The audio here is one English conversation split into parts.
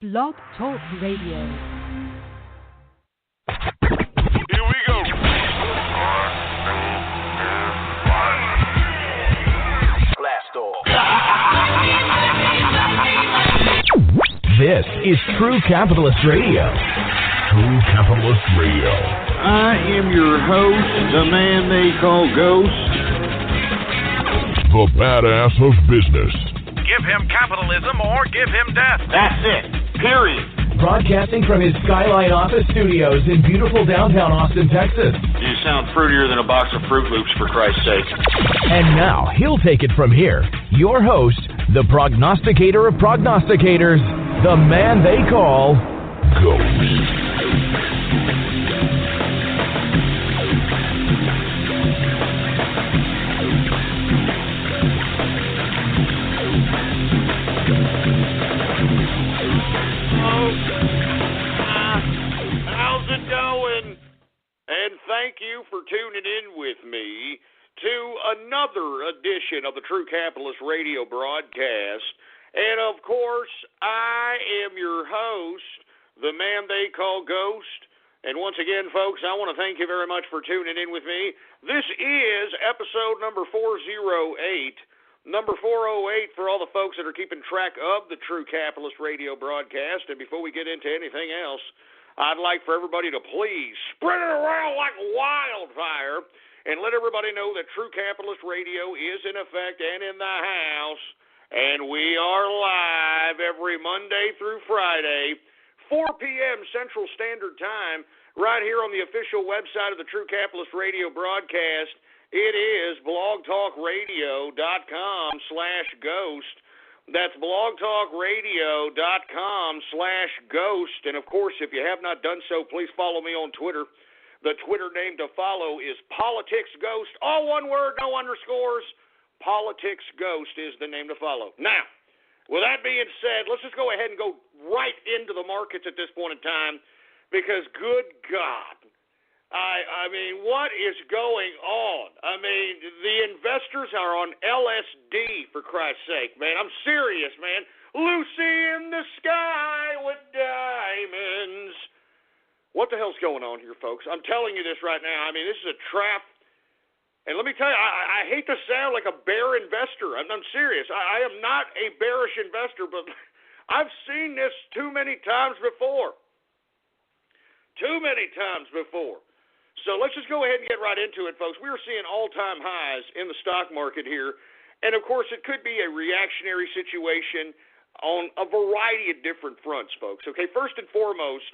Blog Talk Radio. Here we go. Blast off. This is True Capitalist Radio. True Capitalist Radio. I am your host, the man they call Ghost. The badass of business. Give him capitalism or give him death. That's it. Period. Broadcasting from his Skyline office studios in beautiful downtown Austin, Texas. You sound fruitier than a box of Fruit Loops, for Christ's sake. And now, he'll take it from here. Your host, the prognosticator of prognosticators, the man they call Ghost. How's it going? And thank you for tuning in with me to another edition of the True Capitalist Radio broadcast. And of course, I am your host, the man they call Ghost. And once again, folks, I want to thank you very much for tuning in with me. This is episode number 408. Number 408 for all the folks that are keeping track of the True Capitalist Radio broadcast. And before we get into anything else, I'd like for everybody to please spread it around like wildfire and let everybody know that True Capitalist Radio is in effect and in the house. And we are live every Monday through Friday, 4 p.m. Central Standard Time, right here on the official website of the True Capitalist Radio broadcast. It is blogtalkradio.com/ghost. That's blogtalkradio.com/ghost. And, of course, if you have not done so, please follow me on Twitter. The Twitter name to follow is PoliticsGhost. All one word, no underscores. PoliticsGhost is the name to follow. Now, with that being said, let's just go ahead and go right into the markets at this point in time because, good God, I mean, what is going on? I mean, the investors are on LSD, for Christ's sake, man. I'm serious, man. Lucy in the sky with diamonds. What the hell's going on here, folks? I'm telling you this right now. I mean, this is a trap. And let me tell you, I hate to sound like a bear investor. I'm serious. I am not a bearish investor, but I've seen this too many times before. Too many times before. So let's just go ahead and get right into it, folks. We are seeing all-time highs in the stock market here. And, of course, it could be a reactionary situation on a variety of different fronts, folks. Okay, first and foremost,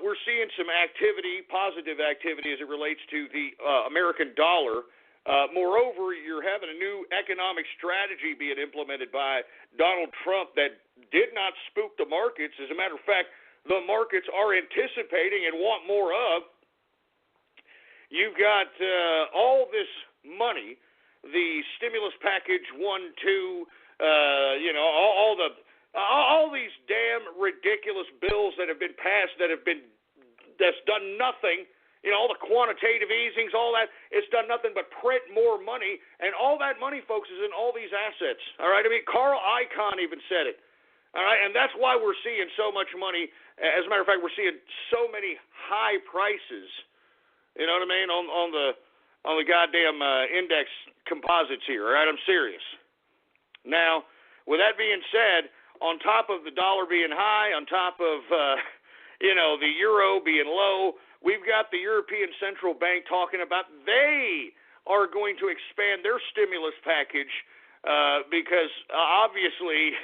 we're seeing some activity, positive activity as it relates to the American dollar. Moreover, you're having a new economic strategy being implemented by Donald Trump that did not spook the markets. As a matter of fact, the markets are anticipating and want more of. You've got all this money, the stimulus package 1, 2, all these damn ridiculous bills that have been passed that's done nothing. You know, all the quantitative easings, all that, it's done nothing but print more money, and all that money, folks, is in all these assets. All right, I mean, Carl Icahn even said it. All right, and that's why we're seeing so much money. As a matter of fact, we're seeing so many high prices. You know what I mean? On the goddamn index composites here, all right? I'm serious. Now, with that being said, on top of the dollar being high, on top of, the euro being low, we've got the European Central Bank talking about they are going to expand their stimulus package because obviously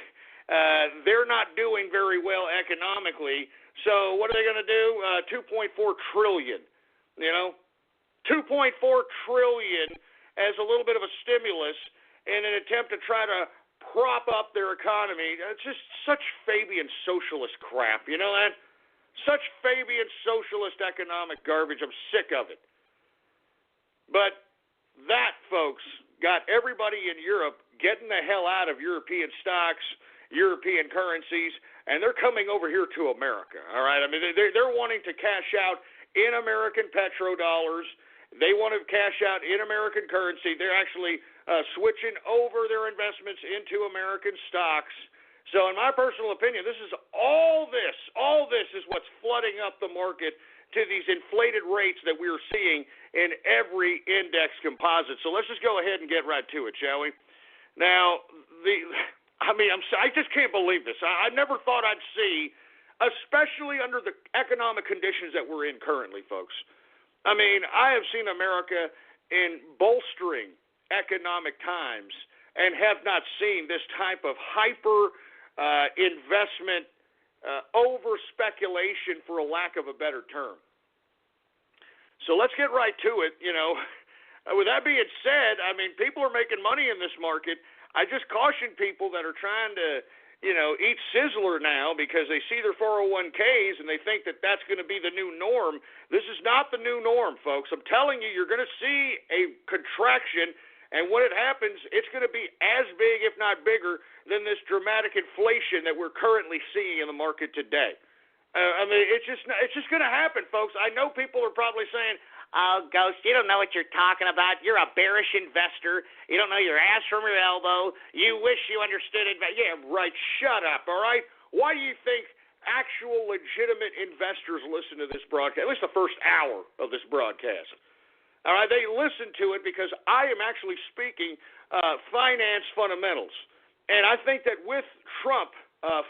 they're not doing very well economically. So what are they going to do? $2.4 trillion. You know, $2.4 trillion as a little bit of a stimulus in an attempt to try to prop up their economy. It's just such Fabian socialist crap, you know that? Such Fabian socialist economic garbage. I'm sick of it. But that, folks, got everybody in Europe getting the hell out of European stocks, European currencies, and they're coming over here to America, all right? I mean, they're wanting to cash out in American petrodollars. They want to cash out in American currency. They're actually switching over their investments into American stocks. So in my personal opinion, this is all this is what's flooding up the market to these inflated rates that we're seeing in every index composite. So let's just go ahead and get right to it, shall we? Now, I just can't believe this. I never thought I'd see, especially under the economic conditions that we're in currently, folks. I mean, I have seen America in bolstering economic times and have not seen this type of hyper investment, over speculation, for a lack of a better term. So let's get right to it. With that being said, I mean, people are making money in this market. I just caution people that are trying to, eat Sizzler now because they see their 401ks and they think that that's going to be the new norm. This is not the new norm, folks. I'm telling you, you're going to see a contraction. And when it happens, it's going to be as big, if not bigger, than this dramatic inflation that we're currently seeing in the market today. It's just going to happen, folks. I know people are probably saying, "Oh, Ghost, you don't know what you're talking about. You're a bearish investor. You don't know your ass from your elbow. You wish you understood it." Yeah, right. Shut up, all right? Why do you think actual legitimate investors listen to this broadcast, at least the first hour of this broadcast? All right, they listen to it because I am actually speaking finance fundamentals. And I think that with Trump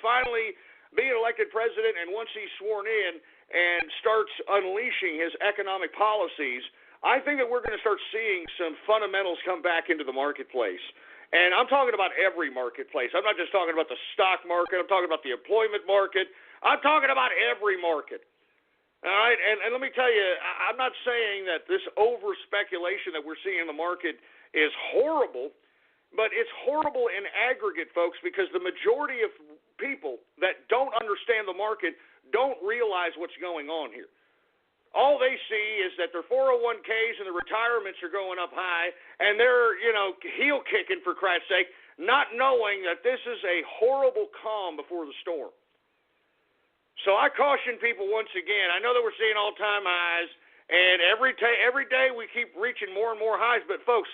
finally being elected president, and once he's sworn in and starts unleashing his economic policies, I think that we're going to start seeing some fundamentals come back into the marketplace. And I'm talking about every marketplace. I'm not just talking about the stock market. I'm talking about the employment market. I'm talking about every market. All right, and let me tell you, I'm not saying that this over-speculation that we're seeing in the market is horrible, but it's horrible in aggregate, folks, because the majority of people that don't understand the market don't realize what's going on here. All they see is that their 401ks and the retirements are going up high, and they're, heel kicking, for Christ's sake, not knowing that this is a horrible calm before the storm. So I caution people once again. I know that we're seeing all-time highs, and every day we keep reaching more and more highs. But, folks,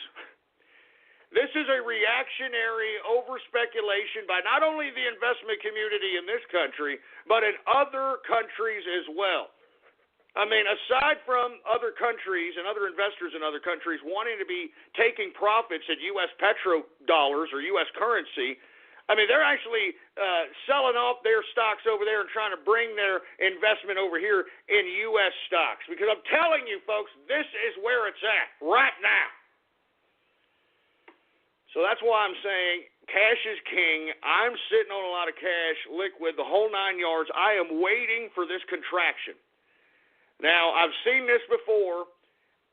this is a reactionary over-speculation by not only the investment community in this country, but in other countries as well. I mean, aside from other countries and other investors in other countries wanting to be taking profits in U.S. petrodollars or U.S. currency, I mean, they're actually selling off their stocks over there and trying to bring their investment over here in U.S. stocks. Because I'm telling you, folks, this is where it's at right now. So that's why I'm saying cash is king. I'm sitting on a lot of cash, liquid, the whole 9 yards. I am waiting for this contraction. Now, I've seen this before.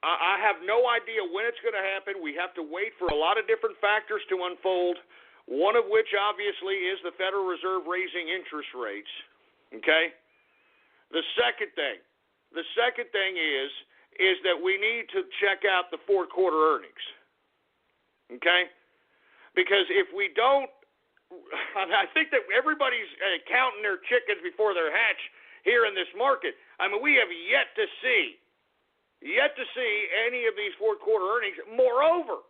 I have no idea when it's going to happen. We have to wait for a lot of different factors to unfold. One of which, obviously, is the Federal Reserve raising interest rates, okay? The second thing is that we need to check out the fourth quarter earnings, okay? Because if we don't, I think that everybody's counting their chickens before they're hatched here in this market. I mean, we have yet to see any of these fourth quarter earnings. Moreover,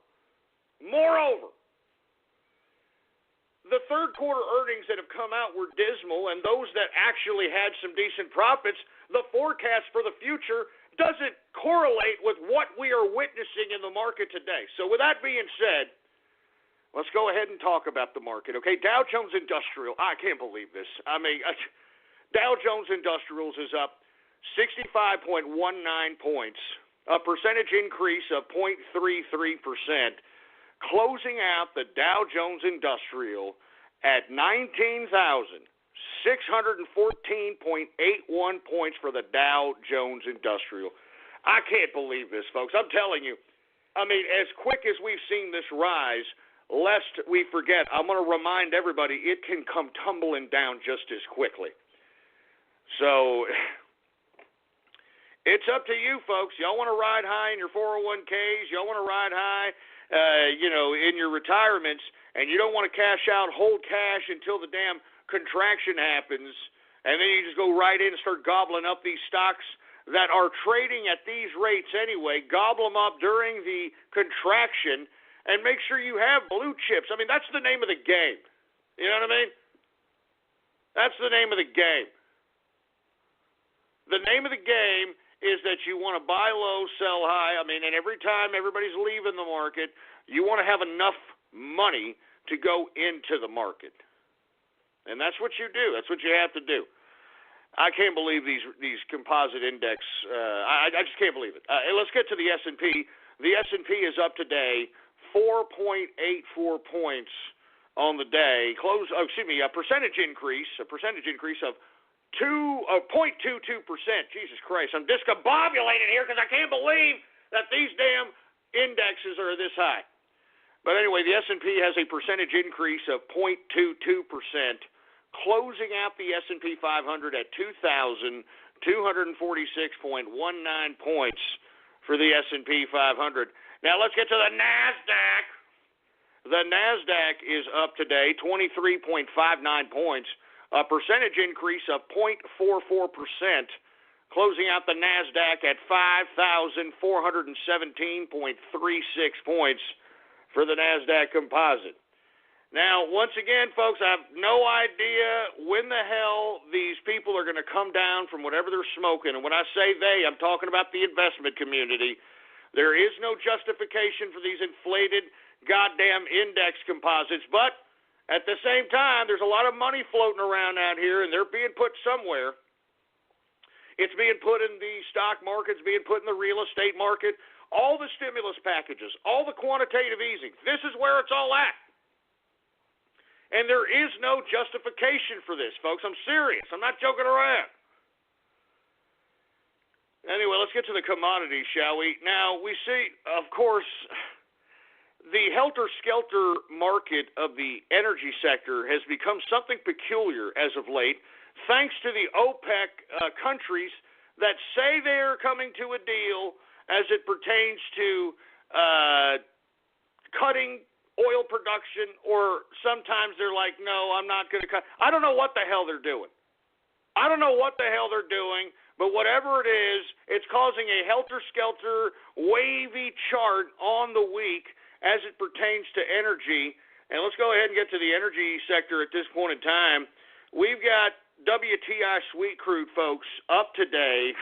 the third quarter earnings that have come out were dismal, and those that actually had some decent profits, the forecast for the future doesn't correlate with what we are witnessing in the market today. So with that being said, let's go ahead and talk about the market, okay? Dow Jones Industrial, I can't believe this. I mean, Dow Jones Industrials is up 65.19 points, a percentage increase of 0.33%. Closing out the Dow Jones Industrial at 19,614.81 points for the Dow Jones Industrial. I can't believe this, folks. I'm telling you. I mean, as quick as we've seen this rise, lest we forget, I'm going to remind everybody it can come tumbling down just as quickly. So it's up to you, folks. Y'all want to ride high in your 401ks? Y'all want to ride high in your retirements, and you don't want to cash out, hold cash until the damn contraction happens, and then you just go right in and start gobbling up these stocks that are trading at these rates anyway. Gobble them up during the contraction, and make sure you have blue chips. I mean, that's the name of the game. You know what I mean? That's the name of the game. The name of the game is that you want to buy low, sell high. I mean, and every time everybody's leaving the market, you want to have enough money to go into the market. And that's what you do. That's what you have to do. I can't believe these composite index. I just can't believe it. Let's get to the S&P. The S&P is up today 4.84 points on the day. A percentage increase of 0.22%. Jesus Christ, I'm discombobulated here because I can't believe that these damn indexes are this high. But anyway, the S&P has a percentage increase of 0.22%, closing out the S&P 500 at 2,246.19 points for the S&P 500. Now let's get to the NASDAQ. The NASDAQ is up today 23.59 points, a percentage increase of 0.44%, closing out the NASDAQ at 5,417.36 points for the NASDAQ composite. Now, once again, folks, I have no idea when the hell these people are going to come down from whatever they're smoking. And when I say they, I'm talking about the investment community. There is no justification for these inflated goddamn index composites, but at the same time, there's a lot of money floating around out here, and they're being put somewhere. It's being put in the stock market, it's being put in the real estate market, all the stimulus packages, all the quantitative easing. This is where it's all at. And there is no justification for this, folks. I'm serious. I'm not joking around. Anyway, let's get to the commodities, shall we? Now, we see, of course, the helter-skelter market of the energy sector has become something peculiar as of late, thanks to the OPEC countries that say they're coming to a deal as it pertains to cutting oil production, or sometimes they're like, no, I'm not going to cut. I don't know what the hell they're doing. But whatever it is, it's causing a helter-skelter, wavy chart on the week as it pertains to energy. And let's go ahead and get to the energy sector at this point in time. We've got WTI sweet crude, folks, up today.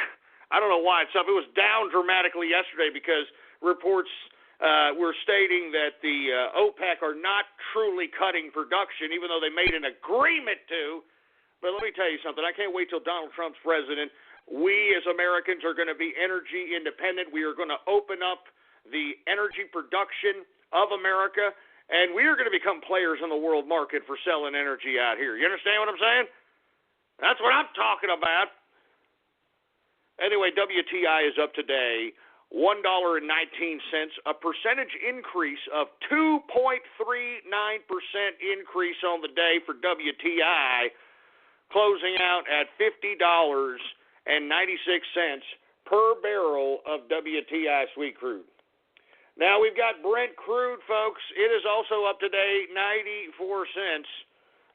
I don't know why it's up. It was down dramatically yesterday because reports were stating that the OPEC are not truly cutting production, even though they made an agreement to. But let me tell you something. I can't wait till Donald Trump's president. We as Americans are going to be energy independent. We are going to open up the energy production of America, and we are going to become players in the world market for selling energy out here. You understand what I'm saying? That's what I'm talking about. Anyway, WTI is up today, $1.19, a percentage increase of 2.39% increase on the day for WTI, closing out at $50.96 per barrel of WTI sweet crude. Now we've got Brent crude, folks. It is also up today, 94 cents,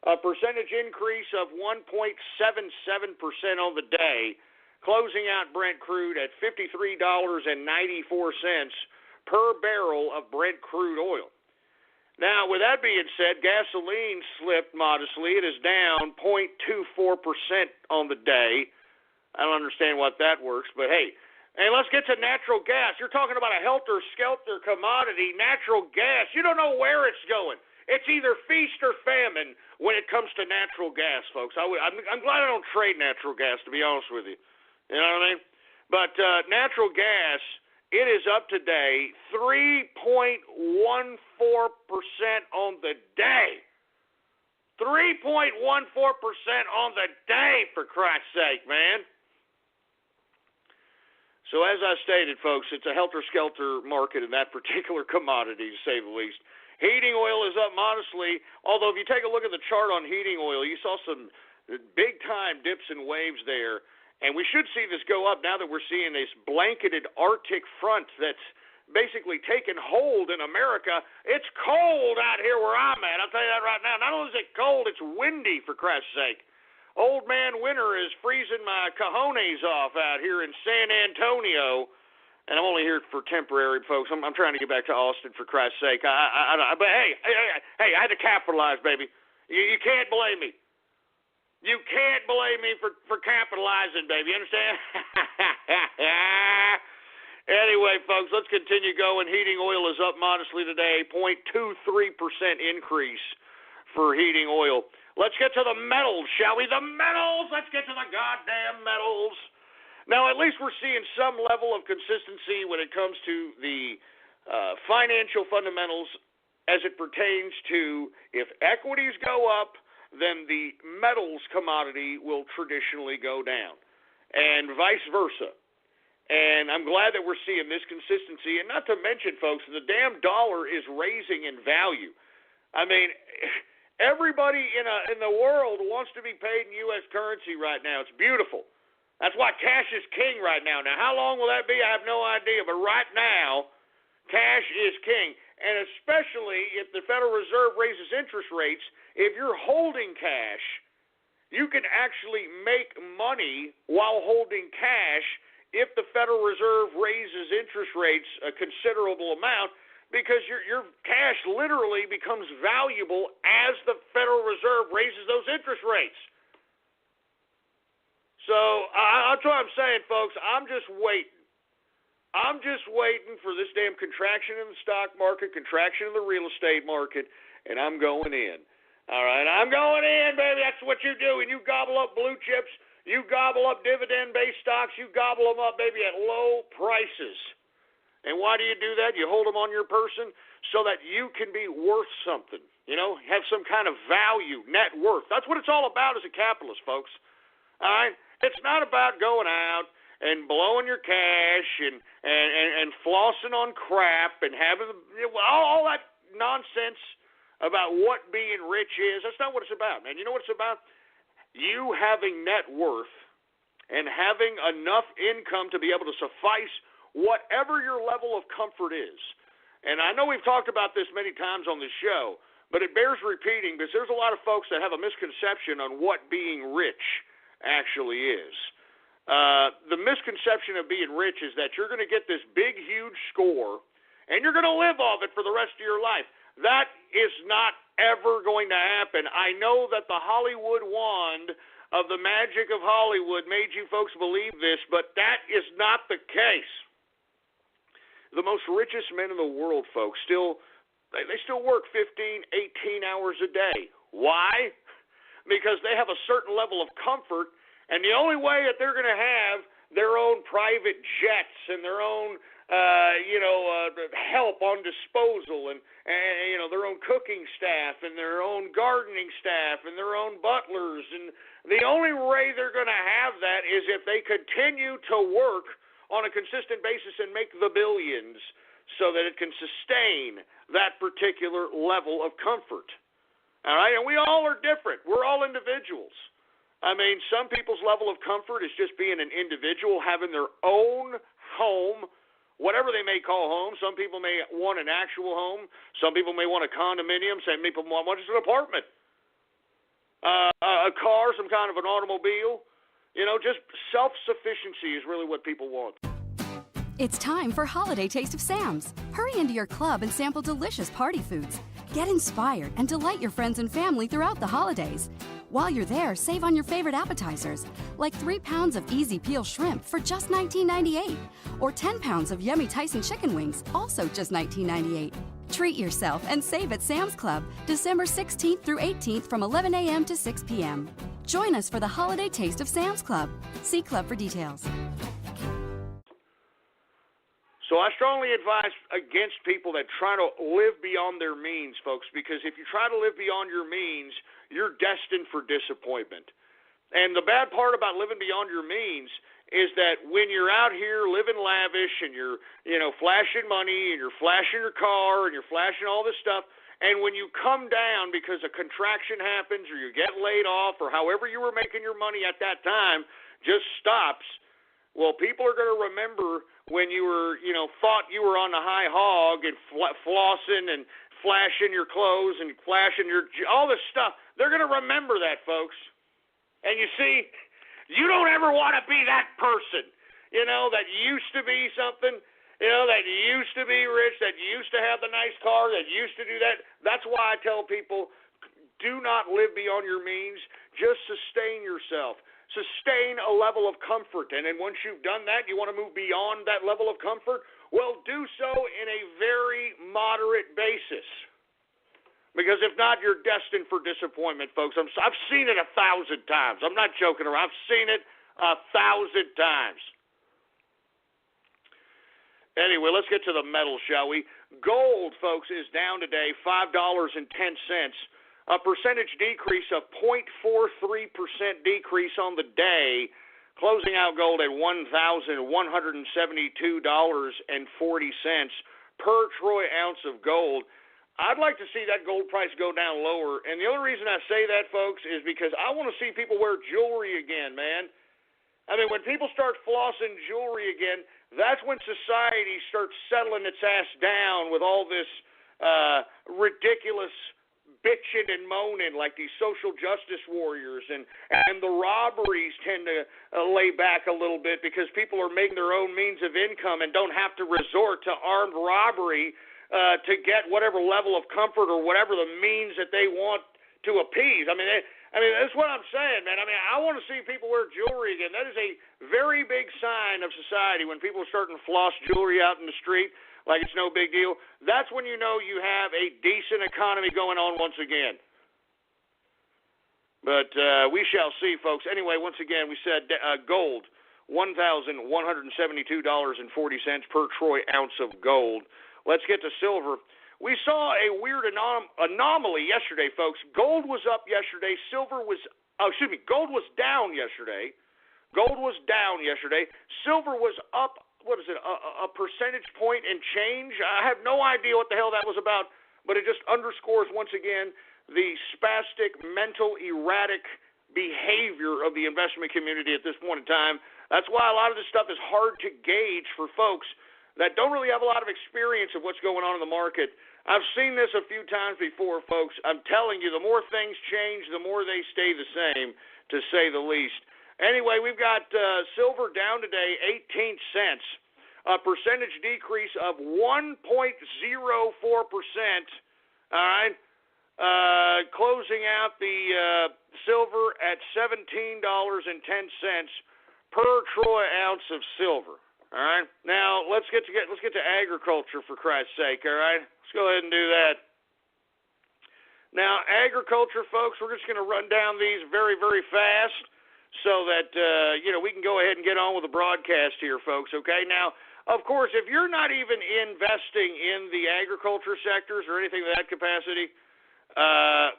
a percentage increase of 1.77% on the day, closing out Brent crude at $53.94 per barrel of Brent crude oil. Now, with that being said, gasoline slipped modestly. It is down 0.24% on the day. I don't understand what that works, but hey. And let's get to natural gas. You're talking about a helter-skelter commodity, natural gas. You don't know where it's going. It's either feast or famine when it comes to natural gas, folks. I'm glad I don't trade natural gas, to be honest with you. You know what I mean? But natural gas, it is up today 3.14% on the day. 3.14% on the day, for Christ's sake, man. So as I stated, folks, it's a helter-skelter market in that particular commodity, to say the least. Heating oil is up modestly, although if you take a look at the chart on heating oil, you saw some big-time dips and waves there. And we should see this go up now that we're seeing this blanketed Arctic front that's basically taken hold in America. It's cold out here where I'm at. I'll tell you that right now. Not only is it cold, it's windy, for Christ's sake. Old man winter is freezing my cojones off out here in San Antonio. And I'm only here for temporary, folks. I'm trying to get back to Austin, for Christ's sake. But hey, I had to capitalize, baby. You can't blame me. You can't blame me for capitalizing, baby. You understand? Anyway, folks, let's continue going. Heating oil is up modestly today, 0.23% increase for heating oil. Let's get to the metals, shall we? The metals! Let's get to the goddamn metals. Now, at least we're seeing some level of consistency when it comes to the financial fundamentals as it pertains to if equities go up, then the metals commodity will traditionally go down, and vice versa. And I'm glad that we're seeing this consistency. And not to mention, folks, the damn dollar is raising in value. I mean, everybody in the world wants to be paid in U.S. currency right now. It's beautiful. That's why cash is king right now. Now, how long will that be? I have no idea. But right now, cash is king. And especially if the Federal Reserve raises interest rates, if you're holding cash, you can actually make money while holding cash if the Federal Reserve raises interest rates a considerable amount, because your cash literally becomes valuable as the Federal Reserve raises those interest rates. So that's what I'm saying, folks. I'm just waiting. I'm just waiting for this damn contraction in the stock market, contraction in the real estate market, and I'm going in. All right, I'm going in, baby. That's what you do. And you gobble up blue chips. You gobble up dividend-based stocks. You gobble them up, baby, at low prices. And why do you do that? You hold them on your person so that you can be worth something, have some kind of value, net worth. That's what it's all about as a capitalist, folks. All right? It's not about going out and blowing your cash and flossing on crap and having all that nonsense about what being rich is. That's not what it's about, man. You know what it's about? You having net worth and having enough income to be able to suffice whatever your level of comfort is. And I know we've talked about this many times on this show, but it bears repeating because there's a lot of folks that have a misconception on what being rich actually is. The misconception of being rich is that you're going to get this big, huge score and you're going to live off it for the rest of your life. That is not ever going to happen. I know that the Hollywood wand of the magic of Hollywood made you folks believe this, but that is not the case. The most richest men in the world, folks, they still work 15, 18 hours a day. Why? Because they have a certain level of comfort, and the only way that they're going to have their own private jets and their own help on disposal and their own cooking staff and their own gardening staff and their own butlers. And the only way they're going to have that is if they continue to work on a consistent basis and make the billions so that it can sustain that particular level of comfort. All right? And we all are different. We're all individuals. I mean, some people's level of comfort is just being an individual, having their own home, whatever they may call home. Some people may want an actual home. Some people may want a condominium. Some people want just an apartment, a car, some kind of an automobile. Just self-sufficiency is really what people want. It's time for Holiday Taste of Sam's. Hurry into your club and sample delicious party foods. Get inspired and delight your friends and family throughout the holidays. While you're there, save on your favorite appetizers, like 3 pounds of easy peel shrimp for just $19.98, or 10 pounds of yummy Tyson chicken wings, also just $19.98. Treat yourself and save at Sam's Club, December 16th through 18th from 11 a.m. to 6 p.m. Join us for the Holiday Taste of Sam's Club. See Club for details. So I strongly advise against people that try to live beyond their means, folks, because if you try to live beyond your means, you're destined for disappointment. And the bad part about living beyond your means is that when you're out here living lavish and you're, flashing money and you're flashing your car and you're flashing all this stuff, and when you come down because a contraction happens or you get laid off or however you were making your money at that time just stops, well, people are going to remember when you were, thought you were on the high hog and flossing and flashing your clothes and flashing all this stuff. They're going to remember that, folks. And you see, you don't ever want to be that person, that used to be something, that used to be rich, that used to have the nice car, that used to do that. That's why I tell people, do not live beyond your means. Just sustain yourself. Sustain a level of comfort. And then once you've done that, you want to move beyond that level of comfort? Well, do so in a very moderate basis. Because if not, you're destined for disappointment, folks. I've seen it 1,000 times. I'm not joking around. I've seen it 1,000 times. Anyway, let's get to the metal, shall we? Gold, folks, is down today, $5.10. A percentage decrease of 0.43% decrease on the day, closing out gold at $1,172.40 per troy ounce of gold. I'd like to see that gold price go down lower, and the only reason I say that, folks, is because I want to see people wear jewelry again, man. I mean, when people start flossing jewelry again, that's when society starts settling its ass down with all this ridiculous bitching and moaning like these social justice warriors, and the robberies tend to lay back a little bit because people are making their own means of income and don't have to resort to armed robbery to get whatever level of comfort or whatever the means that they want to appease. I mean, that's what I'm saying, man. I mean, I want to see people wear jewelry again. That is a very big sign of society when people are starting to floss jewelry out in the street like it's no big deal. That's when you know you have a decent economy going on once again. But we shall see, folks. Anyway, once again, we said gold, $1,172.40 per troy ounce of gold. Let's get to silver. We saw a weird anomaly yesterday, folks. Gold was up yesterday. Gold was down yesterday. Silver was up, a percentage point and change? I have no idea what the hell that was about, but it just underscores once again the spastic, mental, erratic behavior of the investment community at this point in time. That's why a lot of this stuff is hard to gauge for folks that don't really have a lot of experience of what's going on in the market. I've seen this a few times before, folks. I'm telling you, the more things change, the more they stay the same, to say the least. Anyway, we've got silver down today, 18 cents, a percentage decrease of 1.04%, all right, closing out the silver at $17.10 per troy ounce of silver. All right. Now let's get to agriculture, for Christ's sake. All right. Let's go ahead and do that. Now, agriculture, folks, we're just going to run down these very, very fast so that we can go ahead and get on with the broadcast here, folks. Okay. Now, of course, if you're not even investing in the agriculture sectors or anything of that capacity,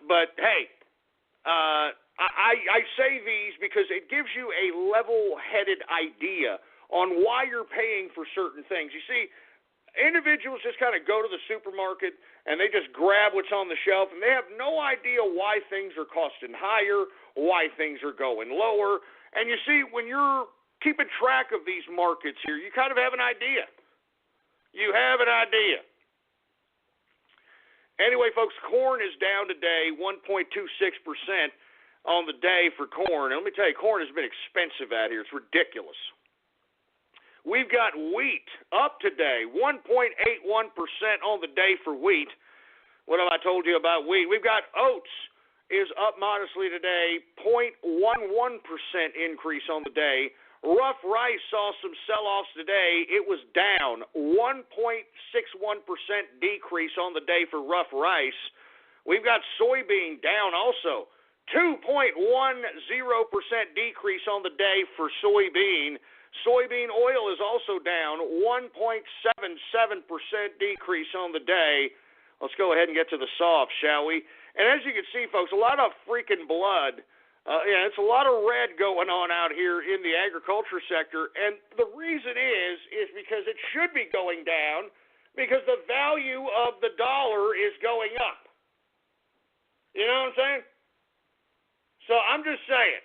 but hey, I say these because it gives you a level-headed idea on why you're paying for certain things. You see, individuals just kind of go to the supermarket and they just grab what's on the shelf, and they have no idea why things are costing higher, why things are going lower. And you see, when you're keeping track of these markets here, you kind of have an idea. You have an idea. Anyway, folks, corn is down today 1.26% on the day for corn. And let me tell you, corn has been expensive out here. It's ridiculous. We've got wheat up today, 1.81% on the day for wheat. What have I told you about wheat? We've got oats is up modestly today, 0.11% increase on the day. Rough rice saw some sell-offs today. It was down, 1.61% decrease on the day for rough rice. We've got soybean down also, 2.10% decrease on the day for soybean. Soybean oil is also down, 1.77% decrease on the day. Let's go ahead and get to the soft, shall we? And as you can see, folks, a lot of freaking blood. It's a lot of red going on out here in the agriculture sector. And the reason is because it should be going down because the value of the dollar is going up. You know what I'm saying? So I'm just saying.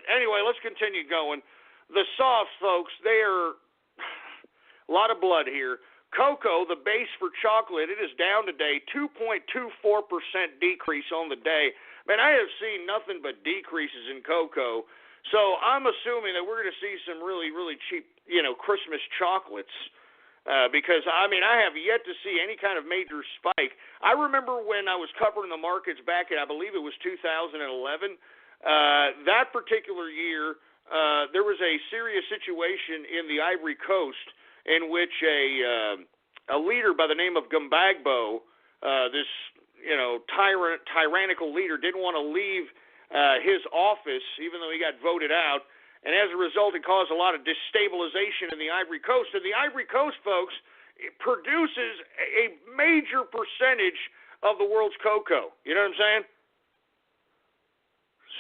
Anyway, let's continue going. The softs, folks, they are a lot of blood here. Cocoa, the base for chocolate, it is down today, 2.24% decrease on the day. Man, I have seen nothing but decreases in cocoa. So I'm assuming that we're going to see some really, really cheap, Christmas chocolates Because, I have yet to see any kind of major spike. I remember when I was covering the markets back in, I believe it was 2011, that particular year, there was a serious situation in the Ivory Coast in which a leader by the name of Gbagbo, this tyrannical leader, didn't want to leave his office even though he got voted out. And as a result, it caused a lot of destabilization in the Ivory Coast. And the Ivory Coast, folks, it produces a major percentage of the world's cocoa. You know what I'm saying?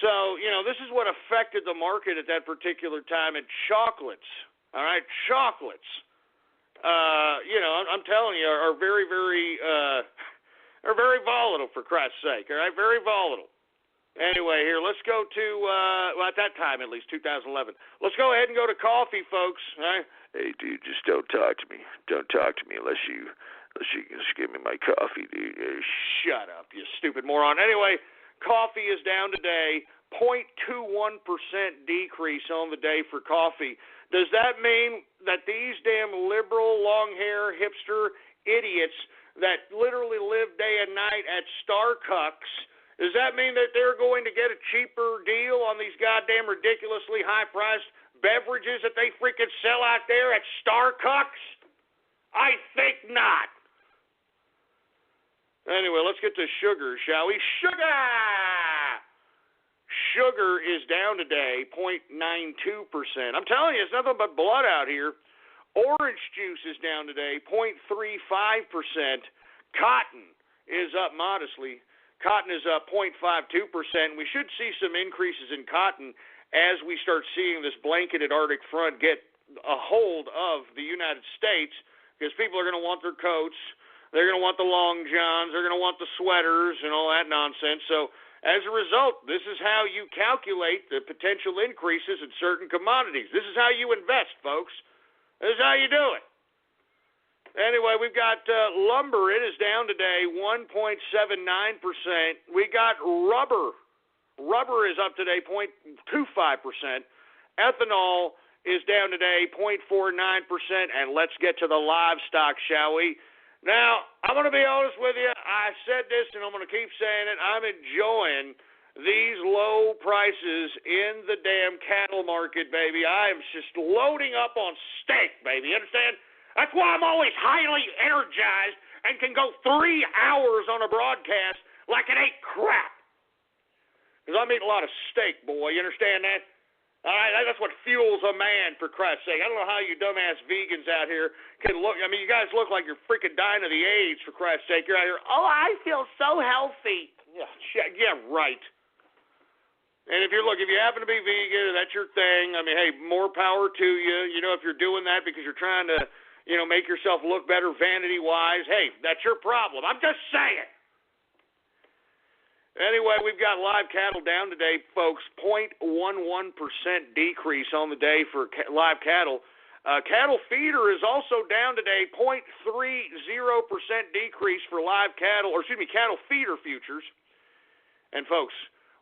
So, this is what affected the market at that particular time. And chocolates, all right, chocolates, I'm telling you, are very, very, are very volatile, for Christ's sake, all right, very volatile. Anyway, here, let's go to, at that time at least, 2011. Let's go ahead and go to coffee, folks. All right? Hey, dude, just don't talk to me. Don't talk to me unless you just give me my coffee, dude. Shut up, you stupid moron. Anyway, coffee is down today, 0.21% decrease on the day for coffee. Does that mean that these damn liberal, long-hair, hipster idiots that literally live day and night at Starbucks, does that mean that they're going to get a cheaper deal on these goddamn ridiculously high-priced beverages that they freaking sell out there at Starbucks? I think not. Anyway, let's get to sugar, shall we? Sugar! Sugar is down today, 0.92%. I'm telling you, it's nothing but blood out here. Orange juice is down today, 0.35%. Cotton is up modestly. Cotton is up 0.52%. We should see some increases in cotton as we start seeing this blanketed Arctic front get a hold of the United States, because people are going to want their coats, they're going to want the long johns, they're going to want the sweaters and all that nonsense. So as a result, this is how you calculate the potential increases in certain commodities. This is how you invest, folks. This is how you do it. Anyway, we've got lumber. It is down today 1.79%. We got rubber. Rubber is up today 0.25%. Ethanol is down today 0.49%. And let's get to the livestock, shall we? Now, I'm going to be honest with you. I said this, and I'm going to keep saying it. I'm enjoying these low prices in the damn cattle market, baby. I am just loading up on steak, baby. You understand? That's why I'm always highly energized and can go 3 hours on a broadcast like it ain't crap. Because I'm eating a lot of steak, boy. You understand that? All right, that's what fuels a man, for Christ's sake. I don't know how you dumbass vegans out here can look. I mean, you guys look like you're freaking dying of the AIDS, for Christ's sake. You're out here, oh, I feel so healthy. Yeah, right. And if you happen to be vegan, that's your thing. I mean, hey, more power to you. You know, if you're doing that because you're trying to, make yourself look better vanity-wise, hey, that's your problem. I'm just saying. Anyway, we've got live cattle down today, folks, 0.11% decrease on the day for live cattle. Cattle feeder is also down today, 0.30% decrease for live cattle, cattle feeder futures. And, folks,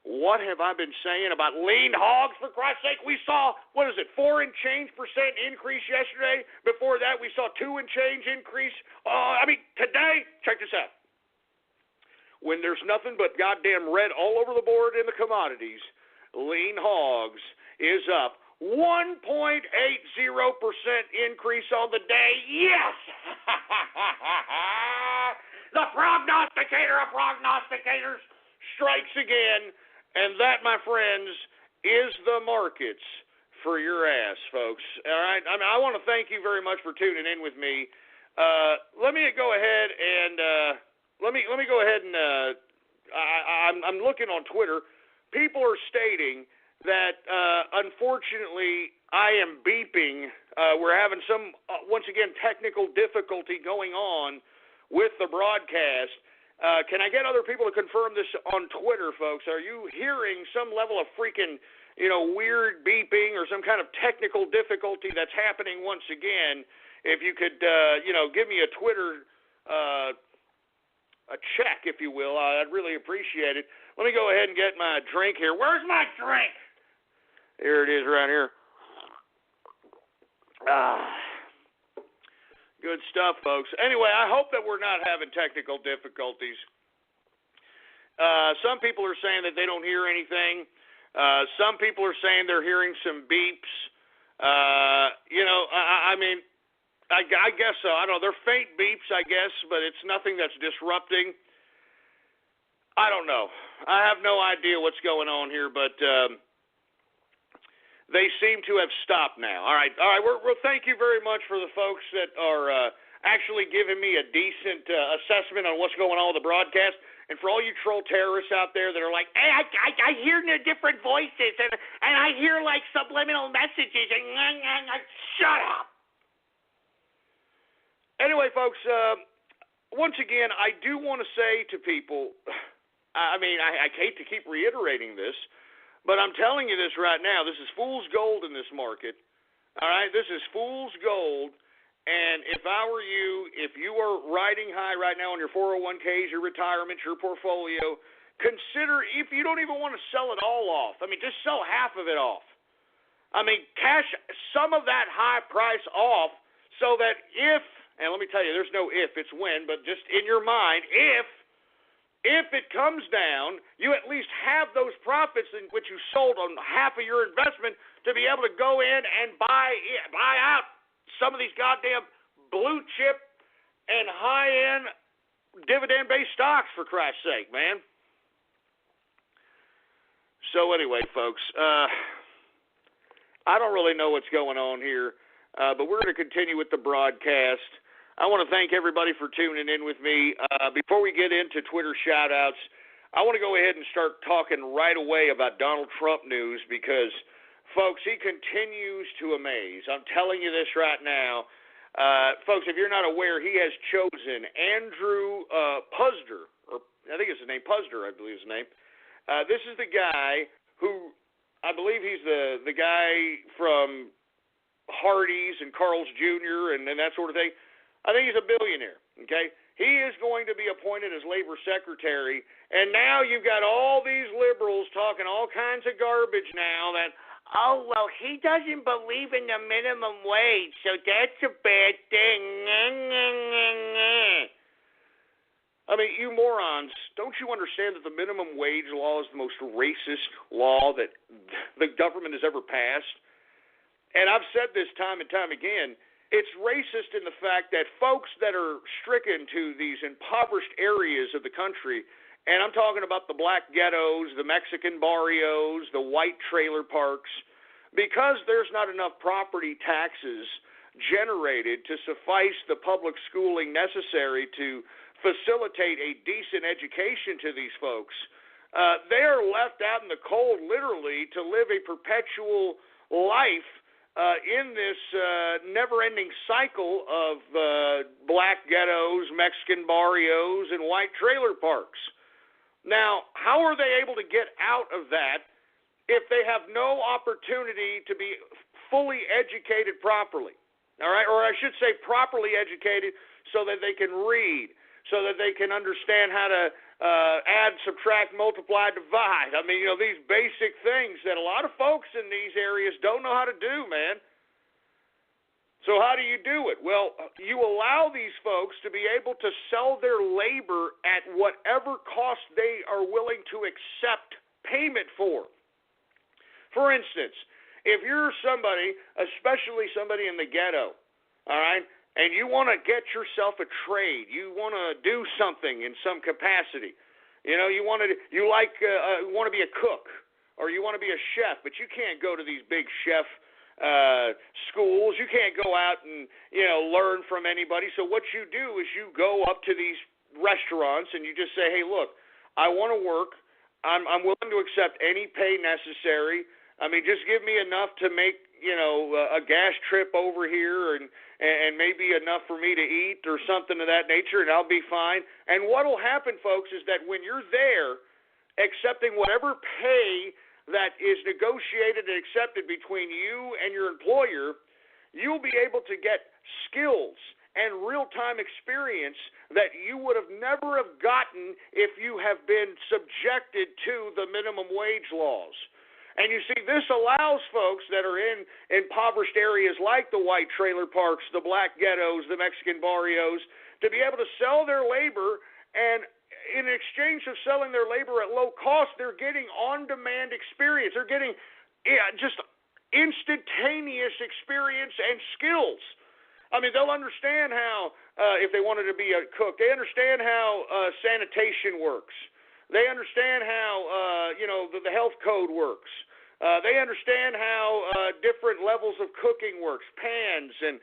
what have I been saying about lean hogs, for Christ's sake? We saw, 4% increase yesterday. Before that, we saw 2 and change increase. Today, check this out. When there's nothing but goddamn red all over the board in the commodities, lean hogs is up 1.80% increase on the day. Yes! The prognosticator of prognosticators strikes again. And that, my friends, is the markets for your ass, folks. All right? I want to thank you very much for tuning in with me. Let me go ahead and... I'm looking on Twitter. People are stating that, unfortunately, I am beeping. We're having some, once again, technical difficulty going on with the broadcast. Can I get other people to confirm this on Twitter, folks? Are you hearing some level of freaking, weird beeping or some kind of technical difficulty that's happening once again? If you could, give me a Twitter, a check, if you will, I'd really appreciate it. Let me go ahead and get my drink here. Where's my drink? Here it is right here. Good stuff, folks. Anyway, I hope that we're not having technical difficulties. Some people are saying that they don't hear anything. Some people are saying they're hearing some beeps. I mean, I guess so. I don't know. They're faint beeps, I guess, but it's nothing that's disrupting. I don't know. I have no idea what's going on here, but they seem to have stopped now. All right. Well, thank you very much for the folks that are actually giving me a decent assessment on what's going on with the broadcast. And for all you troll terrorists out there that are like, hey, I hear different voices, and I hear, like, subliminal messages, and shut up. Anyway, folks, once again, I do want to say to people, I mean, I hate to keep reiterating this, but I'm telling you this right now. This is fool's gold in this market. All right? This is fool's gold. And if I were you, if you are riding high right now on your 401ks, your retirement, your portfolio, consider if you don't even want to sell it all off. I mean, just sell half of it off. I mean, cash some of that high price off so that if, and let me tell you, there's no if, it's when, but just in your mind, if it comes down, you at least have those profits in which you sold on half of your investment to be able to go in and buy out some of these goddamn blue chip and high-end dividend-based stocks, for Christ's sake, man. So anyway, folks, I don't really know what's going on here, but we're going to continue with the broadcast. I want to thank everybody for tuning in with me. Before we get into Twitter shout-outs, I want to go ahead and start talking right away about Donald Trump news because, folks, he continues to amaze. I'm telling you this right now. Folks, if you're not aware, he has chosen Andrew Puzder, or I think it's his name, Puzder, I believe his name. This is the guy who, I believe he's the guy from Hardee's and Carl's Jr. and that sort of thing. I think he's a billionaire, okay? He is going to be appointed as labor secretary, and now you've got all these liberals talking all kinds of garbage now that, oh, well, he doesn't believe in the minimum wage, so that's a bad thing. I mean, you morons, don't you understand that the minimum wage law is the most racist law that the government has ever passed? And I've said this time and time again, it's racist in the fact that folks that are stricken to these impoverished areas of the country, and I'm talking about the black ghettos, the Mexican barrios, the white trailer parks, because there's not enough property taxes generated to suffice the public schooling necessary to facilitate a decent education to these folks, they are left out in the cold, literally, to live a perpetual life in this never-ending cycle of black ghettos, Mexican barrios, and white trailer parks. Now, how are they able to get out of that if they have no opportunity to be fully educated properly? All right, or I should say properly educated so that they can read, so that they can understand how to add, subtract, multiply, divide. I mean, these basic things that a lot of folks in these areas don't know how to do, man. So how do you do it? Well, you allow these folks to be able to sell their labor at whatever cost they are willing to accept payment for. For instance, if you're somebody, especially somebody in the ghetto, all right, and you want to get yourself a trade, you want to do something in some capacity, you want to be a cook or you want to be a chef, but you can't go to these big chef schools. You can't go out and learn from anybody. So what you do is you go up to these restaurants and you just say, hey, look, I want to work. I'm willing to accept any pay necessary. I mean, just give me enough to make a gas trip over here and maybe enough for me to eat or something of that nature, and I'll be fine. And what will happen, folks, is that when you're there accepting whatever pay that is negotiated and accepted between you and your employer, you'll be able to get skills and real-time experience that you would have never have gotten if you have been subjected to the minimum wage laws. And you see, this allows folks that are in impoverished areas like the white trailer parks, the black ghettos, the Mexican barrios, to be able to sell their labor, and in exchange of selling their labor at low cost, they're getting on-demand experience. They're getting just instantaneous experience and skills. I mean, they'll understand how, if they wanted to be a cook, they understand how sanitation works. They understand how, the health code works. They understand how different levels of cooking works, pans and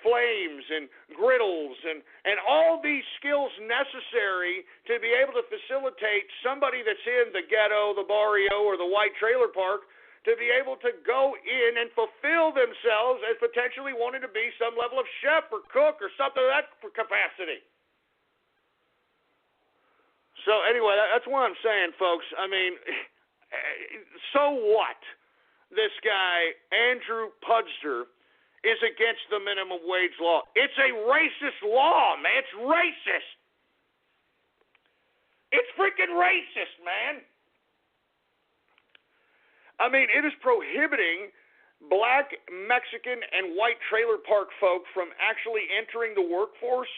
flames and griddles and all these skills necessary to be able to facilitate somebody that's in the ghetto, the barrio, or the white trailer park to be able to go in and fulfill themselves as potentially wanting to be some level of chef or cook or something of that capacity. So anyway, that's what I'm saying, folks. I mean, so what? This guy, Andrew Pudster, is against the minimum wage law. It's a racist law, man. It's racist. It's freaking racist, man. I mean, it is prohibiting black, Mexican, and white trailer park folk from actually entering the workforce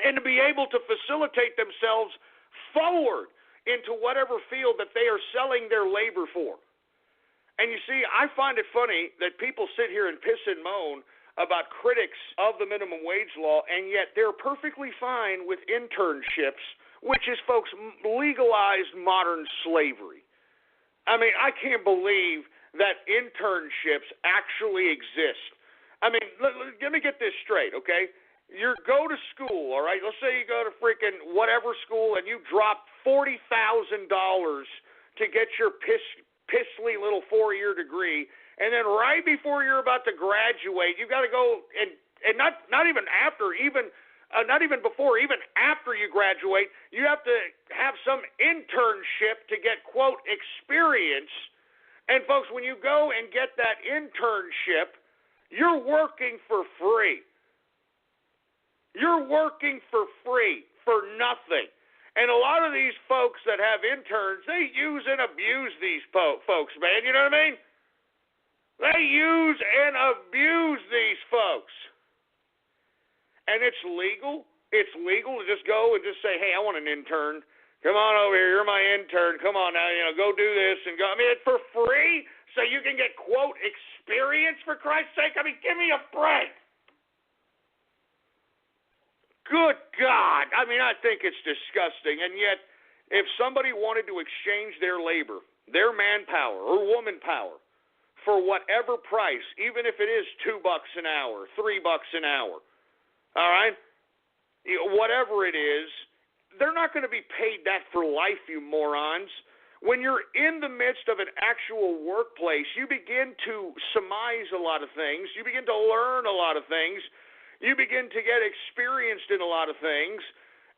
and to be able to facilitate themselves forward into whatever field that they are selling their labor for. And you see, I find it funny that people sit here and piss and moan about critics of the minimum wage law, and yet they're perfectly fine with internships, which is, folks, legalized modern slavery. I mean, I can't believe that internships actually exist. I mean, let me get this straight, okay? You go to school, all right? Let's say you go to freaking whatever school and you drop $40,000 to get your pissly little 4-year degree, and then right before you're about to graduate, you've got to go and not even after, not even before, even after you graduate, you have to have some internship to get, quote, experience. And folks, when you go and get that internship, you're working for free. You're working for free, for nothing. And a lot of these folks that have interns, they use and abuse these folks, man. You know what I mean? They use and abuse these folks. And it's legal. It's legal to just go and just say, hey, I want an intern. Come on over here. You're my intern. Come on now, go do this and go. I mean, it's for free so you can get, quote, experience, for Christ's sake. I mean, give me a break. Good God. I mean, I think it's disgusting. And yet, if somebody wanted to exchange their labor, their manpower or woman power for whatever price, even if it is $2 an hour, $3 an hour, all right, whatever it is, they're not going to be paid that for life, you morons. When you're in the midst of an actual workplace, you begin to surmise a lot of things. You begin to learn a lot of things. You begin to get experienced in a lot of things,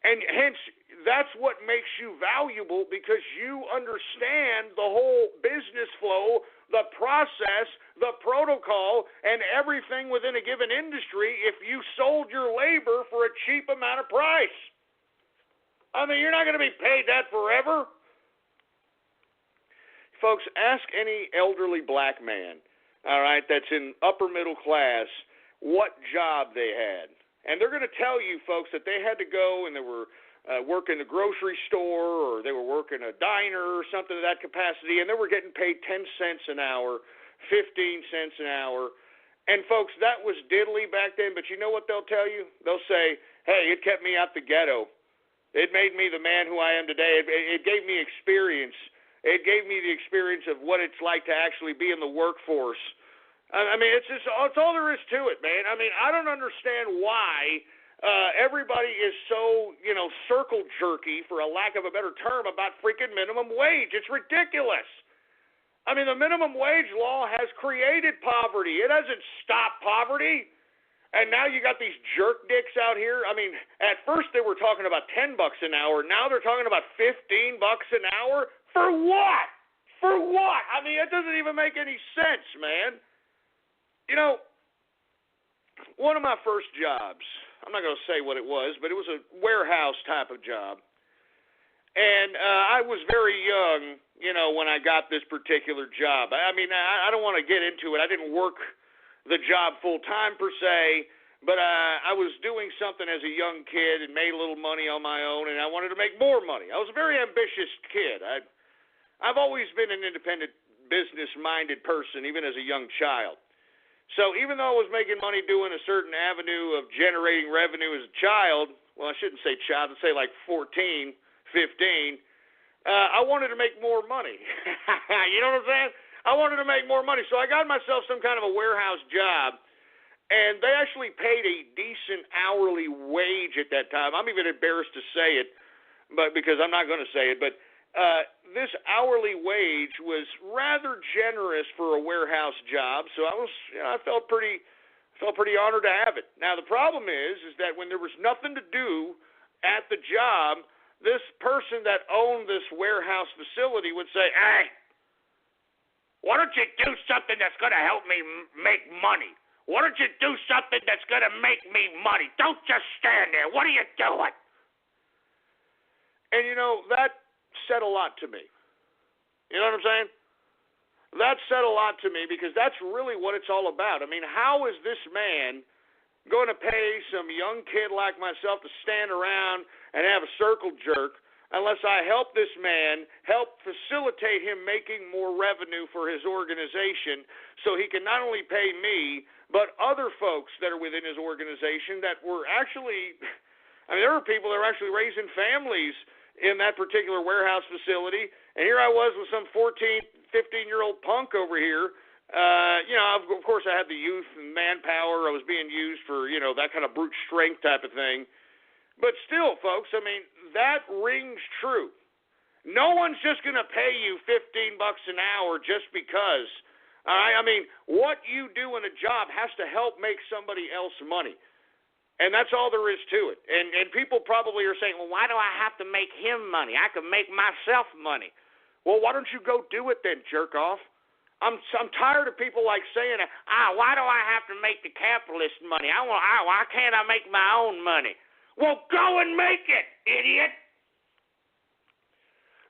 and hence that's what makes you valuable, because you understand the whole business flow, the process, the protocol, and everything within a given industry if you sold your labor for a cheap amount of price. I mean, you're not going to be paid that forever. Folks, ask any elderly black man, all right, that's in upper middle class, what job they had. And they're going to tell you, folks, that they had to go and they were working the grocery store, or they were working a diner or something of that capacity, and they were getting paid 10 cents an hour, 15 cents an hour. And, folks, that was diddly back then, but you know what they'll tell you? They'll say, hey, it kept me out the ghetto. It made me the man who I am today. It gave me experience. It gave me the experience of what it's like to actually be in the workforce. I mean, it's all there is to it, man. I mean, I don't understand why everybody is so, circle jerky, for a lack of a better term, about freaking minimum wage. It's ridiculous. I mean, the minimum wage law has created poverty. It hasn't stopped poverty. And now you got these jerk dicks out here. I mean, at first they were talking about $10 an hour. Now they're talking about $15 an hour. For what? For what? I mean, it doesn't even make any sense, man. One of my first jobs, I'm not going to say what it was, but it was a warehouse type of job. And I was very young, when I got this particular job. I mean, I don't want to get into it. I didn't work the job full-time per se, but I was doing something as a young kid and made a little money on my own, and I wanted to make more money. I was a very ambitious kid. I've always been an independent, business-minded person, even as a young child. So even though I was making money doing a certain avenue of generating revenue as a child, well, I shouldn't say child, I'd say like 14, 15, I wanted to make more money. You know what I'm saying? I wanted to make more money. So I got myself some kind of a warehouse job, and they actually paid a decent hourly wage at that time. I'm even embarrassed to say it, but because I'm not going to say it, but this hourly wage was rather generous for a warehouse job. So I felt pretty honored to have it. Now the problem is that when there was nothing to do at the job, this person that owned this warehouse facility would say, "Hey, why don't you do something that's going to help me make money? Why don't you do something that's going to make me money? Don't just stand there. What are you doing?" And, that said a lot to me. You know what I'm saying? That said a lot to me because that's really what it's all about. I mean, how is this man going to pay some young kid like myself to stand around and have a circle jerk unless I help this man, help facilitate him making more revenue for his organization so he can not only pay me, but other folks that are within his organization that were actually, there were people that were actually raising families in that particular warehouse facility, and here I was with some 14, 15-year-old punk over here. Of course I had the youth and manpower. I was being used for, that kind of brute strength type of thing. But still, folks, that rings true. No one's just going to pay you $15 an hour just because. All right? What you do in a job has to help make somebody else money. And that's all there is to it. And people probably are saying, well, why do I have to make him money? I can make myself money. Well, why don't you go do it then, jerk off? I'm tired of people like saying, why do I have to make the capitalist money? Why can't I make my own money? Well, go and make it, idiot.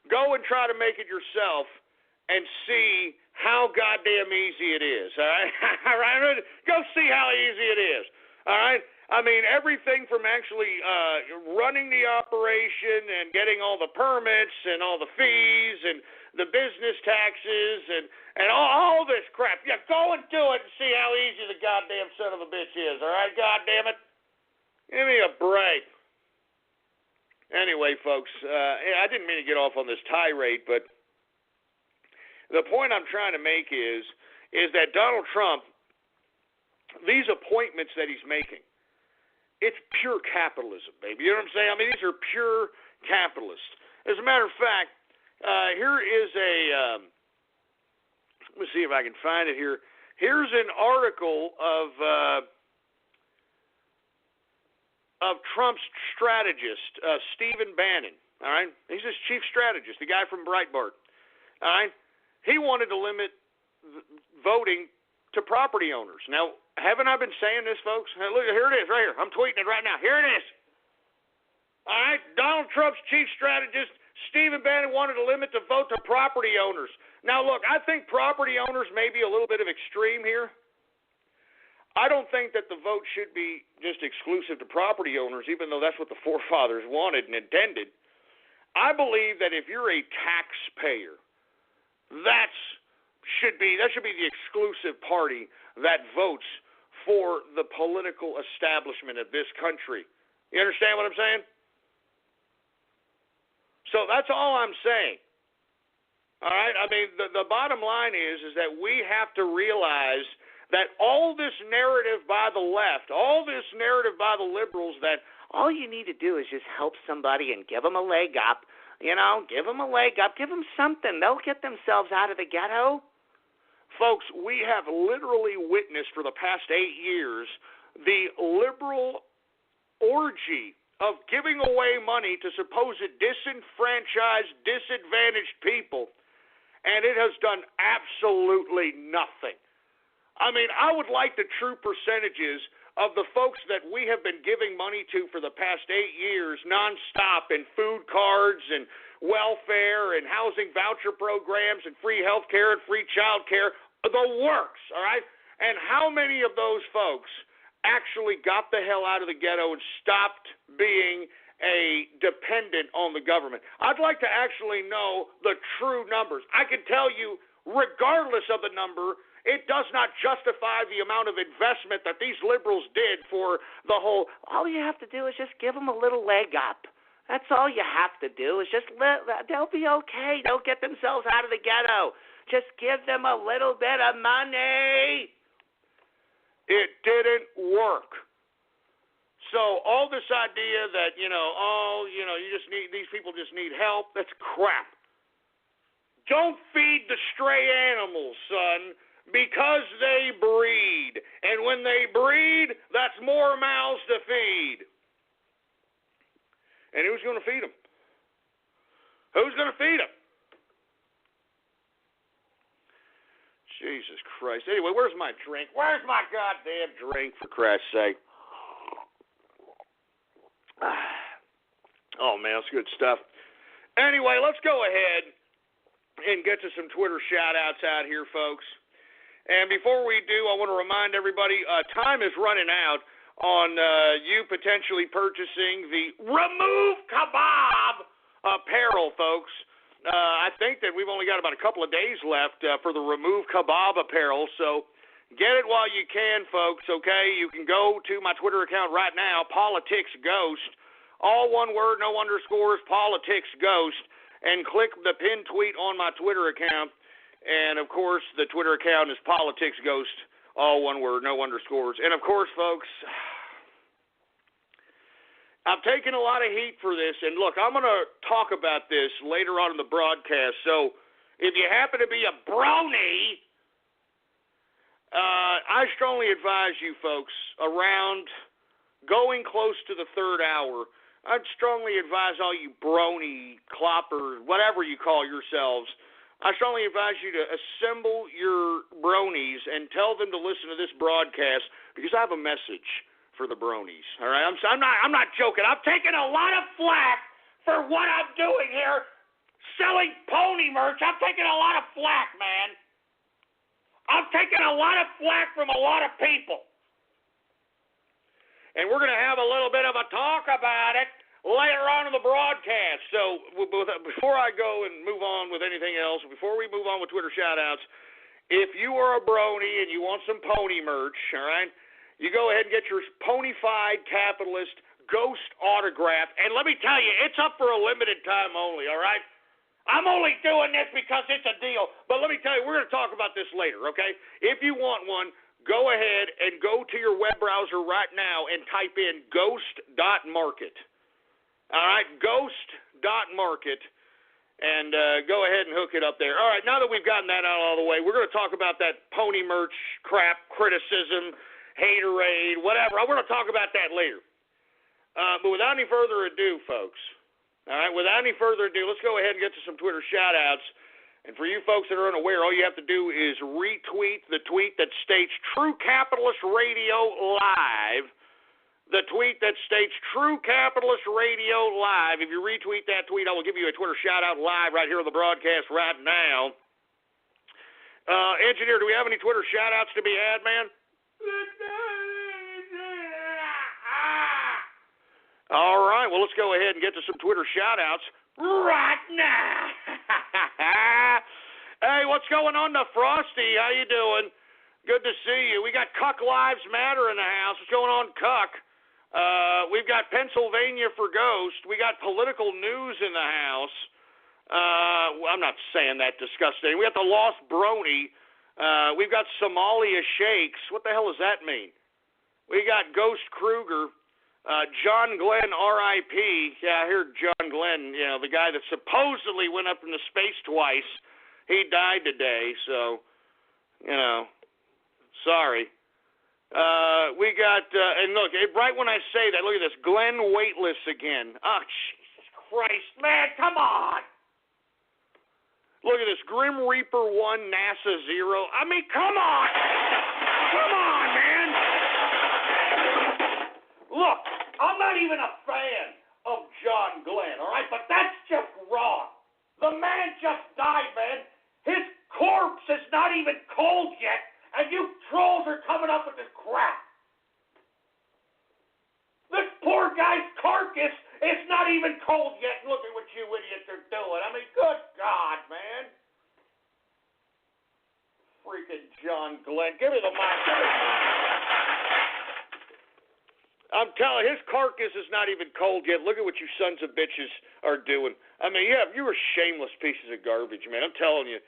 Go and try to make it yourself and see how goddamn easy it is, all right? All right? Go see how easy it is, all right? Everything from actually running the operation and getting all the permits and all the fees and the business taxes and all this crap. Yeah, go and do it and see how easy the goddamn son of a bitch is, all right? God damn it. Give me a break. Anyway, folks, I didn't mean to get off on this tirade, but the point I'm trying to make is that Donald Trump, these appointments that he's making, it's pure capitalism, baby. You know what I'm saying? These are pure capitalists. As a matter of fact, here is let me see if I can find it here. Here's an article of Trump's strategist, Stephen Bannon. All right? He's his chief strategist, the guy from Breitbart. All right? He wanted to limit voting to property owners. Now, haven't I been saying this, folks? Look, here it is right here. I'm tweeting it right now. Here it is. All right? Donald Trump's chief strategist, Stephen Bannon, wanted to limit the vote to property owners. Now, look, I think property owners may be a little bit of extreme here. I don't think that the vote should be just exclusive to property owners, even though that's what the forefathers wanted and intended. I believe that if you're a taxpayer, that should be the exclusive party that votes for the political establishment of this country. You understand what I'm saying? So that's all I'm saying. All right? The bottom line is that we have to realize that all this narrative by the left, all this narrative by the liberals that all you need to do is just help somebody and give them a leg up, give them a leg up, give them something. They'll get themselves out of the ghetto. Folks, we have literally witnessed for the past 8 years the liberal orgy of giving away money to supposed disenfranchised, disadvantaged people, and it has done absolutely nothing. I would like the true percentages of the folks that we have been giving money to for the past 8 years nonstop in food cards, and welfare and housing voucher programs and free health care and free child care, the works, all right? And how many of those folks actually got the hell out of the ghetto and stopped being a dependent on the government? I'd like to actually know the true numbers. I can tell you, regardless of the number, it does not justify the amount of investment that these liberals did for the whole, all you have to do is just give them a little leg up. That's all you have to do is just they'll be okay. They'll get themselves out of the ghetto. Just give them a little bit of money. It didn't work. So all this idea that, you just need, these people just need help, that's crap. Don't feed the stray animals, son, because they breed. And when they breed, that's more mouths to feed. And who's going to feed them? Who's going to feed them? Jesus Christ. Anyway, where's my drink? Where's my goddamn drink, for Christ's sake? Oh, man, that's good stuff. Anyway, let's go ahead and get to some Twitter shout-outs out here, folks. And before we do, I want to remind everybody, time is running out on you potentially purchasing the Remove Kebab apparel, folks. I think that we've only got about a couple of days left for the Remove Kebab apparel, so get it while you can, folks, okay? You can go to my Twitter account right now, Politics Ghost, all one word, no underscores, Politics Ghost, and click the pinned tweet on my Twitter account. And, of course, the Twitter account is Politics Ghost, all one word, no underscores. And, of course, folks, I've taken a lot of heat for this. And, look, I'm going to talk about this later on in the broadcast. So if you happen to be a brony, I strongly advise you folks around going close to the third hour, I'd strongly advise all you brony, clopper, whatever you call yourselves, I strongly advise you to assemble your bronies and tell them to listen to this broadcast because I have a message for the bronies. All right, I'm not joking. I've taken a lot of flack for what I'm doing here, selling pony merch. I've taken a lot of flack, man. I've taken a lot of flack from a lot of people, and we're going to have a little bit of a talk about it later on in the broadcast. So before I go and move on with anything else, before we move on with Twitter shout-outs, if you are a brony and you want some pony merch, all right, you go ahead and get your ponified capitalist ghost autograph. And let me tell you, it's up for a limited time only, all right? I'm only doing this because it's a deal. But let me tell you, we're going to talk about this later, okay? If you want one, go ahead and go to your web browser right now and type in ghost.market. All right, ghost.market, and go ahead and hook it up there. All right, now that we've gotten that out of the way, we're going to talk about that pony merch crap, criticism, haterade, whatever. We're going to talk about that later. But without any further ado, folks, all right, without any further ado, let's go ahead and get to some Twitter shout-outs. And for you folks that are unaware, all you have to do is retweet the tweet that states True Capitalist Radio Live. The tweet that states True Capitalist Radio Live. If you retweet that tweet, I will give you a Twitter shout-out live right here on the broadcast right now. Engineer, do we have any Twitter shout-outs to be had, man? All right, well, let's go ahead and get to some Twitter shout-outs right now. Hey, what's going on to Frosty? How you doing? Good to see you. We got Cuck Lives Matter in the house. What's going on, Cuck? We've got Pennsylvania for Ghost. We got political news in the house. I'm not saying that disgusting. We got the Lost Brony. We've got Somalia Shakes. What the hell does that mean? We got Ghost Kruger. John Glenn, R.I.P. Yeah, I heard John Glenn, the guy that supposedly went up into space twice. He died today, so, sorry. We got, and look, right when I say that, look at this, Glenn Weightless again. Oh, Jesus Christ, man, come on. Look at this, Grim Reaper 1, NASA 0. I mean, come on. Come on, man. Look, I'm not even a fan of John Glenn, all right? But that's just wrong. The man just died, man. His corpse is not even cold yet, and you trolls are coming up with this crap. This poor guy's carcass is not even cold yet. Look at what you idiots are doing. I mean, good God, man. Freaking John Glenn. Give me the mic. I'm telling you, his carcass is not even cold yet. Look at what you sons of bitches are doing. I mean, yeah, you were shameless pieces of garbage, man. I'm telling you.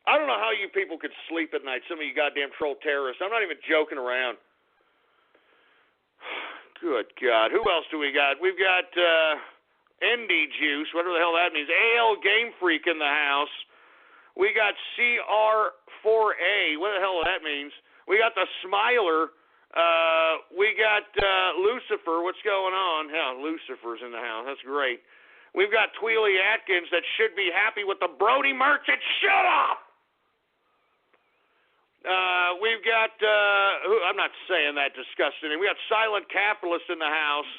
I don't know how you people could sleep at night, some of you goddamn troll terrorists. I'm not even joking around. Good God. Who else do we got? We've got ND Juice, whatever the hell that means. AL Game Freak in the house. We got CR4A, what the hell that means. We got the Smiler. We got Lucifer. What's going on? Yeah, Lucifer's in the house. That's great. We've got Tweely Atkins that should be happy with the Brody Merchant. Shut up! We've got, I'm not saying that disgusting. We got Silent Capitalist in the house.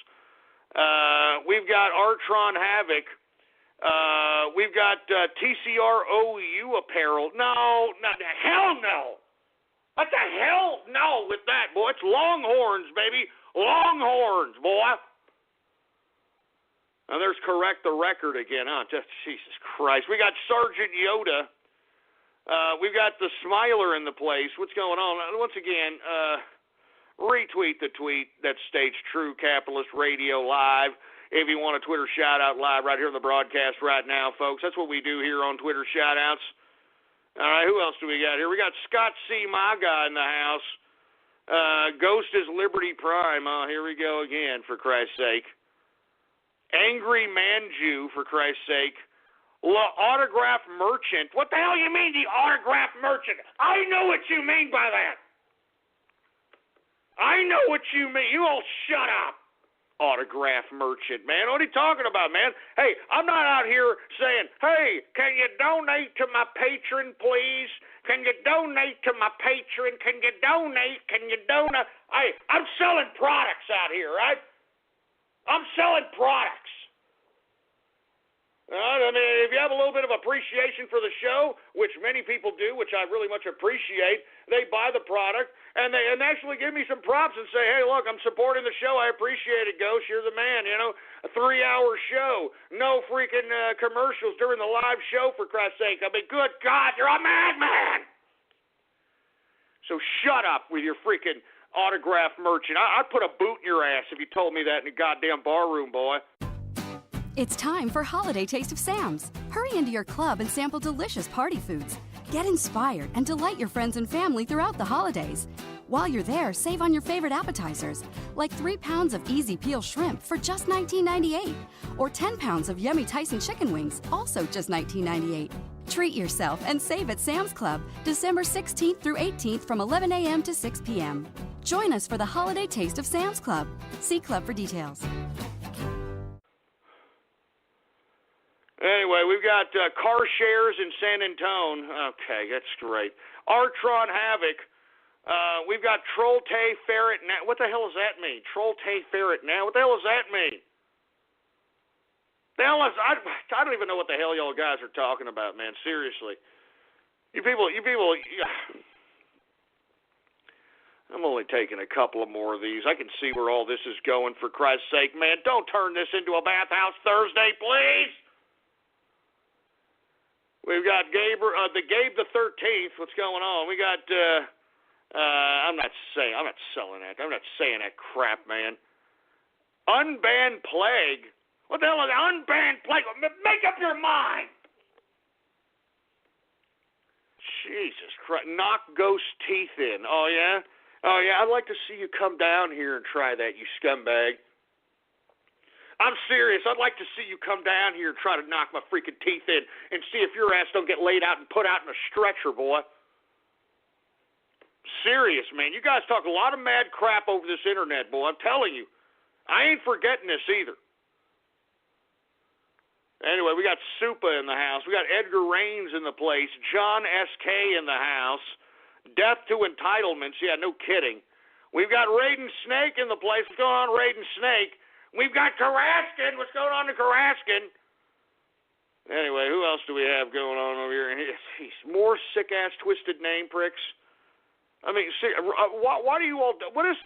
We've got Artron Havoc. We've got TCR OU apparel. No, hell no. What the hell? No with that, boy. It's Longhorns, baby. Longhorns, boy. Now, there's Correct the Record again, huh? Jesus Christ. We got Sergeant Yoda. We've got the Smiler in the place. What's going on? Once again, retweet the tweet that states True Capitalist Radio Live. If you want a Twitter shout-out live right here in the broadcast right now, folks. That's what we do here on Twitter shout-outs. All right, who else do we got here? We got Scott C. Maga in the house. Ghost is Liberty Prime. Oh, here we go again, for Christ's sake. Angry Manju, for Christ's sake. Autograph Merchant. What the hell you mean, the autograph merchant? I know what you mean by that. I know what you mean. You all shut up. Autograph Merchant, man. What are you talking about, man? Hey, I'm not out here saying, hey, can you donate to my patron, please? Can you donate to my patron? Can you donate? Can you donate? Hey, I'm selling products out here, right? I'm selling products. I mean, if you have a little bit of appreciation for the show, which many people do, which I really much appreciate, they buy the product, and they actually give me some props and say, hey, look, I'm supporting the show. I appreciate it, Ghost. You're the man, you know. A 3-hour show. No freaking commercials during the live show, for Christ's sake. I mean, good God, you're a madman. So shut up with your freaking autograph merchant. I'd put a boot in your ass if you told me that in a goddamn bar room, boy. It's time for Holiday Taste of Sam's. Hurry into your club and sample delicious party foods. Get inspired and delight your friends and family throughout the holidays. While you're there, save on your favorite appetizers, like 3 pounds of easy peel shrimp for just $19.98, or 10 pounds of yummy Tyson chicken wings, also just $19.98. Treat yourself and save at Sam's Club, December 16th through 18th from 11 a.m. to 6 p.m. Join us for the Holiday Taste of Sam's Club. See Club for details. Anyway, we've got car shares in San Antone. Okay, that's great. Artron Havoc. We've got Troll-Tay Ferret Now. What the hell does that mean? Troll-Tay Ferret Now? What the hell does that mean? The hell is, I don't even know what the hell y'all guys are talking about, man. Seriously. You people, I'm only taking a couple of more of these. I can see where all this is going, for Christ's sake. Man, don't turn this into a bathhouse Thursday, please. We've got Gabe the 13th. What's going on? We got, I'm not selling that. I'm not saying that crap, man. Unbanned Plague. What the hell is Unbanned Plague? Make up your mind. Jesus Christ. Knock Ghost teeth in. Oh, yeah? Oh, yeah. I'd like to see you come down here and try that, you scumbag. I'm serious. I'd like to see you come down here and try to knock my freaking teeth in and see if your ass don't get laid out and put out in a stretcher, boy. Serious, man. You guys talk a lot of mad crap over this internet, boy. I'm telling you. I ain't forgetting this either. Anyway, we got Supa in the house. We got Edgar Raines in the place. John S.K. in the house. Death to Entitlements. Yeah, no kidding. We've got Raiden Snake in the place. What's going on, Raiden Snake? We've got Karaskin. What's going on to Karaskin? Anyway, who else do we have going on over here? He's more sick-ass, twisted name pricks. I mean, why do you all? What is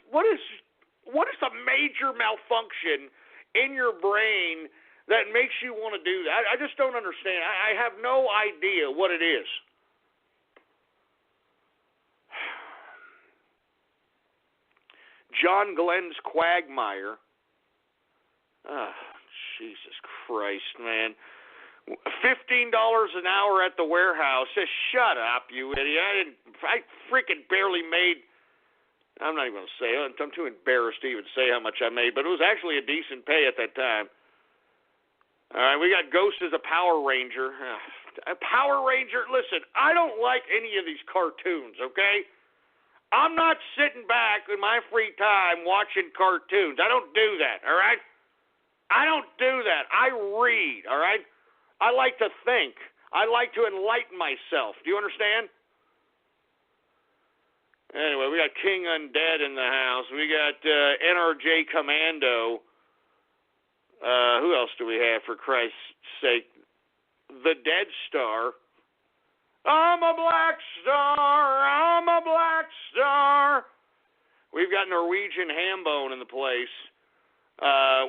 the major malfunction in your brain that makes you want to do that? I just don't understand. I have no idea what it is. John Glenn's Quagmire. Oh, Jesus Christ, man. $15 an hour at the warehouse. Says, shut up, you idiot. I freaking barely made. I'm not even going to say it. I'm too embarrassed to even say how much I made, but it was actually a decent pay at that time. All right, we got Ghost as a Power Ranger. A Power Ranger, listen, I don't like any of these cartoons, okay? I'm not sitting back in my free time watching cartoons. I don't do that, all right? I don't do that. I read, all right? I like to think. I like to enlighten myself. Do you understand? Anyway, we got King Undead in the house. We got NRJ Commando. Who else do we have, for Christ's sake? The Dead Star. I'm a black star. I'm a black star. We've got Norwegian Hambone in the place.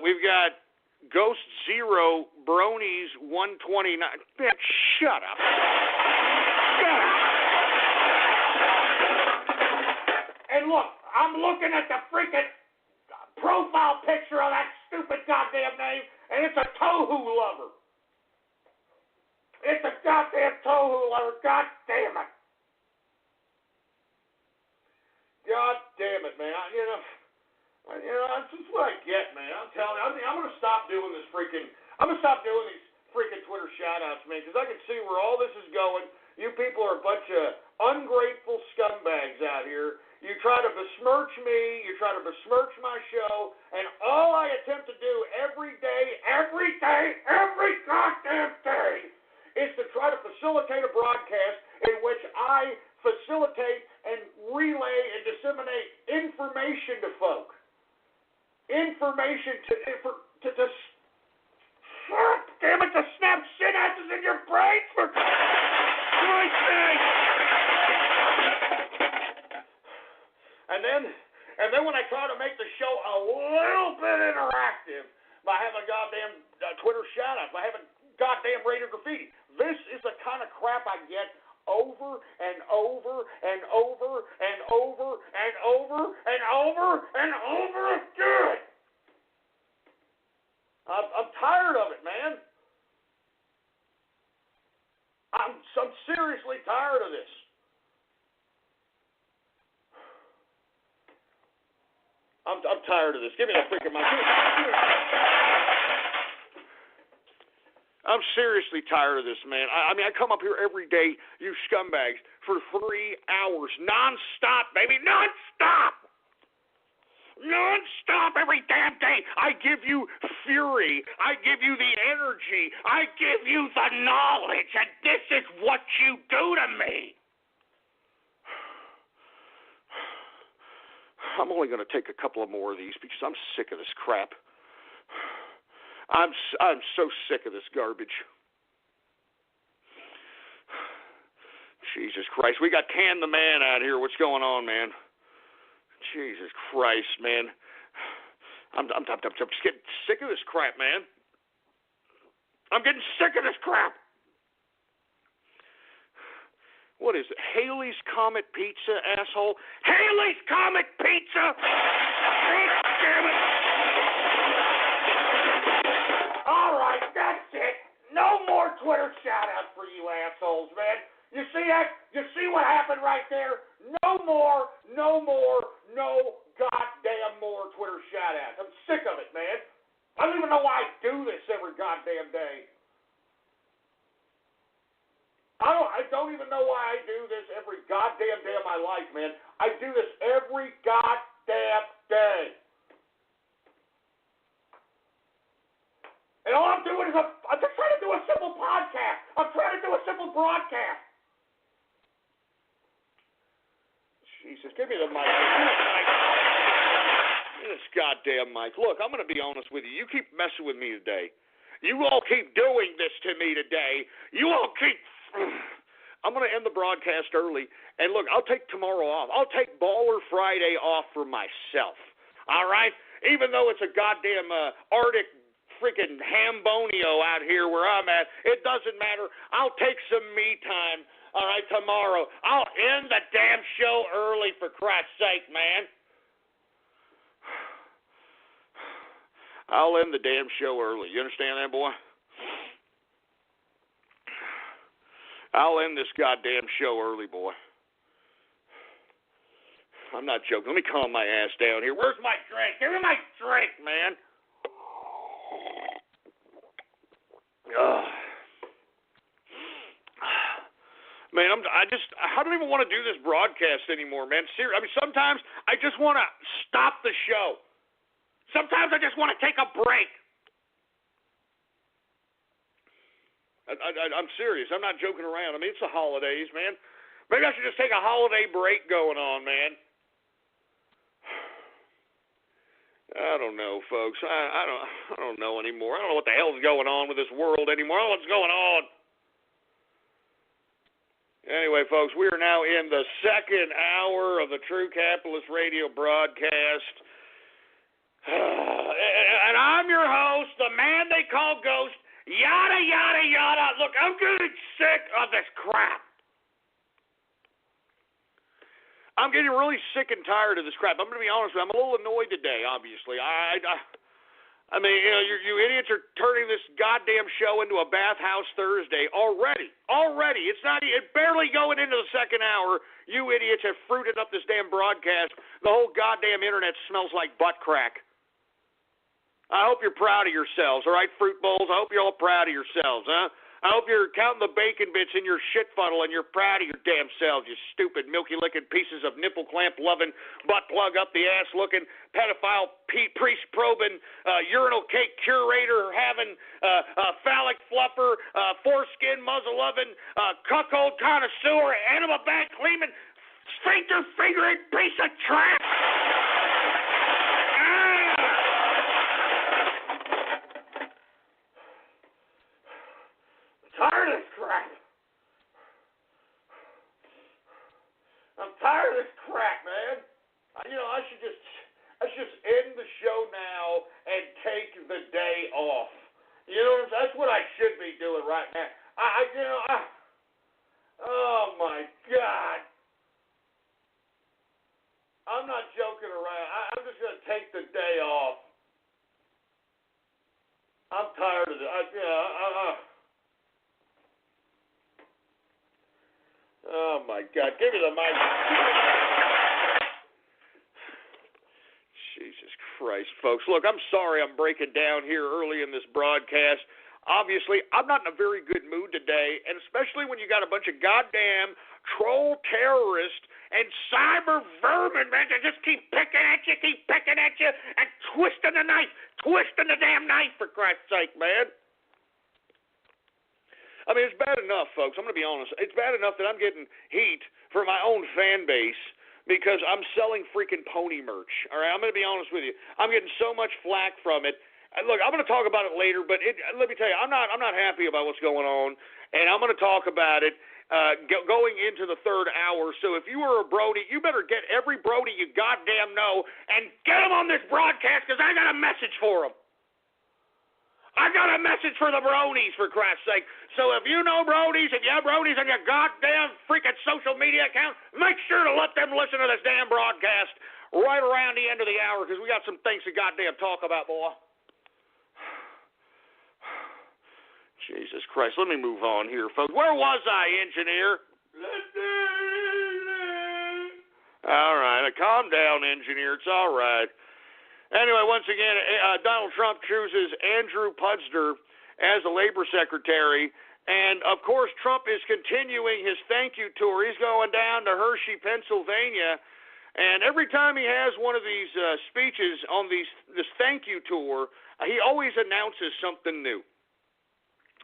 We've got Ghost Zero, Bronies 129. Man, shut up. And look, I'm looking at the freaking profile picture of that stupid goddamn name, and it's a tohu lover. It's a goddamn tohu lover. God damn it. God damn it, man. That's just what I get, man. I'm telling you. I'm going to stop doing this freaking. I'm going to stop doing these freaking Twitter shout-outs, man, because I can see where all this is going. You people are a bunch of ungrateful scumbags out here. You try to besmirch me. You try to besmirch my show. And all I attempt to do every goddamn day, is to try to facilitate a broadcast in which I facilitate and relay and disseminate information to folk. Information to damn it, to snap synapses in your brain for Christ's sake. And then when I try to make the show a little bit interactive by having a goddamn Twitter shout-out, by having goddamn Raider Graffiti, this is the kind of crap I get over and over and over and over and over and over and over again. I'm tired of it, man. I'm seriously tired of this. I'm tired of this. Give me that freaking mic. I'm seriously tired of this, man. I mean, I come up here every day, you scumbags, for 3 hours, nonstop, baby, nonstop. Nonstop every damn day. I give you fury. I give you the energy. I give you the knowledge, and this is what you do to me. I'm only going to take a couple of more of these because I'm sick of this crap. I'm so sick of this garbage. Jesus Christ. We got Can the Man out here. What's going on, man? Jesus Christ, man. I'm just getting sick of this crap, man. I'm getting sick of this crap. What is it? Haley's Comet Pizza, asshole? Haley's Comet Pizza! Damn it! All right, that's it. No more Twitter shout-outs for you assholes, man. You see that? You see what happened right there? No more, no goddamn more Twitter shout-outs. I'm sick of it, man. I don't even know why I do this every goddamn day. I don't even know why I do this every goddamn day of my life, man. I do this every goddamn day. And all I'm doing is I'm just trying to do a simple podcast. I'm trying to do a simple broadcast. Jesus, give me the mic. This goddamn mic. Look, I'm going to be honest with you. You keep messing with me today. You all keep doing this to me today. You all keep... I'm going to end the broadcast early. And look, I'll take tomorrow off. I'll take Baller Friday off for myself. All right? Even though it's a goddamn Arctic freaking hambonio out here where I'm at, it doesn't matter. I'll take some me time, all right, tomorrow. I'll end the damn show early, for Christ's sake, man. I'll end the damn show early. You understand that, boy? I'll end this goddamn show early, boy. I'm not joking. Let me calm my ass down here. Where's my drink? Give me my drink, man. Man, I don't even want to do this broadcast anymore, man. Seriously, I mean, sometimes I just want to stop the show. Sometimes I just want to take a break. I'm serious. I'm not joking around. I mean, it's the holidays, man. Maybe I should just take a holiday break going on, man. I don't know, folks. I don't know anymore. I don't know what the hell's going on with this world anymore. I don't know what's going on. Anyway, folks, we are now in the second hour of the True Capitalist Radio broadcast. And I'm your host, the man they call Ghost, yada, yada, yada. Look, I'm getting sick of this crap. I'm getting really sick and tired of this crap. I'm going to be honest with you. I'm a little annoyed today, obviously. I mean, you know, you idiots are turning this goddamn show into a bathhouse Thursday already. Already. It's barely going into the second hour. You idiots have fruited up this damn broadcast. The whole goddamn internet smells like butt crack. I hope you're proud of yourselves, all right, fruit bowls? I hope you're all proud of yourselves, huh? I hope you're counting the bacon bits in your shit funnel and you're proud of your damn selves, you stupid milky-licking pieces of nipple clamp-loving, butt-plug-up-the-ass-looking, pedophile, priest-probing, urinal cake curator-having, phallic fluffer, foreskin muzzle-loving, cuckold connoisseur, animal bag-cleaning, sphincter-fingering piece of trash! Tired of this crap. I'm tired of this crap, man. I should just end the show now and take the day off. You know, that's what I should be doing right now. Oh my God. I'm not joking around. I'm just gonna take the day off. I'm tired of it. Oh, my God. Give me the mic. Jesus Christ, folks. Look, I'm sorry I'm breaking down here early in this broadcast. Obviously, I'm not in a very good mood today, and especially when you got a bunch of goddamn troll terrorists and cyber vermin, man, that just keep picking at you, and twisting the damn knife, for Christ's sake, man. I mean, it's bad enough, folks. I'm going to be honest. It's bad enough that I'm getting heat for my own fan base because I'm selling freaking pony merch. All right, I'm going to be honest with you. I'm getting so much flack from it. And look, I'm going to talk about it later, but let me tell you, I'm not happy about what's going on, and I'm going to talk about it going into the third hour. So if you are a Brody, you better get every Brody you goddamn know and get them on this broadcast because I got a message for them. I got a message for the Bronies, for Christ's sake. So if you know Bronies, if you have Bronies on your goddamn freaking social media account, make sure to let them listen to this damn broadcast right around the end of the hour because we got some things to goddamn talk about, boy. Jesus Christ. Let me move on here, folks. Where was I, engineer? All right. Calm down, engineer. It's all right. Anyway, once again, Donald Trump chooses Andrew Pudster as the labor secretary. And, of course, Trump is continuing his thank you tour. He's going down to Hershey, Pennsylvania. And every time he has one of these speeches on this thank you tour, he always announces something new.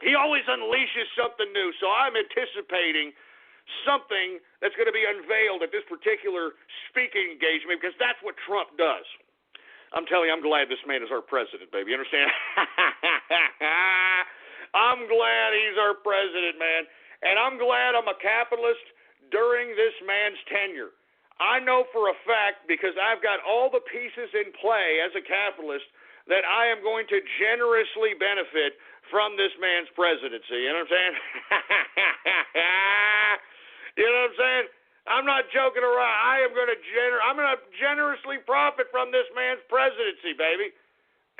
He always unleashes something new. So I'm anticipating something that's going to be unveiled at this particular speaking engagement because that's what Trump does. I'm telling you, I'm glad this man is our president, baby. You understand? I'm glad he's our president, man. And I'm glad I'm a capitalist during this man's tenure. I know for a fact, because I've got all the pieces in play as a capitalist, that I am going to generously benefit from this man's presidency. You know what I'm saying? You know what I'm saying? I'm not joking around. I'm going to generously profit from this man's presidency, baby.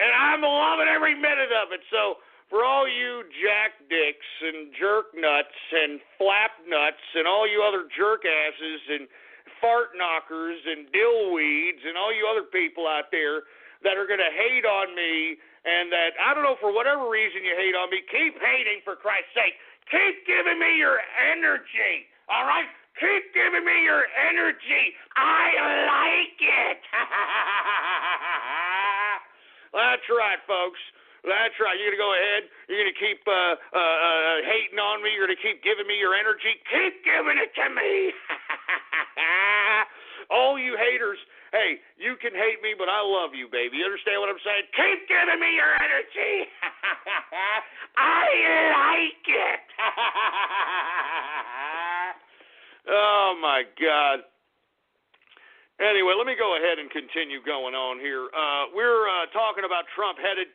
And I'm loving every minute of it. So for all you jack dicks and jerk nuts and flap nuts and all you other jerk asses and fart knockers and dillweeds and all you other people out there that are going to hate on me and that, I don't know, for whatever reason you hate on me, keep hating, for Christ's sake. Keep giving me your energy, all right? Keep giving me your energy. I like it. That's right, folks. That's right. You're going to go ahead. You're going to keep hating on me. You're going to keep giving me your energy. Keep giving it to me. All you haters, hey, you can hate me, but I love you, baby. You understand what I'm saying? Keep giving me your energy. I like it. Oh, my God. Anyway, let me go ahead and continue going on here. We're talking about Trump headed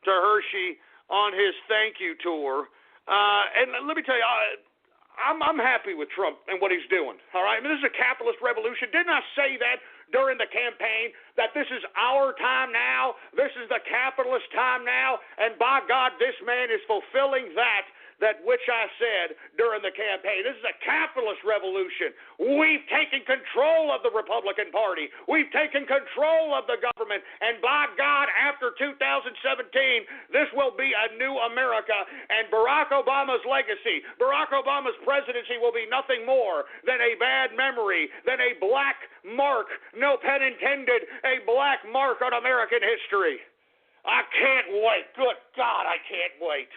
to Hershey on his thank you tour. And let me tell you, I'm happy with Trump and what he's doing. All right? I mean, this is a capitalist revolution. Didn't I say that during the campaign, that this is our time now? This is the capitalist time now? And by God, this man is fulfilling that which I said during the campaign. This is a capitalist revolution. We've taken control of the Republican Party. We've taken control of the government. And by God, after 2017, this will be a new America. And Barack Obama's legacy, Barack Obama's presidency will be nothing more than a bad memory, than a black mark, no pun intended, a black mark on American history. I can't wait. Good God, I can't wait.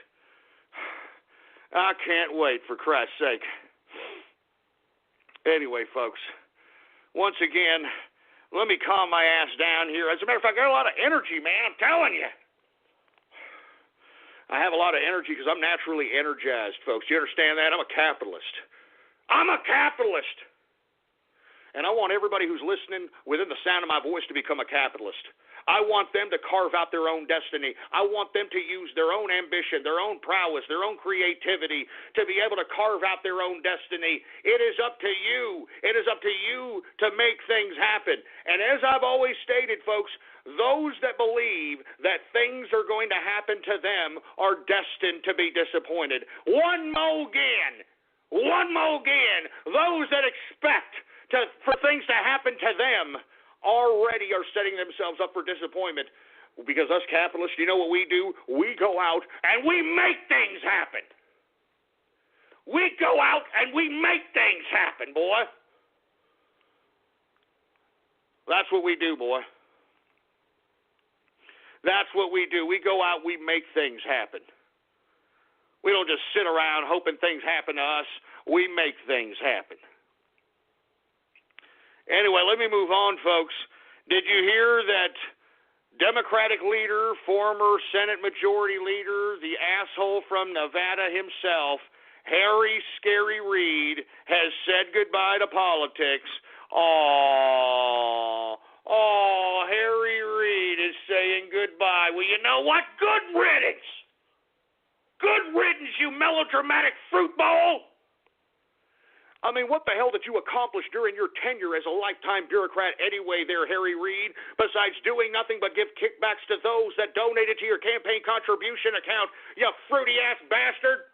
I can't wait, for Christ's sake. Anyway, folks, once again, let me calm my ass down here. As a matter of fact, I got a lot of energy, man. I'm telling you. I have a lot of energy because I'm naturally energized, folks. You understand that? I'm a capitalist. I'm a capitalist. And I want everybody who's listening within the sound of my voice to become a capitalist. I want them to carve out their own destiny. I want them to use their own ambition, their own prowess, their own creativity to be able to carve out their own destiny. It is up to you. It is up to you to make things happen. And as I've always stated, folks, those that believe that things are going to happen to them are destined to be disappointed. One more again. Those that expect for things to happen to them already are setting themselves up for disappointment, because us capitalists, you know what we do? We go out and we make things happen. We go out and we make things happen, boy. That's what we do, boy. That's what we do. We go out, we make things happen. We don't just sit around hoping things happen to us. We make things happen. Anyway, let me move on, folks. Did you hear that Democratic leader, former Senate Majority Leader, the asshole from Nevada himself, Harry Scary Reid, has said goodbye to politics? Oh, Harry Reid is saying goodbye. Well, you know what? Good riddance. Good riddance, you melodramatic fruit bowl. I mean, what the hell did you accomplish during your tenure as a lifetime bureaucrat anyway there, Harry Reid, besides doing nothing but give kickbacks to those that donated to your campaign contribution account, you fruity-ass bastard?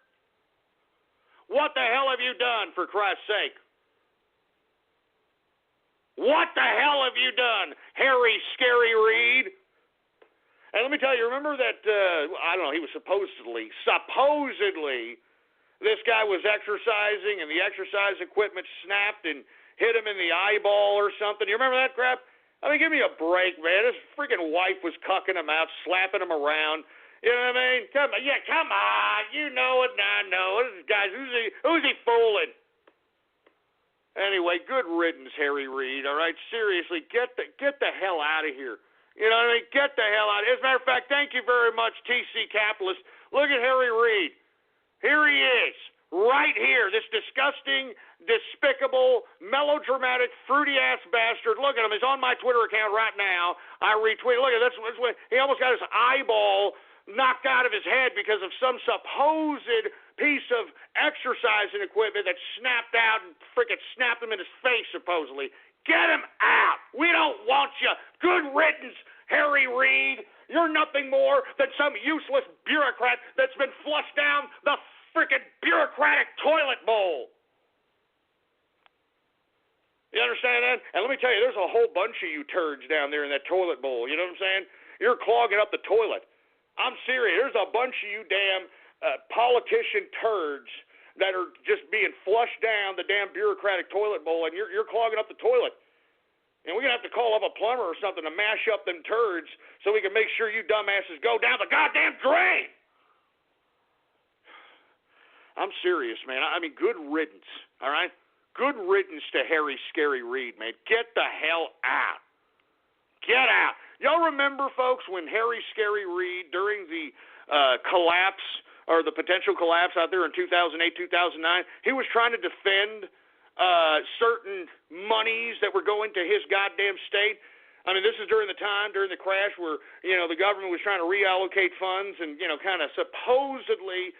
What the hell have you done, for Christ's sake? What the hell have you done, Harry Scary Reid? And let me tell you, remember that, I don't know, he was supposedly, this guy was exercising and the exercise equipment snapped and hit him in the eyeball or something. You remember that crap? I mean, give me a break, man. His freaking wife was cucking him out, slapping him around. You know what I mean? Come on. You know it and I know it. Guys, who's he fooling? Anyway, good riddance, Harry Reid, all right? Seriously, get the hell out of here. You know what I mean? Get the hell out. As a matter of fact, thank you very much, TC Capitalist. Look at Harry Reid. Here he is, right here, this disgusting, despicable, melodramatic, fruity-ass bastard. Look at him. He's on my Twitter account right now. I retweet. Look at this. He almost got his eyeball knocked out of his head because of some supposed piece of exercising equipment that snapped out and freaking snapped him in his face, supposedly. Get him out. We don't want you. Good riddance, Harry Reid. You're nothing more than some useless bureaucrat that's been flushed down the freaking bureaucratic toilet bowl. You understand that? And let me tell you, there's a whole bunch of you turds down there in that toilet bowl. You know what I'm saying? You're clogging up the toilet. I'm serious. There's a bunch of you damn politician turds that are just being flushed down the damn bureaucratic toilet bowl, and you're clogging up the toilet. And we're going to have to call up a plumber or something to mash up them turds so we can make sure you dumbasses go down the goddamn drain. I'm serious, man. I mean, good riddance, all right? Good riddance to Harry Scary Reid, man. Get the hell out. Get out. Y'all remember, folks, when Harry Scary Reid, during the collapse or the potential collapse out there in 2008, 2009, he was trying to defend certain monies that were going to his goddamn state. I mean, this is during the time, during the crash, where, you know, the government was trying to reallocate funds and, you know, kind of supposedly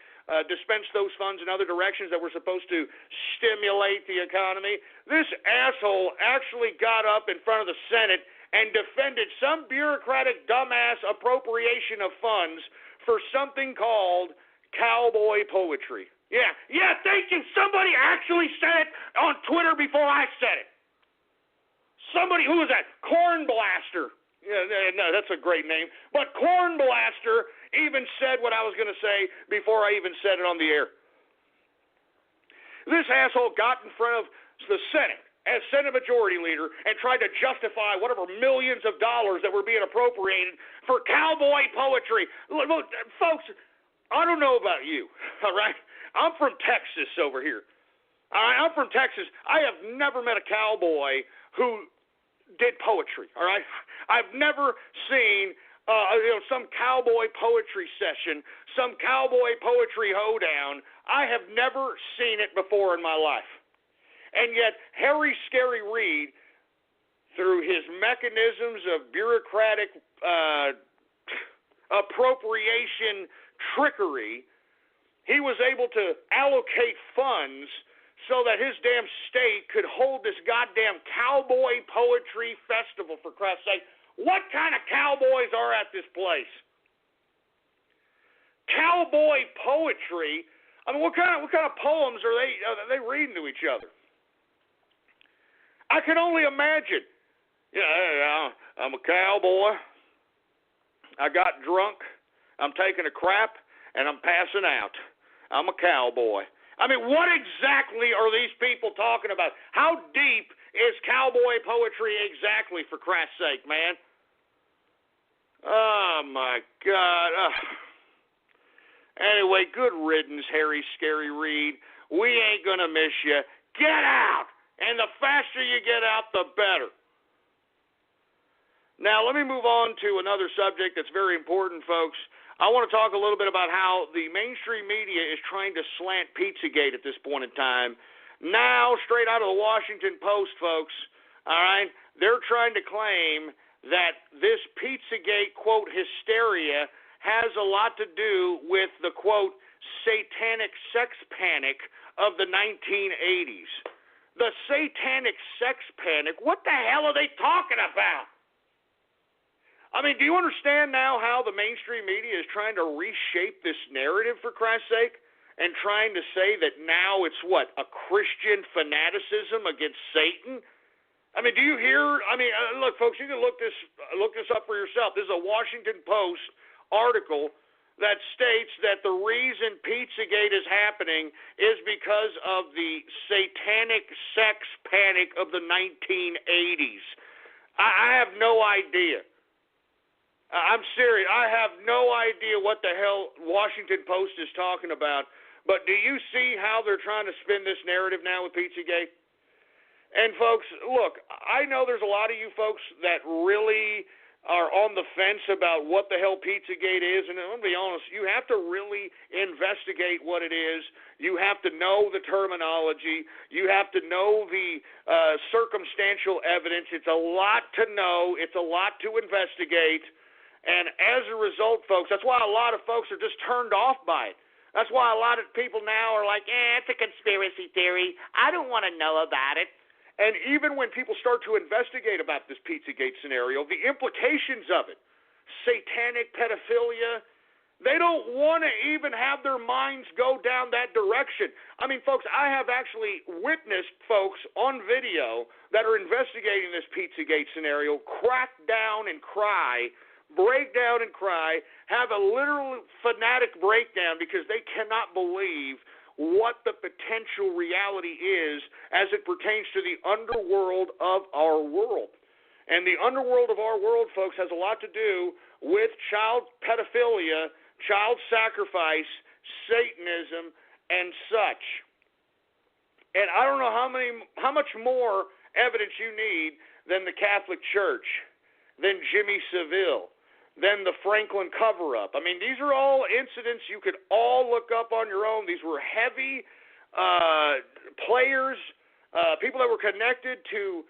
dispense those funds in other directions that were supposed to stimulate the economy. This asshole actually got up in front of the Senate and defended some bureaucratic dumbass appropriation of funds for something called cowboy poetry. Yeah, thank you. Somebody actually said it on Twitter before I said it. Somebody, who was that? Corn Blaster. Yeah, no, that's a great name. But Corn Blaster even said what I was going to say before I even said it on the air. This asshole got in front of the Senate as Senate Majority Leader and tried to justify whatever millions of dollars that were being appropriated for cowboy poetry. Look, folks, I don't know about you, all right? I'm from Texas over here. All right, I'm from Texas. I have never met a cowboy who did poetry, all right? I've never seen some cowboy poetry session, some cowboy poetry hoedown. I have never seen it before in my life. And yet, Harry Scary Reid, through his mechanisms of bureaucratic appropriation trickery, he was able to allocate funds so that his damn state could hold this goddamn cowboy poetry festival, for Christ's sake. What kind of cowboys are at this place? Cowboy poetry? I mean, what kind of poems are they reading to each other? I can only imagine. Yeah, I'm a cowboy. I got drunk. I'm taking a crap, and I'm passing out. I'm a cowboy. I mean, what exactly are these people talking about? How deep is cowboy poetry exactly, for Christ's sake, man? Oh, my God. Anyway, good riddance, Harry Scary Reid. We ain't going to miss you. Get out! And the faster you get out, the better. Now, let me move on to another subject that's very important, folks. I want to talk a little bit about how the mainstream media is trying to slant Pizzagate at this point in time. Now, straight out of the Washington Post, folks, all right, they're trying to claim that this Pizzagate, quote, hysteria has a lot to do with the, quote, satanic sex panic of the 1980s. The satanic sex panic? What the hell are they talking about? I mean, do you understand now how the mainstream media is trying to reshape this narrative, for Christ's sake, and trying to say that now it's, what, a Christian fanaticism against Satan? I mean, do you hear? I mean, look, folks, you can look this up for yourself. This is a Washington Post article that states that the reason Pizzagate is happening is because of the satanic sex panic of the 1980s. I have no idea. I'm serious. I have no idea what the hell Washington Post is talking about. But do you see how they're trying to spin this narrative now with Pizzagate? And, folks, look, I know there's a lot of you folks that really are on the fence about what the hell Pizzagate is, and I'm going to be honest, you have to really investigate what it is. You have to know the terminology. You have to know the circumstantial evidence. It's a lot to know. It's a lot to investigate. And as a result, folks, that's why a lot of folks are just turned off by it. That's why a lot of people now are like, it's a conspiracy theory. I don't want to know about it. And even when people start to investigate about this Pizzagate scenario, the implications of it, satanic pedophilia, they don't want to even have their minds go down that direction. I mean, folks, I have actually witnessed folks on video that are investigating this Pizzagate scenario crack down and cry, break down and cry, have a literal fanatic breakdown because they cannot believe what the potential reality is as it pertains to the underworld of our world. And the underworld of our world, folks, has a lot to do with child pedophilia, child sacrifice, Satanism, and such. And I don't know how much more evidence you need than the Catholic Church, than Jimmy Savile, than the Franklin cover-up. I mean, these are all incidents you could all look up on your own. These were heavy players, people that were connected to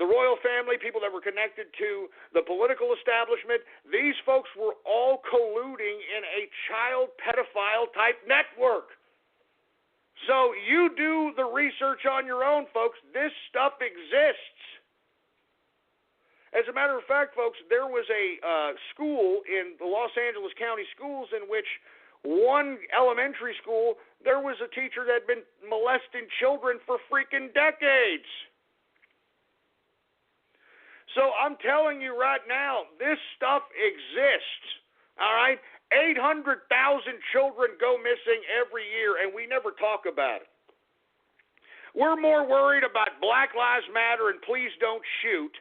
the royal family, people that were connected to the political establishment. These folks were all colluding in a child pedophile-type network. So you do the research on your own, folks. This stuff exists. As a matter of fact, folks, there was a school in the Los Angeles County schools in which one elementary school, there was a teacher that had been molesting children for freaking decades. So I'm telling you right now, this stuff exists, all right? 800,000 children go missing every year, and we never talk about it. We're more worried about Black Lives Matter and please don't shoot.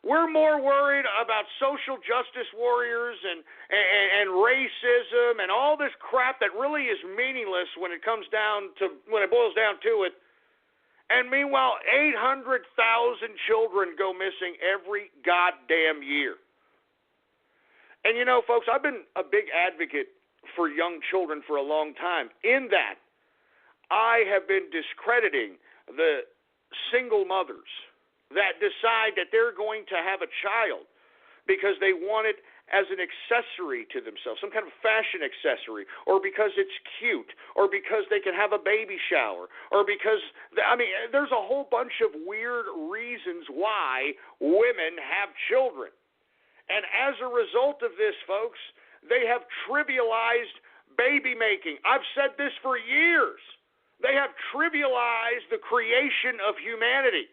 We're more worried about social justice warriors and racism and all this crap that really is meaningless when it boils down to it. And meanwhile, 800,000 children go missing every goddamn year. And you know, folks, I've been a big advocate for young children for a long time. In that, I have been discrediting the single mothers that decide that they're going to have a child because they want it as an accessory to themselves, some kind of fashion accessory, or because it's cute, or because they can have a baby shower, or because, there's a whole bunch of weird reasons why women have children. And as a result of this, folks, they have trivialized baby making. I've said this for years. They have trivialized the creation of humanity.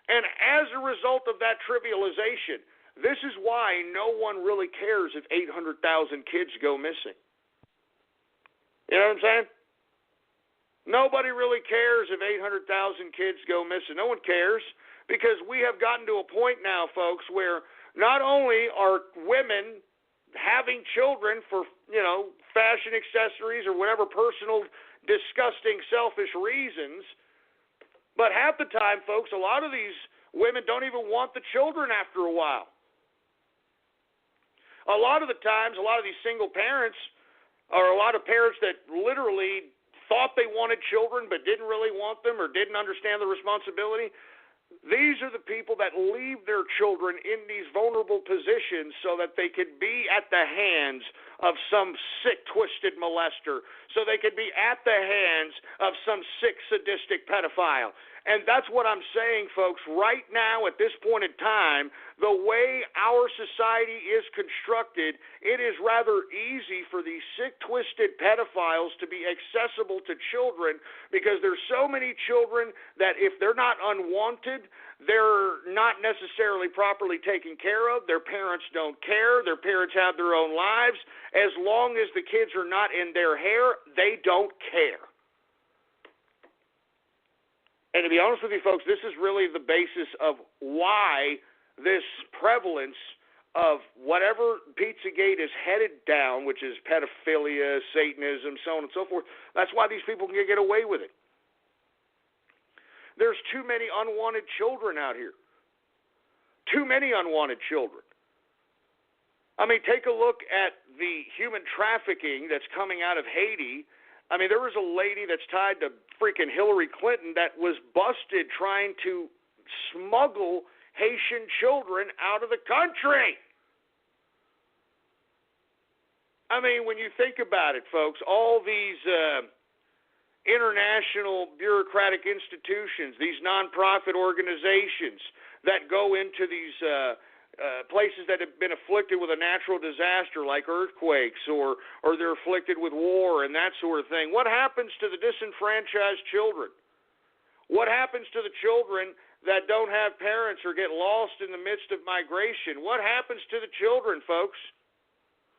And as a result of that trivialization, this is why no one really cares if 800,000 kids go missing. You know what I'm saying? Nobody really cares if 800,000 kids go missing. No one cares because we have gotten to a point now, folks, where not only are women having children for, fashion accessories or whatever personal, disgusting, selfish reasons, but half the time, folks, a lot of these women don't even want the children after a while. A lot of the times, a lot of these single parents are a lot of parents that literally thought they wanted children but didn't really want them or didn't understand the responsibility. These are the people that leave their children in these vulnerable positions so that they could be at the hands of some sick, twisted molester, so they could be at the hands of some sick, sadistic pedophile. And that's what I'm saying, folks. Right now, at this point in time, the way our society is constructed, it is rather easy for these sick, twisted pedophiles to be accessible to children because there's so many children that if they're not unwanted, they're not necessarily properly taken care of. Their parents don't care. Their parents have their own lives. As long as the kids are not in their hair, they don't care. And to be honest with you, folks, this is really the basis of why this prevalence of whatever Pizzagate is headed down, which is pedophilia, Satanism, so on and so forth, that's why these people can get away with it. There's too many unwanted children out here. Too many unwanted children. I mean, take a look at the human trafficking that's coming out of Haiti. I mean, there was a lady that's tied to freaking Hillary Clinton that was busted trying to smuggle Haitian children out of the country. I mean, when you think about it, folks, all these international bureaucratic institutions, these nonprofit organizations that go into these places that have been afflicted with a natural disaster like earthquakes or they're afflicted with war and that sort of thing. What happens to the disenfranchised children? What happens to the children that don't have parents or get lost in the midst of migration? What happens to the children, folks?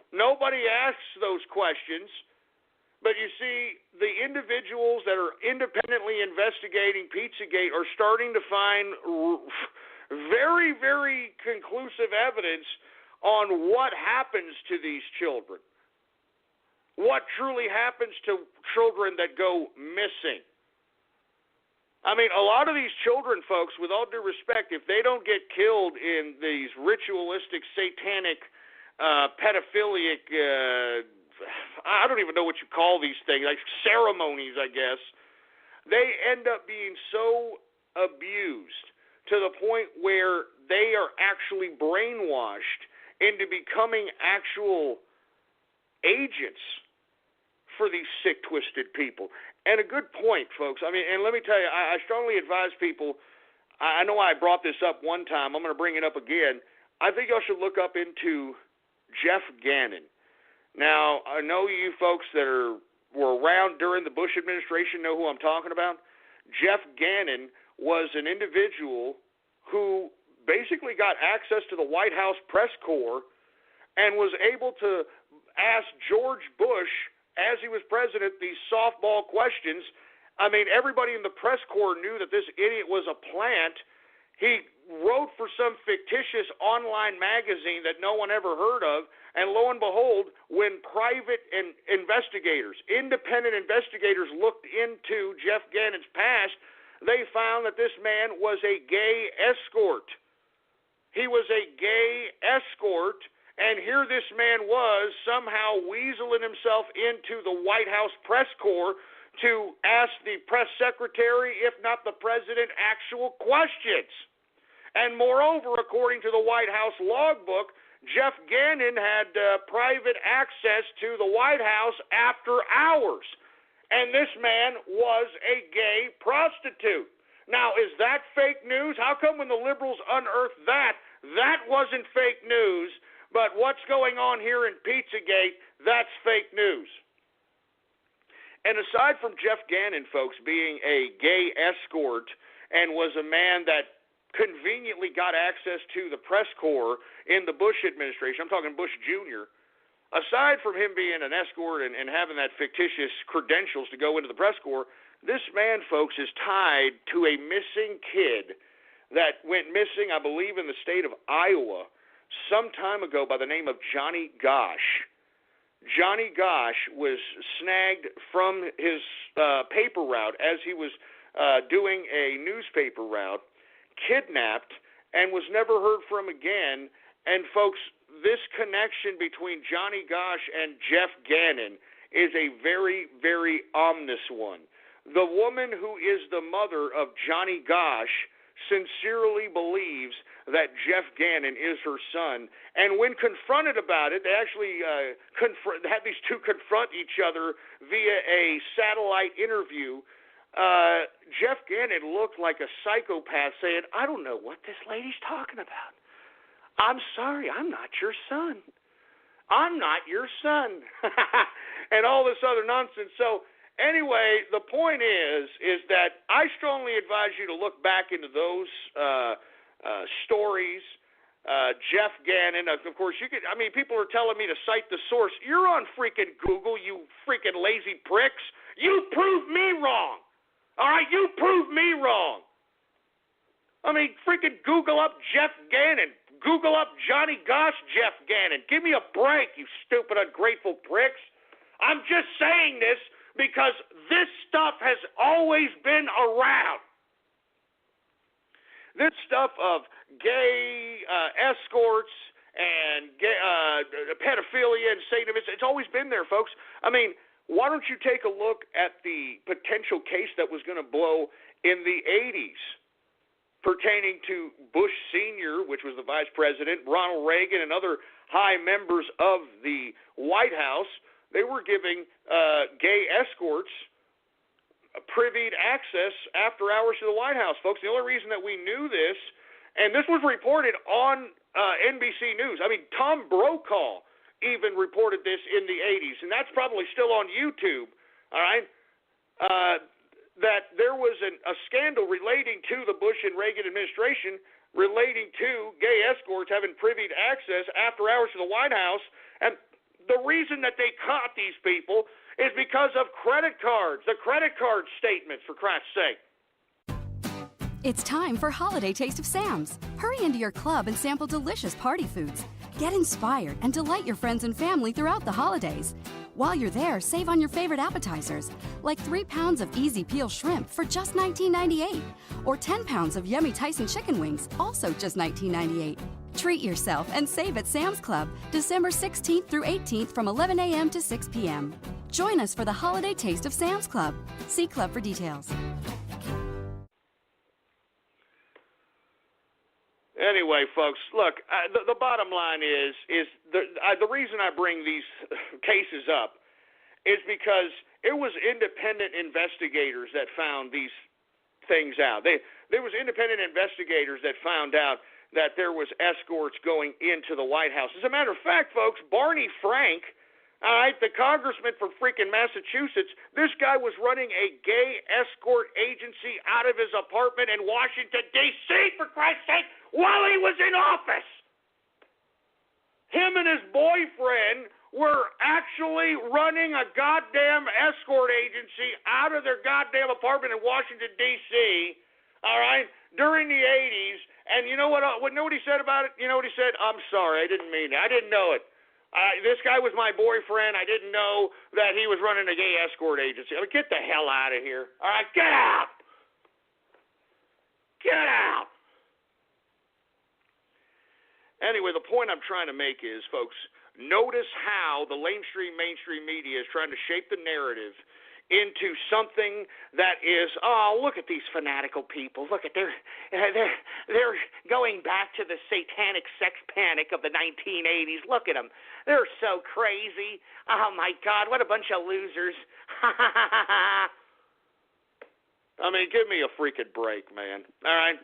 Nobody asks those questions. But you see, the individuals that are independently investigating Pizzagate are starting to find very, very conclusive evidence on what happens to these children. What truly happens to children that go missing. I mean, a lot of these children, folks, with all due respect, if they don't get killed in these ritualistic, satanic, pedophilic, I don't even know what you call these things, like ceremonies, I guess, they end up being so abused to the point where they are actually brainwashed into becoming actual agents for these sick, twisted people. And a good point, folks. I mean, and let me tell you, I strongly advise people, I know I brought this up one time, I'm going to bring it up again. I think y'all should look up into Jeff Gannon. Now, I know you folks that were around during the Bush administration know who I'm talking about. Jeff Gannon was an individual who basically got access to the White House press corps and was able to ask George Bush, as he was president, these softball questions. I mean, everybody in the press corps knew that this idiot was a plant. He wrote for some fictitious online magazine that no one ever heard of, and lo and behold, when private investigators, independent investigators looked into Jeff Gannon's past, they found that this man was a gay escort. He was a gay escort, and here this man was somehow weaseling himself into the White House press corps to ask the press secretary, if not the president, actual questions. And moreover, according to the White House logbook, Jeff Gannon had private access to the White House after hours. And this man was a gay prostitute. Now, is that fake news? How come when the liberals unearthed that wasn't fake news, but what's going on here in Pizzagate, that's fake news? And aside from Jeff Gannon, folks, being a gay escort and was a man that conveniently got access to the press corps in the Bush administration, I'm talking Bush Jr., aside from him being an escort and having that fictitious credentials to go into the press corps, this man, folks, is tied to a missing kid that went missing, I believe, in the state of Iowa some time ago by the name of Johnny Gosch. Johnny Gosch was snagged from his paper route as he was doing a newspaper route, kidnapped, and was never heard from again. And, folks, this connection between Johnny Gosch and Jeff Gannon is a very, very ominous one. The woman who is the mother of Johnny Gosch sincerely believes that Jeff Gannon is her son. And when confronted about it, they actually had these two confront each other via a satellite interview. Jeff Gannon looked like a psychopath saying, I don't know what this lady's talking about. I'm sorry, I'm not your son. I'm not your son. And all this other nonsense. So anyway, the point is that I strongly advise you to look back into those stories. Jeff Gannon, of course, people are telling me to cite the source. You're on freaking Google, you freaking lazy pricks. You proved me wrong. All right, you proved me wrong. I mean, freaking Google up Jeff Gannon. Google up Johnny Gosch Jeff Gannon. Give me a break, you stupid, ungrateful pricks. I'm just saying this because this stuff has always been around. This stuff of gay escorts and pedophilia and Satanism. It's always been there, folks. I mean, why don't you take a look at the potential case that was going to blow in the 80s pertaining to Bush Sr., which was the vice president, Ronald Reagan, and other high members of the White House. They were giving gay escorts privied access after hours to the White House, folks. The only reason that we knew this, and this was reported on NBC News. I mean, Tom Brokaw even reported this in the 80s, and that's probably still on YouTube, all right, that there was a scandal relating to the Bush and Reagan administration relating to gay escorts having privied access after hours to the White House. And the reason that they caught these people is because of credit cards, the credit card statements, for Christ's sake. It's time for Holiday Taste of Sam's. Hurry into your club and sample delicious party foods. Get inspired and delight your friends and family throughout the holidays. While you're there, save on your favorite appetizers, like 3 pounds of easy peel shrimp for just $19.98, or 10 pounds of yummy Tyson chicken wings, also just $19.98. Treat yourself and save at Sam's Club, December 16th through 18th from 11 a.m. to 6 p.m. Join us for the Holiday Taste of Sam's Club. See Club for details. Anyway, folks, look, the bottom line is the reason I bring these cases up is because it was independent investigators that found these things out. There was independent investigators that found out that there was escorts going into the White House. As a matter of fact, folks, Barney Frank, all right, the congressman from freaking Massachusetts, this guy was running a gay escort agency out of his apartment in Washington, D.C., for Christ's sake, while he was in office. Him and his boyfriend were actually running a goddamn escort agency out of their goddamn apartment in Washington, D.C., all right, during the 80s. And you know what he said about it? You know what he said? I'm sorry, I didn't mean it. I didn't know it. This guy was my boyfriend. I didn't know that he was running a gay escort agency. I mean, get the hell out of here. All right, get out. Get out. Anyway, the point I'm trying to make is, folks, notice how the mainstream media is trying to shape the narrative into something that is, oh, look at these fanatical people. Look at they're going back to the satanic sex panic of the 1980s. Look at them. They're so crazy. Oh, my God, what a bunch of losers. I mean, give me a freaking break, man. All right?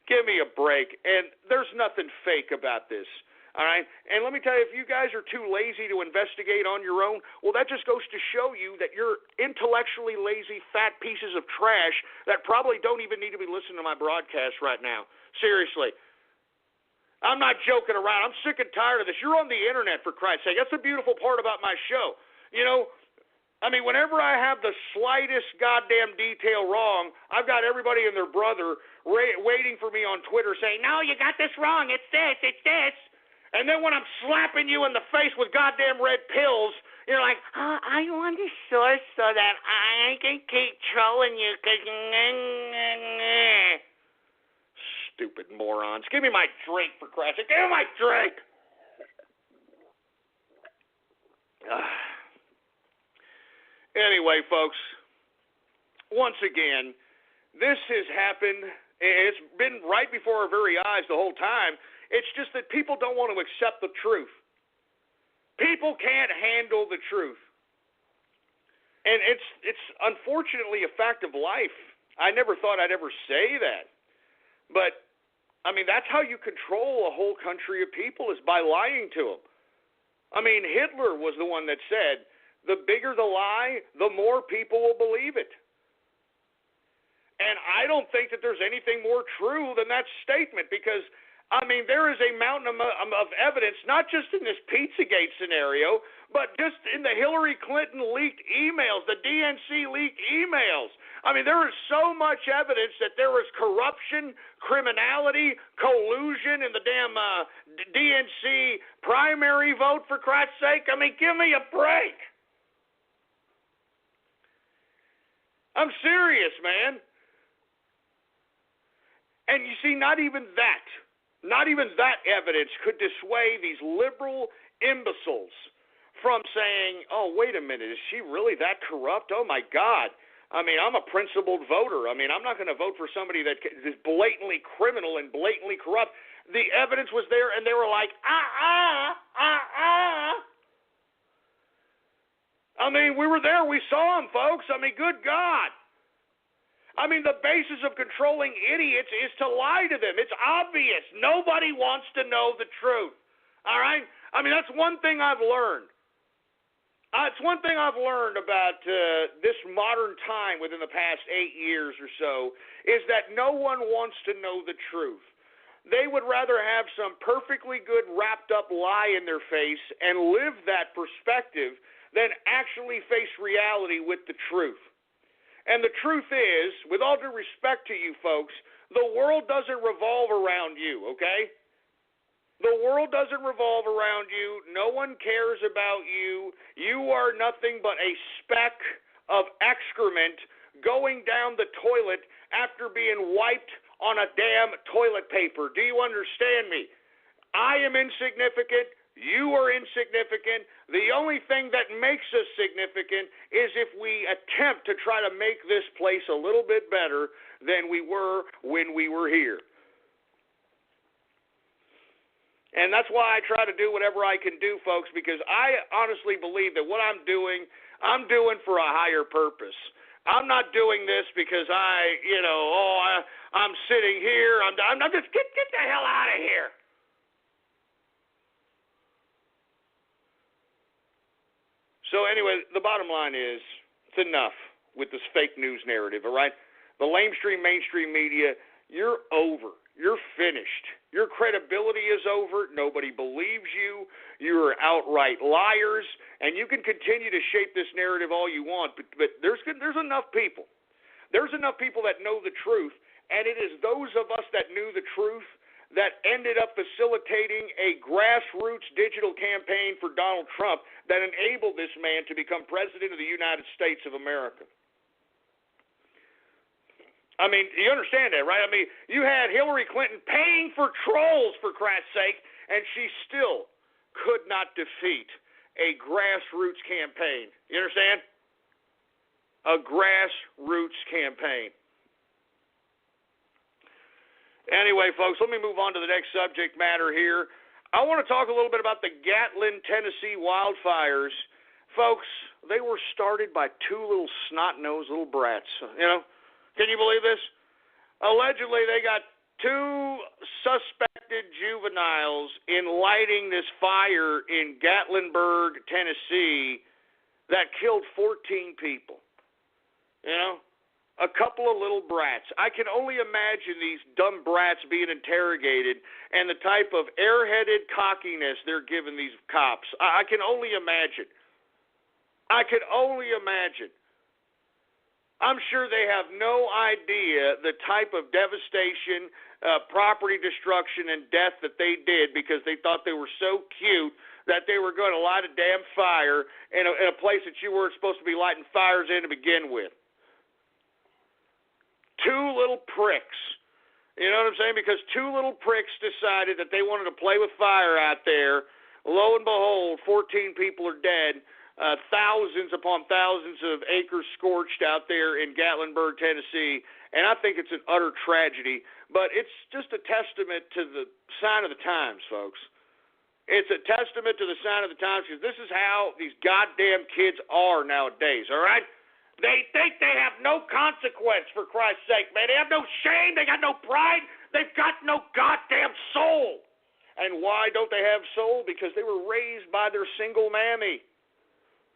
Give me a break. And there's nothing fake about this. All right? And let me tell you, if you guys are too lazy to investigate on your own, well, that just goes to show you that you're intellectually lazy, fat pieces of trash that probably don't even need to be listening to my broadcast right now. Seriously. I'm not joking around. I'm sick and tired of this. You're on the internet, for Christ's sake. That's the beautiful part about my show. You know, I mean, whenever I have the slightest goddamn detail wrong, I've got everybody and their brother waiting for me on Twitter saying, no, you got this wrong. It's this. It's this. And then when I'm slapping you in the face with goddamn red pills, you're like, oh, I want a source so that I can keep trolling you. Stupid morons. Give me my drink, for Christ's sake. Give me my drink. Anyway, folks, once again, this has happened. It's been right before our very eyes the whole time. It's just that people don't want to accept the truth. People can't handle the truth. And it's unfortunately a fact of life. I never thought I'd ever say that. But, I mean, that's how you control a whole country of people, is by lying to them. I mean, Hitler was the one that said, the bigger the lie, the more people will believe it. And I don't think that there's anything more true than that statement, because I mean, there is a mountain of evidence, not just in this Pizzagate scenario, but just in the Hillary Clinton leaked emails, the DNC leaked emails. I mean, there is so much evidence that there was corruption, criminality, collusion in the damn DNC primary vote, for Christ's sake. I mean, give me a break. I'm serious, man. And you see, not even that. not even that evidence could dissuade these liberal imbeciles from saying, oh, wait a minute, is she really that corrupt? Oh, my God. I mean, I'm a principled voter. I mean, I'm not going to vote for somebody that is blatantly criminal and blatantly corrupt. The evidence was there, and they were like, I mean, we were there. We saw them, folks. I mean, good God. I mean, the basis of controlling idiots is to lie to them. It's obvious. Nobody wants to know the truth. All right? I mean, that's one thing I've learned. It's one thing I've learned about this modern time within the past 8 years or so is that no one wants to know the truth. They would rather have some perfectly good wrapped up lie in their face and live that perspective than actually face reality with the truth. And the truth is, with all due respect to you folks, the world doesn't revolve around you, okay? The world doesn't revolve around you. No one cares about you. You are nothing but a speck of excrement going down the toilet after being wiped on a damn toilet paper. Do you understand me? I am insignificant. You are insignificant. The only thing that makes us significant is if we attempt to try to make this place a little bit better than we were when we were here. And that's why I try to do whatever I can do, folks, because I honestly believe that what I'm doing for a higher purpose. I'm not doing this because I'm sitting here. I'm just get the hell out of here. So anyway, the bottom line is it's enough with this fake news narrative, all right? The mainstream media, you're over. You're finished. Your credibility is over. Nobody believes you. You're outright liars, and you can continue to shape this narrative all you want, but there's enough people. There's enough people that know the truth, and it is those of us that knew the truth that ended up facilitating a grassroots digital campaign for Donald Trump that enabled this man to become president of the United States of America. I mean, you understand that, right? I mean, you had Hillary Clinton paying for trolls, for Christ's sake, and she still could not defeat a grassroots campaign. You understand? A grassroots campaign. Anyway, folks, let me move on to the next subject matter here. I want to talk a little bit about the Gatlin, Tennessee wildfires. Folks, they were started by two little snot-nosed little brats. You know, can you believe this? Allegedly, they got two suspected juveniles in lighting this fire in Gatlinburg, Tennessee, that killed 14 people. You know? A couple of little brats. I can only imagine these dumb brats being interrogated and the type of airheaded cockiness they're giving these cops. I can only imagine. I can only imagine. I'm sure they have no idea the type of devastation, property destruction, and death that they did because they thought they were so cute that they were going to light a damn fire in a place that you weren't supposed to be lighting fires in to begin with. Two little pricks. You know what I'm saying? Because two little pricks decided that they wanted to play with fire out there. Lo and behold, 14 people are dead. Thousands upon thousands of acres scorched out there in Gatlinburg, Tennessee. And I think it's an utter tragedy. But it's just a testament to the sign of the times, folks. It's a testament to the sign of the times because this is how these goddamn kids are nowadays, all right? They think they have no consequence, for Christ's sake, man. They have no shame. They got no pride. They've got no goddamn soul. And why don't they have soul? Because they were raised by their single mammy.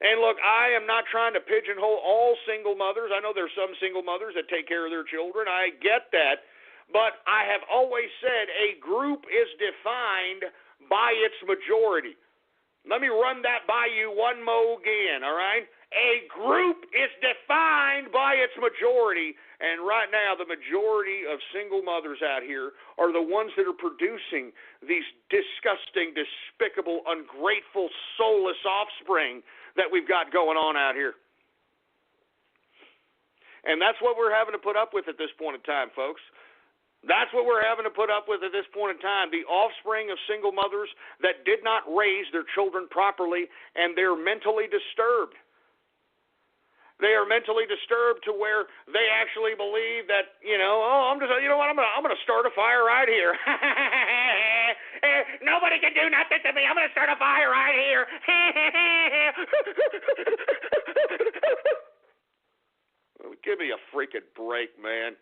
And look, I am not trying to pigeonhole all single mothers. I know there's some single mothers that take care of their children. I get that. But I have always said a group is defined by its majority. Let me run that by you one more again, all right? A group is defined by its majority, and right now the majority of single mothers out here are the ones that are producing these disgusting, despicable, ungrateful, soulless offspring that we've got going on out here. And that's what we're having to put up with at this point in time, folks. That's what we're having to put up with at this point in time. The offspring of single mothers that did not raise their children properly, and they're mentally disturbed. They are mentally disturbed to where they actually believe that, you know what, I'm gonna start a fire right here. Nobody can do nothing to me. I'm gonna start a fire right here. Give me a freaking break, man.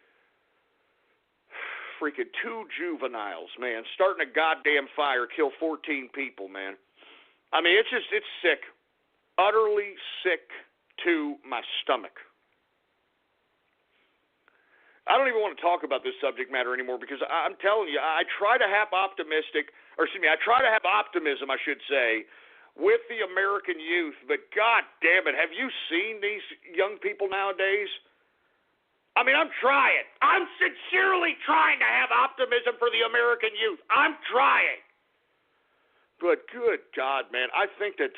Freaking 2 juveniles, man, starting a goddamn fire, kill 14 people, man. I mean, it's sick. Utterly sick to my stomach. I don't even want to talk about this subject matter anymore because I'm telling you, I try to have optimism, I should say, with the American youth, but god damn it, have you seen these young people nowadays? I mean, I'm trying. I'm sincerely trying to have optimism for the American youth. I'm trying. But good God, man, I think that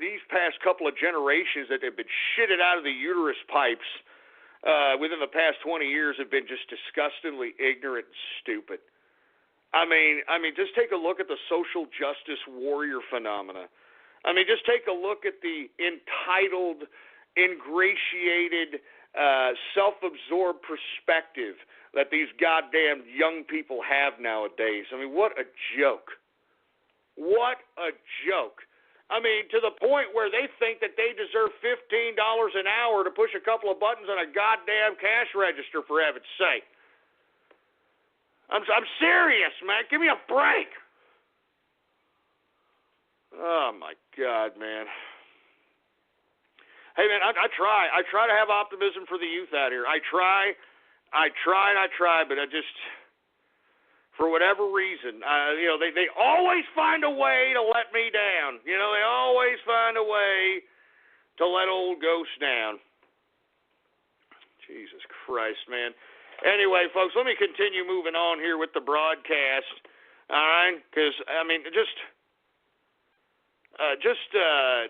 these past couple of generations that have been shitted out of the uterus pipes within the past 20 years have been just disgustingly ignorant and stupid. I mean, just take a look at the social justice warrior phenomena. I mean, just take a look at the entitled, ingratiated, self-absorbed perspective that these goddamn young people have nowadays. I mean, what a joke. What a joke. I mean, to the point where they think that they deserve $15 an hour to push a couple of buttons on a goddamn cash register, for heaven's sake. I'm serious, man. Give me a break. Oh, my God, man. Hey, man, I try. I try to have optimism for the youth out here. I try, but I just, for whatever reason, they always find a way to let me down. You know, they always find a way to let old Ghost down. Jesus Christ, man. Anyway, folks, let me continue moving on here with the broadcast, all right? Because, I mean, just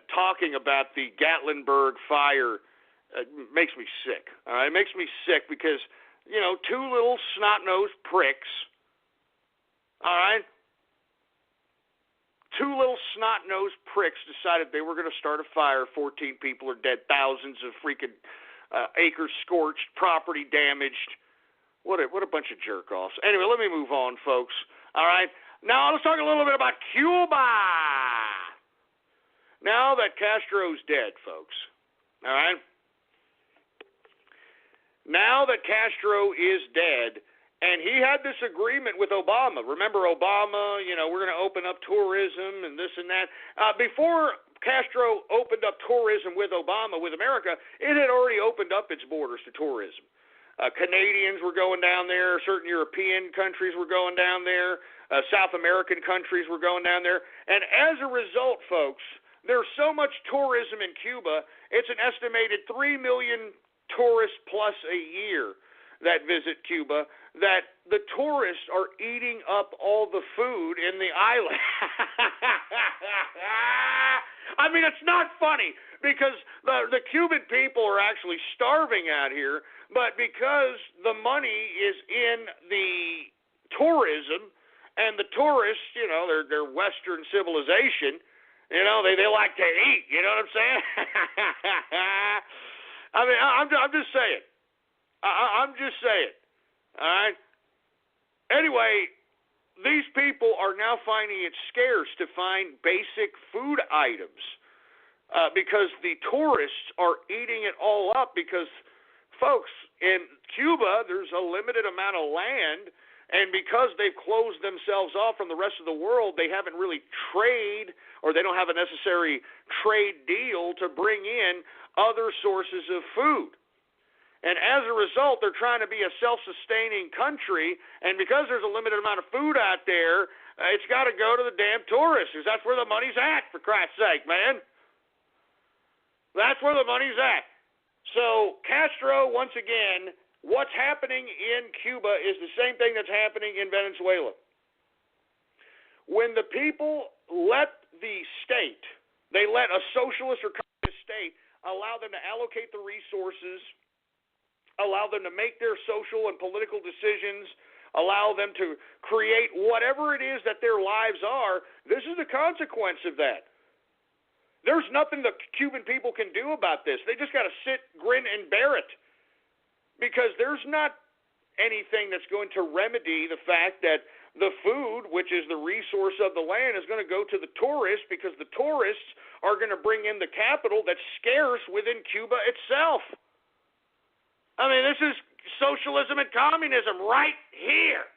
talking about the Gatlinburg fire makes me sick. All right, it makes me sick because, you know, 2 little snot-nosed pricks, all right, 2 little snot-nosed pricks decided they were going to start a fire. 14 people are dead, thousands of freaking acres scorched, property damaged. What a bunch of jerk-offs. Anyway, let me move on, folks. All right, now let's talk a little bit about Cuba. Now that Castro's dead, folks, all right? Now that Castro is dead, and he had this agreement with Obama. Remember Obama, you know, we're going to open up tourism and this and that. Before Castro opened up tourism with Obama, with America, it had already opened up its borders to tourism. Canadians were going down there. Certain European countries were going down there. South American countries were going down there. And as a result, folks, there's so much tourism in Cuba, it's an estimated 3 million tourists plus a year that visit Cuba, that the tourists are eating up all the food in the island. I mean, it's not funny because the Cuban people are actually starving out here, but because the money is in the tourism, and the tourists, you know, they're Western civilization, you know, they like to eat. You know what I'm saying? I mean, I'm just saying. I'm just saying. All right? Anyway, these people are now finding it scarce to find basic food items because the tourists are eating it all up because, folks, in Cuba, there's a limited amount of land. And because they've closed themselves off from the rest of the world, they haven't really or they don't have a necessary trade deal to bring in other sources of food. And as a result, they're trying to be a self-sustaining country, and because there's a limited amount of food out there, it's got to go to the damn tourists, because that's where the money's at, for Christ's sake, man. That's where the money's at. So Castro, once again, what's happening in Cuba is the same thing that's happening in Venezuela. When the people let the state, they let a socialist or communist state allow them to allocate the resources allow them to make their social and political decisions, allow them to create whatever it is that their lives are, this is the consequence of that. There's nothing the Cuban people can do about this. They just got to sit, grin, and bear it. Because there's not anything that's going to remedy the fact that the food, which is the resource of the land, is going to go to the tourists, because the tourists are going to bring in the capital that's scarce within Cuba itself. I mean, this is socialism and communism right here.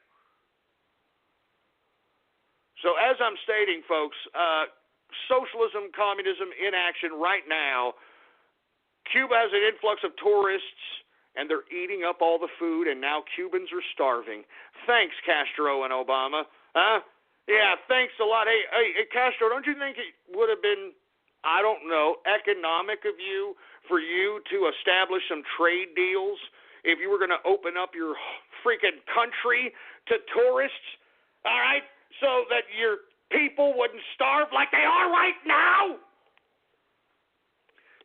So as I'm stating, folks, socialism, communism in action right now. Cuba has an influx of tourists, and they're eating up all the food, and now Cubans are starving. Thanks, Castro and Obama. Yeah, thanks a lot. Hey, Castro, don't you think it would have been, I don't know, economic of you for you to establish some trade deals if you were going to open up your freaking country to tourists, all right, so that your people wouldn't starve like they are right now?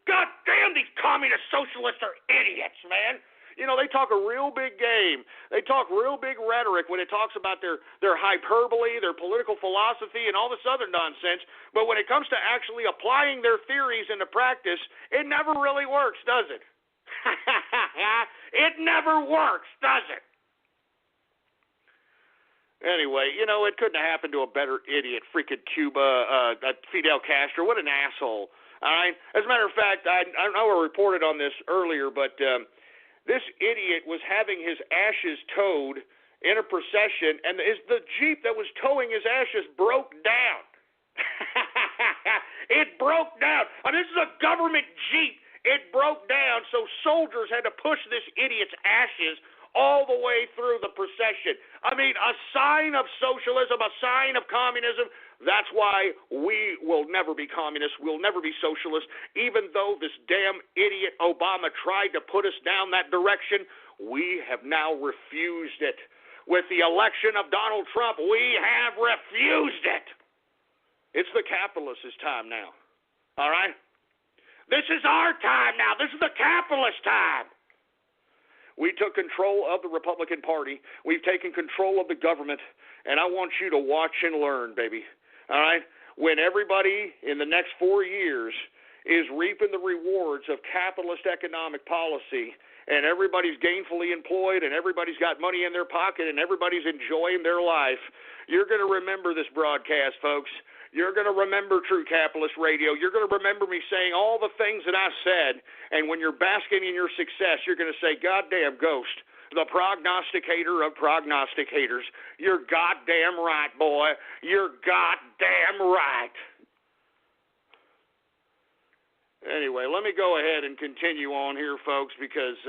God damn, these communist socialists are idiots, man. You know, they talk a real big game. They talk real big rhetoric when it talks about their hyperbole, their political philosophy, and all this other nonsense. But when it comes to actually applying their theories into practice, it never really works, does it? It never works, does it? Anyway, you know, it couldn't have happened to a better idiot, freaking Cuba, Fidel Castro. What an asshole. All right? As a matter of fact, I know I reported on this earlier, but this idiot was having his ashes towed in a procession, and the Jeep that was towing his ashes broke down. It broke down. This is a government Jeep. It broke down, so soldiers had to push this idiot's ashes all the way through the procession. I mean, a sign of socialism, a sign of communism. That's why we will never be communists. We'll never be socialists. Even though this damn idiot Obama tried to put us down that direction, we have now refused it. With the election of Donald Trump, we have refused it. It's the capitalists' time now. All right? This is our time now. This is the capitalist time. We took control of the Republican Party. We've taken control of the government, and I want you to watch and learn, baby. All right? When everybody in the next 4 years is reaping the rewards of capitalist economic policy, and everybody's gainfully employed, and everybody's got money in their pocket, and everybody's enjoying their life, you're going to remember this broadcast, folks. You're going to remember True Capitalist Radio. You're going to remember me saying all the things that I said, and when you're basking in your success, you're going to say, goddamn Ghost, the prognosticator of prognosticators. You're goddamn right, boy. You're goddamn right. Anyway, let me go ahead and continue on here, folks, because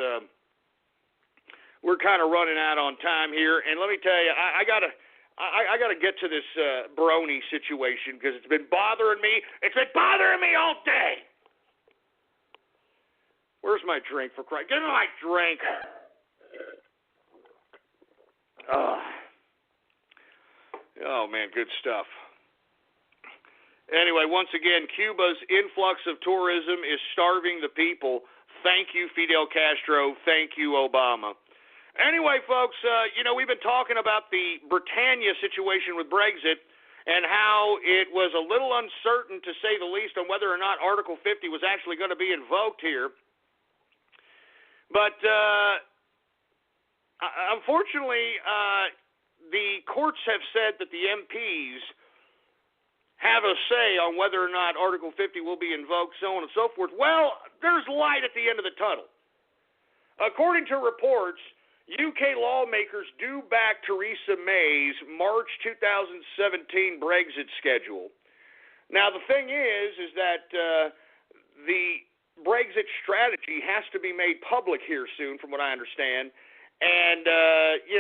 we're kind of running out on time here, and let me tell you, I got to get to this brony situation because it's been bothering me. It's been bothering me all day. Where's my drink, for Christ? Give me my drink. Oh, man, good stuff. Anyway, once again, Cuba's influx of tourism is starving the people. Thank you, Fidel Castro. Thank you, Obama. Anyway, folks, we've been talking about the Britannia situation with Brexit and how it was a little uncertain, to say the least, on whether or not Article 50 was actually going to be invoked here. But unfortunately, the courts have said that the MPs have a say on whether or not Article 50 will be invoked, so on and so forth. Well, there's light at the end of the tunnel. According to reports, UK lawmakers do back Theresa May's March 2017 Brexit schedule. Now, the thing is that the Brexit strategy has to be made public here soon, from what I understand. And,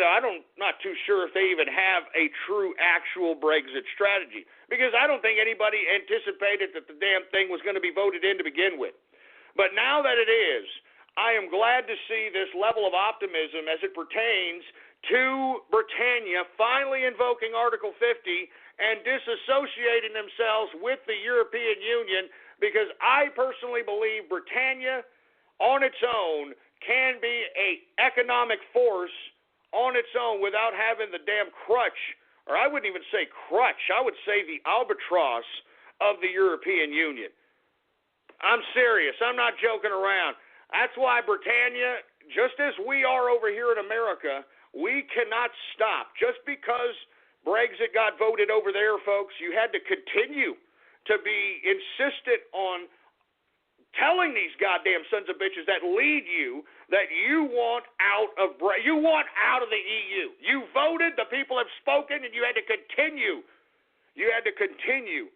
I'm not too sure if they even have a true, actual Brexit strategy, because I don't think anybody anticipated that the damn thing was going to be voted in to begin with. But now that it is, I am glad to see this level of optimism as it pertains to Britannia finally invoking Article 50 and disassociating themselves with the European Union, because I personally believe Britannia on its own can be an economic force on its own without having the damn crutch, or I wouldn't even say crutch, I would say the albatross of the European Union. I'm serious. I'm not joking around. That's why Britannia, just as we are over here in America, we cannot stop. Just because Brexit got voted over there, folks, you had to continue to be insistent on telling these goddamn sons of bitches that lead you that you want out of the EU. You voted, the people have spoken, and you had to continue. You had to continue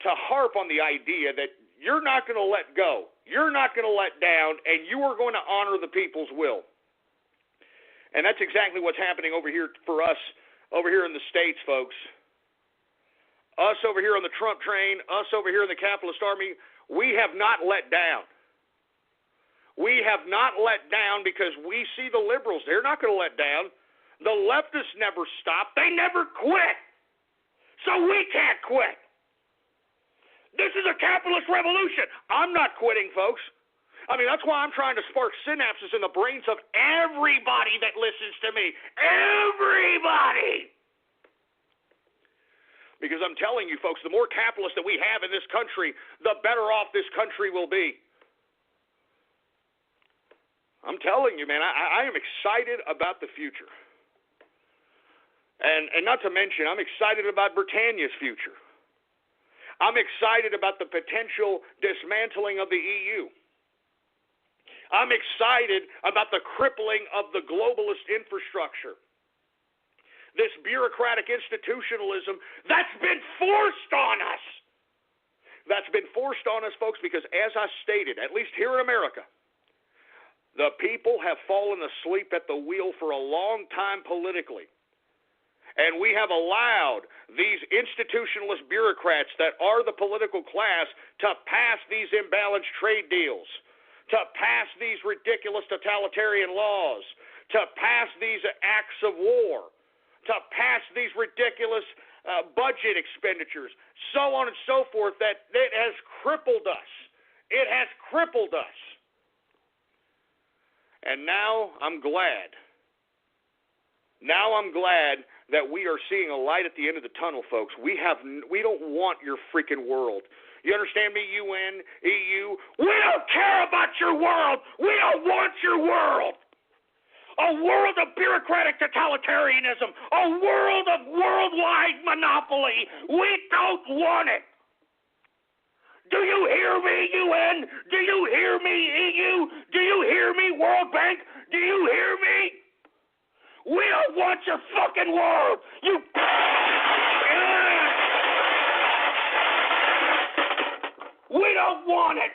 to harp on the idea that you're not going to let go. You're not going to let down, and you are going to honor the people's will. And that's exactly what's happening over here for us, over here in the States, folks. Us over here on the Trump train, us over here in the capitalist army, we have not let down. We have not let down because we see the liberals. They're not going to let down. The leftists never stop. They never quit. So we can't quit. This is a capitalist revolution. I'm not quitting, folks. I mean, that's why I'm trying to spark synapses in the brains of everybody that listens to me. Everybody! Because I'm telling you, folks, the more capitalists that we have in this country, the better off this country will be. I'm telling you, man, I am excited about the future. And not to mention, I'm excited about Britannia's future. I'm excited about the potential dismantling of the EU. I'm excited about the crippling of the globalist infrastructure. This bureaucratic institutionalism that's been forced on us. That's been forced on us, folks, because as I stated, at least here in America, the people have fallen asleep at the wheel for a long time politically. And we have allowed these institutionalist bureaucrats that are the political class to pass these imbalanced trade deals, to pass these ridiculous totalitarian laws, to pass these acts of war, to pass these ridiculous budget expenditures, so on and so forth, that it has crippled us. It has crippled us. And now I'm glad. Now I'm glad that we are seeing a light at the end of the tunnel, folks. We don't want your freaking world. You understand me, UN, EU? We don't care about your world. We don't want your world. A world of bureaucratic totalitarianism. A world of worldwide monopoly. We don't want it. Do you hear me, UN? Do you hear me, EU? Do you hear me, World Bank? Do you hear me? We don't want your fucking world. You. We don't want it.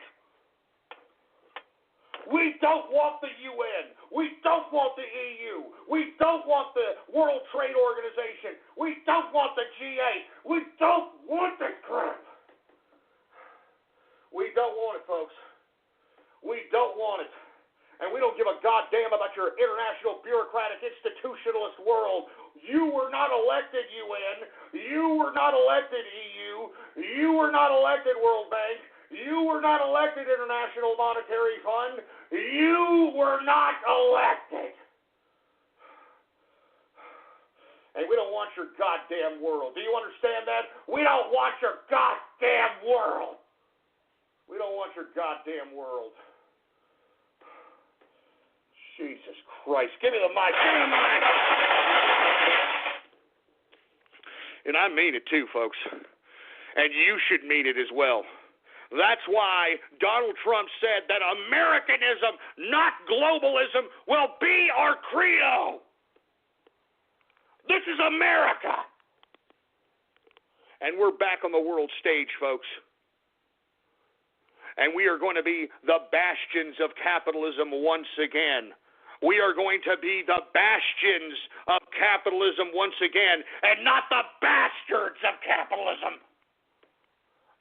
We don't want the UN. We don't want the EU. We don't want the World Trade Organization. We don't want the G8. We don't want this crap. We don't want it, folks. We don't want it. And we don't give a goddamn about your international bureaucratic institutionalist world. You were not elected, UN. You were not elected, EU. You were not elected, World Bank. You were not elected, International Monetary Fund. You were not elected. And we don't want your goddamn world. Do you understand that? We don't want your goddamn world. We don't want your goddamn world. Jesus Christ. Give me the mic. Give me the mic. And I mean it too, folks. And you should mean it as well. That's why Donald Trump said that Americanism, not globalism, will be our credo. This is America. And we're back on the world stage, folks. And we are going to be the bastions of capitalism once again. We are going to be the bastions of capitalism once again, and not the bastards of capitalism.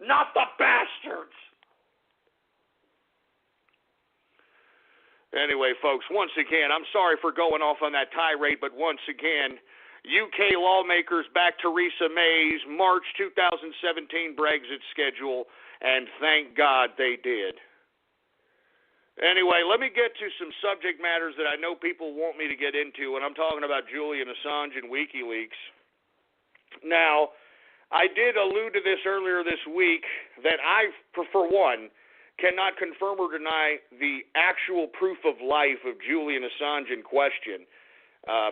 Not the bastards. Anyway, folks, once again, I'm sorry for going off on that tirade, but once again, UK lawmakers back Theresa May's March 2017 Brexit schedule, and thank God they did. Anyway, let me get to some subject matters that I know people want me to get into, and I'm talking about Julian Assange and WikiLeaks. Now, I did allude to this earlier this week that I, for one, cannot confirm or deny the actual proof of life of Julian Assange in question.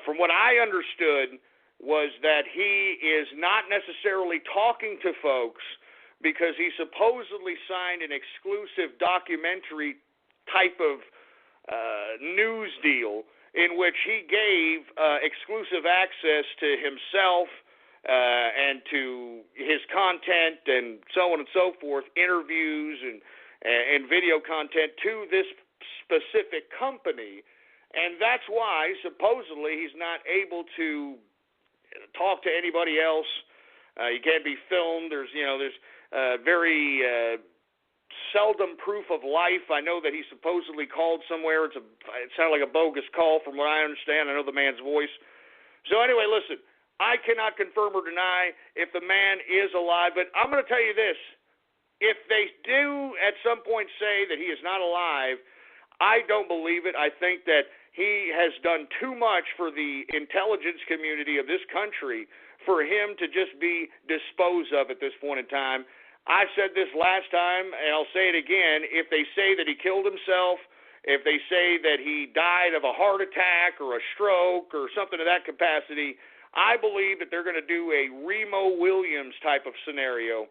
From what I understood was that he is not necessarily talking to folks because he supposedly signed an exclusive documentary type of news deal in which he gave exclusive access to himself and to his content and so on and so forth, interviews and video content to this specific company, and that's why supposedly he's not able to talk to anybody else. He can't be filmed. There's very seldom proof of life. I know that he supposedly called somewhere. It sounded like a bogus call from what I understand. I know the man's voice. So anyway, listen, I cannot confirm or deny if the man is alive, but I'm going to tell you this. If they do at some point say that he is not alive, I don't believe it. I think that he has done too much for the intelligence community of this country for him to just be disposed of at this point in time. I said this last time, and I'll say it again. If they say that he killed himself, if they say that he died of a heart attack or a stroke or something of that capacity, I believe that they're going to do a Remo Williams type of scenario.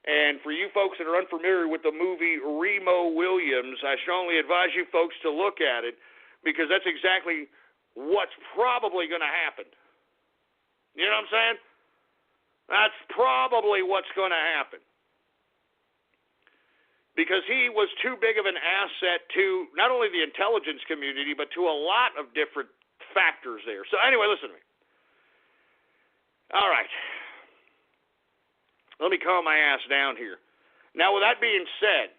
And for you folks that are unfamiliar with the movie Remo Williams, I strongly advise you folks to look at it because that's exactly what's probably going to happen. You know what I'm saying? That's probably what's going to happen. Because he was too big of an asset to not only the intelligence community, but to a lot of different factors there. So anyway, listen to me. All right. Let me calm my ass down here. Now, with that being said,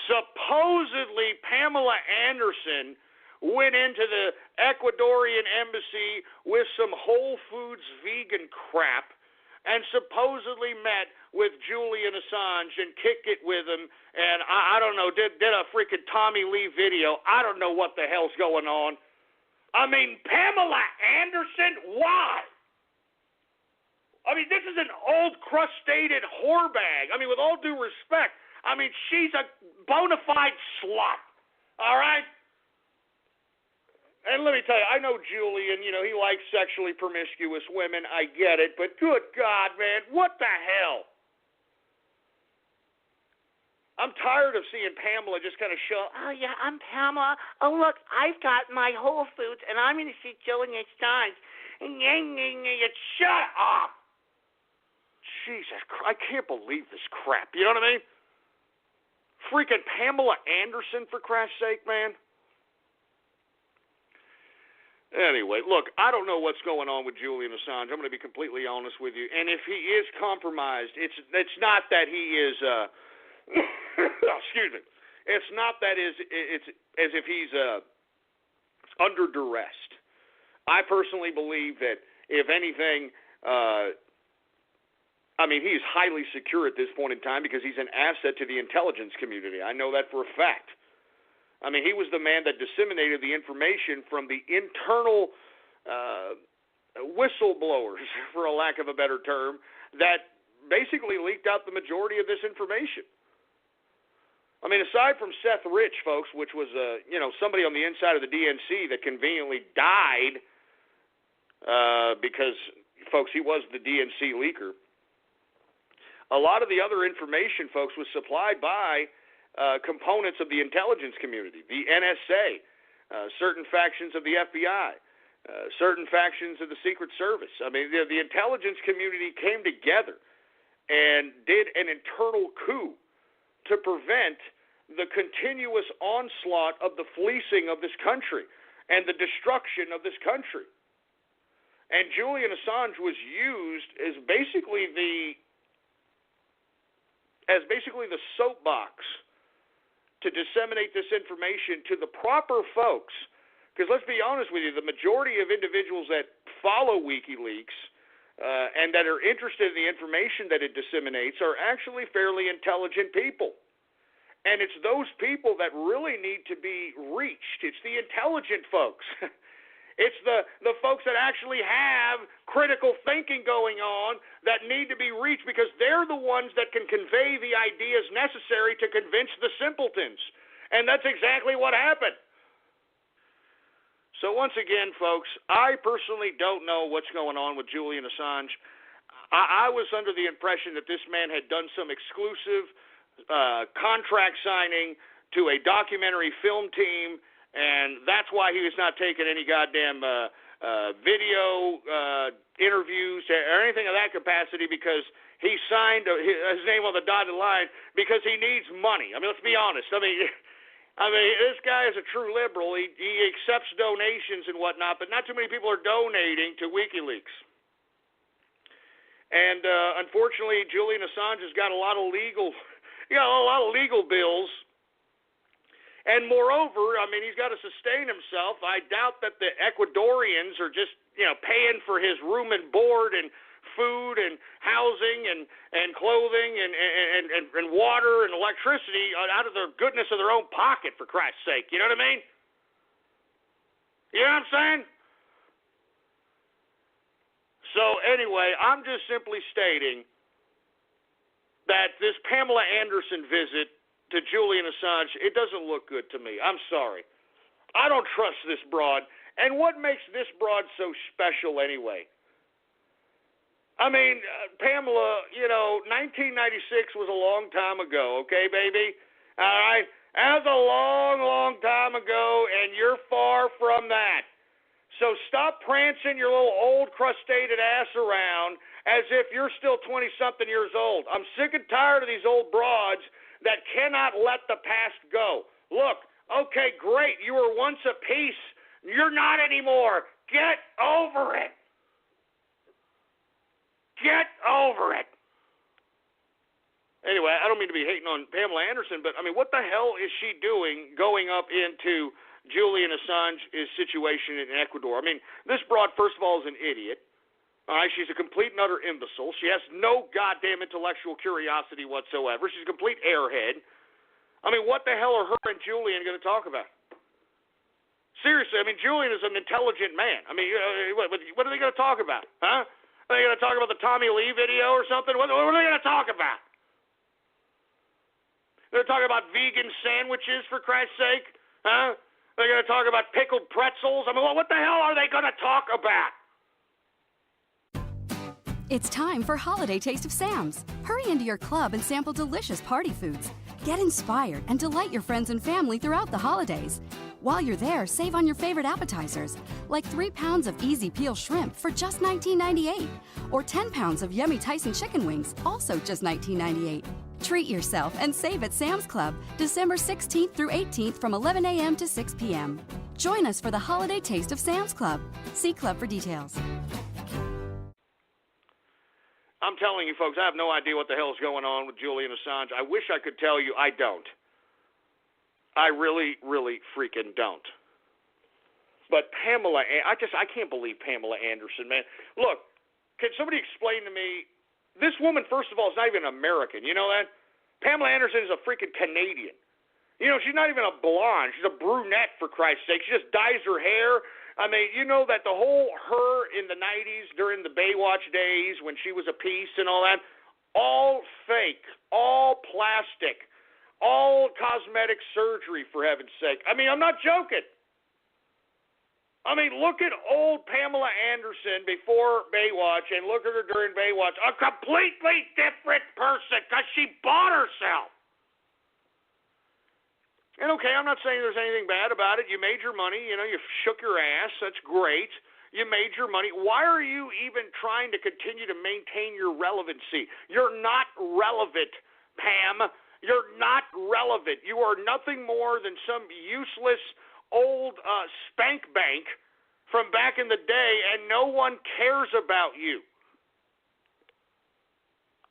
supposedly Pamela Anderson went into the Ecuadorian embassy with some Whole Foods vegan crap and supposedly met with Julian Assange and kicked it with him, and I don't know, did a freaking Tommy Lee video. I don't know what the hell's going on. I mean, Pamela Anderson, why? I mean, this is an old, crustated whore bag. I mean, with all due respect, I mean, she's a bona fide slut, all right? And let me tell you, I know Julian, he likes sexually promiscuous women. I get it, but good God, man, what the hell? I'm tired of seeing Pamela just kind of show, oh, yeah, I'm Pamela. Oh, look, I've got my Whole Foods, and I'm going to see Julian Assange. Shut up. Jesus Christ, I can't believe this crap. You know what I mean? Freaking Pamela Anderson, for Christ's sake, man. Anyway, look, I don't know what's going on with Julian Assange. I'm going to be completely honest with you. And if he is compromised, it's not that he is excuse me. It's not that it's as if he's under duress. I personally believe that if anything, he's highly secure at this point in time because he's an asset to the intelligence community. I know that for a fact. I mean, he was the man that disseminated the information from the internal whistleblowers, for a lack of a better term, that basically leaked out the majority of this information. I mean, aside from Seth Rich, folks, which was somebody on the inside of the DNC that conveniently died because, folks, he was the DNC leaker. A lot of the other information, folks, was supplied by components of the intelligence community, the NSA, certain factions of the FBI, certain factions of the Secret Service. I mean, the intelligence community came together and did an internal coup to prevent the continuous onslaught of the fleecing of this country and the destruction of this country. And Julian Assange was used as basically the soapbox to disseminate this information to the proper folks. Because let's be honest with you, the majority of individuals that follow WikiLeaks and that are interested in the information that it disseminates are actually fairly intelligent people. And it's those people that really need to be reached. It's the intelligent folks. It's the folks that actually have critical thinking going on that need to be reached, because they're the ones that can convey the ideas necessary to convince the simpletons. And that's exactly what happened. So once again, folks, I personally don't know what's going on with Julian Assange. I was under the impression that this man had done some exclusive contract signing to a documentary film team, and that's why he was not taking any goddamn video interviews or anything of that capacity, because he signed his name on the dotted line because he needs money. I mean, let's be honest. I mean, this guy is a true liberal. He accepts donations and whatnot, but not too many people are donating to WikiLeaks. And unfortunately, Julian Assange has got a lot of legal bills. And moreover, I mean, he's got to sustain himself. I doubt that the Ecuadorians are just, paying for his room and board and food and housing and clothing and water and electricity out of the goodness of their own pocket, for Christ's sake. You know what I mean? You know what I'm saying? So anyway, I'm just simply stating that this Pamela Anderson visit to Julian Assange, it doesn't look good to me. I'm sorry. I don't trust this broad. And what makes this broad so special anyway? I mean, Pamela, 1996 was a long time ago, okay, baby? All right? That was a long, long time ago, and you're far from that. So stop prancing your little old crustated ass around as if you're still 20-something years old. I'm sick and tired of these old broads that cannot let the past go. Look, okay, great, you were once a piece. You're not anymore. Get over it. Get over it. Anyway, I don't mean to be hating on Pamela Anderson, but, I mean, what the hell is she doing going up into Julian Assange's situation in Ecuador? I mean, this broad, first of all, is an idiot. All right, she's a complete and utter imbecile. She has no goddamn intellectual curiosity whatsoever. She's a complete airhead. I mean, what the hell are her and Julian going to talk about? Seriously, I mean, Julian is an intelligent man. I mean, what are they going to talk about? Huh? Are they going to talk about the Tommy Lee video or something? What are they going to talk about? They're talking about vegan sandwiches, for Christ's sake. Huh? They're going to talk about pickled pretzels. I mean, what the hell are they going to talk about? It's time for Holiday Taste of Sam's. Hurry into your club and sample delicious party foods. Get inspired and delight your friends and family throughout the holidays. While you're there, save on your favorite appetizers, like 3 pounds of easy peel shrimp for just $19.98, or 10 pounds of yummy Tyson chicken wings, also just $19.98. Treat yourself and save at Sam's Club, December 16th through 18th from 11 a.m. to 6 p.m. Join us for the Holiday Taste of Sam's Club. See Club for details. I'm telling you, folks, I have no idea what the hell is going on with Julian Assange. I wish I could tell you. I don't. I really, really freaking don't. But Pamela, I can't believe Pamela Anderson, man. Look, can somebody explain to me, this woman, first of all, is not even American. You know that? Pamela Anderson is a freaking Canadian. She's not even a blonde. She's a brunette, for Christ's sake. She just dyes her hair. I mean, you know that the whole her in the 90s during the Baywatch days when she was a piece and all that, all fake, all plastic, all cosmetic surgery, for heaven's sake. I mean, I'm not joking. I mean, look at old Pamela Anderson before Baywatch and look at her during Baywatch. A completely different person because she bought herself. And okay, I'm not saying there's anything bad about it. You made your money. You shook your ass. That's great. You made your money. Why are you even trying to continue to maintain your relevancy? You're not relevant, Pam. You're not relevant. You are nothing more than some useless old spank bank from back in the day, and no one cares about you.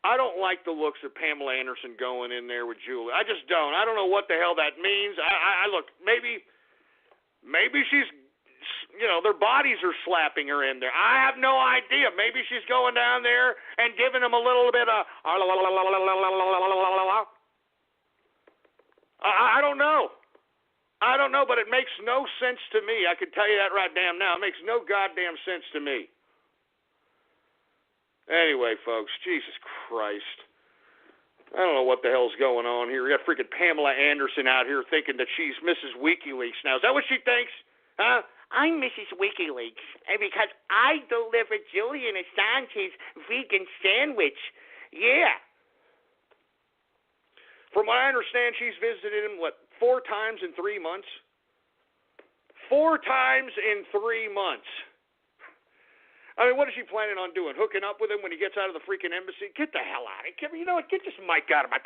I don't like the looks of Pamela Anderson going in there with Julie. I just don't. I don't know what the hell that means. I look, maybe she's, their bodies are slapping her in there. I have no idea. Maybe she's going down there and giving them a little bit of, I don't know. I don't know, but it makes no sense to me. I can tell you that right damn now. It makes no goddamn sense to me. Anyway, folks, Jesus Christ. I don't know what the hell's going on here. We got freaking Pamela Anderson out here thinking that she's Mrs. WikiLeaks now. Is that what she thinks? Huh? I'm Mrs. WikiLeaks, and because I delivered Julian Assange's vegan sandwich. Yeah. From what I understand, she's visited him, 4 times in 3 months? 4 times in 3 months. I mean, what is she planning on doing? Hooking up with him when he gets out of the freaking embassy? Get the hell out of here. You know what? Get this mic out of my...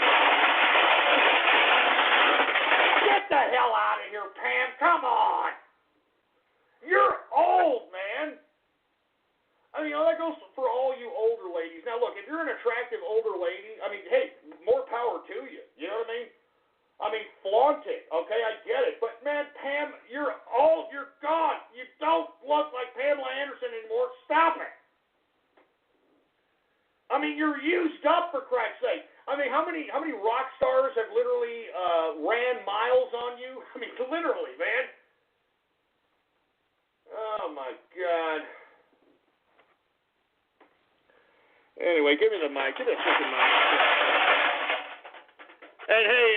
Get the hell out of here, Pam. Come on. You're old, man. I mean, that goes for all you older ladies. Now, look, if you're an attractive older lady, I mean, hey, more power to you. You know what I mean? I mean, flaunt it, okay? I get it. But, man, Pam, you're old. You're gone. You don't look like Pamela Anderson anymore. Stop it. I mean, you're used up, for Christ's sake. I mean, how many rock stars have literally ran miles on you? I mean, literally, man. Oh, my God. Anyway, give me the mic. Give me the freaking mic. And, hey,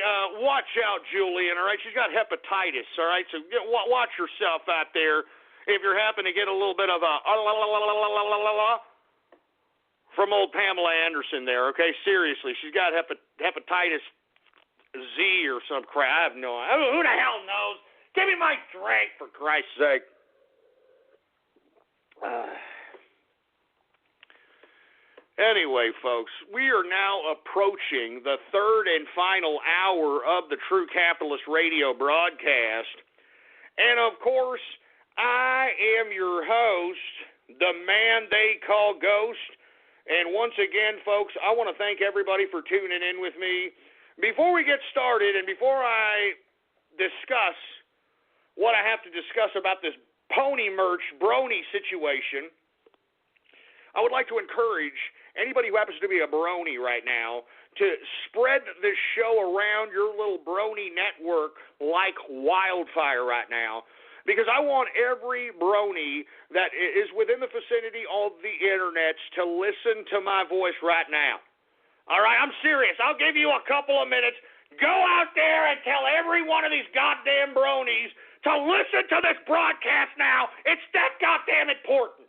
watch out, Julian, all right? She's got hepatitis, all right? So watch yourself out there if you're happen to get a little bit of a from old Pamela Anderson there, okay? Seriously, she's got hepatitis Z or some crap. I have no idea. Who the hell knows? Give me my drink, for Christ's sake. Anyway, folks, we are now approaching the 3rd and final hour of the True Capitalist Radio broadcast. And, of course, I am your host, the man they call Ghost. And once again, folks, I want to thank everybody for tuning in with me. Before we get started and before I discuss what I have to discuss about this pony merch brony situation, I would like to encourage anybody who happens to be a brony right now to spread this show around your little brony network like wildfire right now, because I want every brony that is within the vicinity of the internets to listen to my voice right now. All right, I'm serious. I'll give you a couple of minutes. Go out there and tell every one of these goddamn bronies to listen to this broadcast now. It's that goddamn important.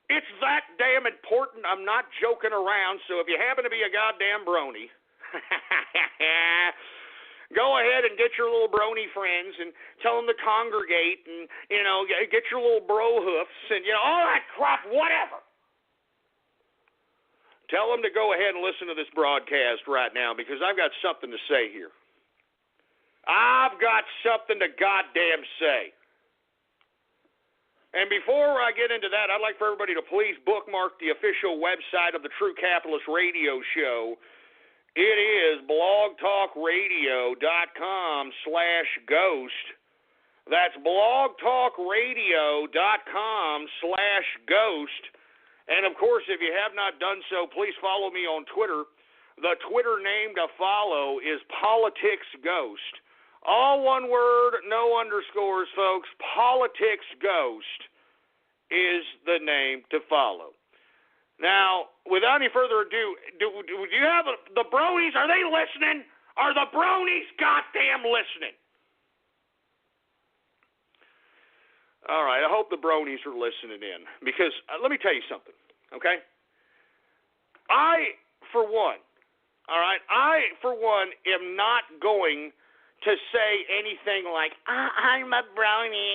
It's that damn important. I'm not joking around. So if you happen to be a goddamn brony, go ahead and get your little brony friends and tell them to congregate and, you know, get your little bro hoofs and, you know, all that crap, whatever. Tell them to go ahead and listen to this broadcast right now, because I've got something to say here. I've got something to goddamn say. And before I get into that, I'd like for everybody to please bookmark the official website of the True Capitalist Radio Show. It is blogtalkradio.com/ghost. That's blogtalkradio.com/ghost. And, of course, if you have not done so, please follow me on Twitter. The Twitter name to follow is PoliticsGhost. All one word, no underscores, folks. PoliticsGhost is the name to follow. Now, without any further ado, do you have the bronies? Are they listening? Are the bronies goddamn listening? All right, I hope the bronies are listening in, because let me tell you something, okay? I, for one, am not going to say anything like, I'm a brony.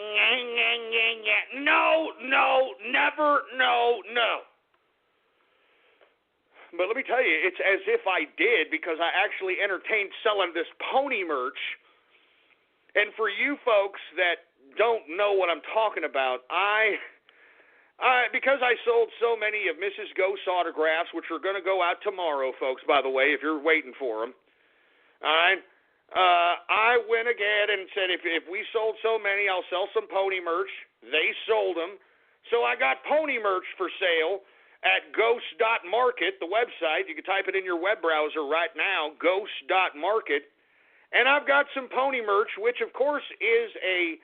No, never, no. But let me tell you, it's as if I did, because I actually entertained selling this pony merch. And for you folks that don't know what I'm talking about, because I sold so many of Mrs. Ghost autographs, which are going to go out tomorrow, folks, by the way, if you're waiting for them, all right, I went again and said, if we sold so many, I'll sell some pony merch. They sold them. So I got pony merch for sale, at ghost.market, the website. You can type it in your web browser right now, ghost.market. And I've got some pony merch, which, of course, is a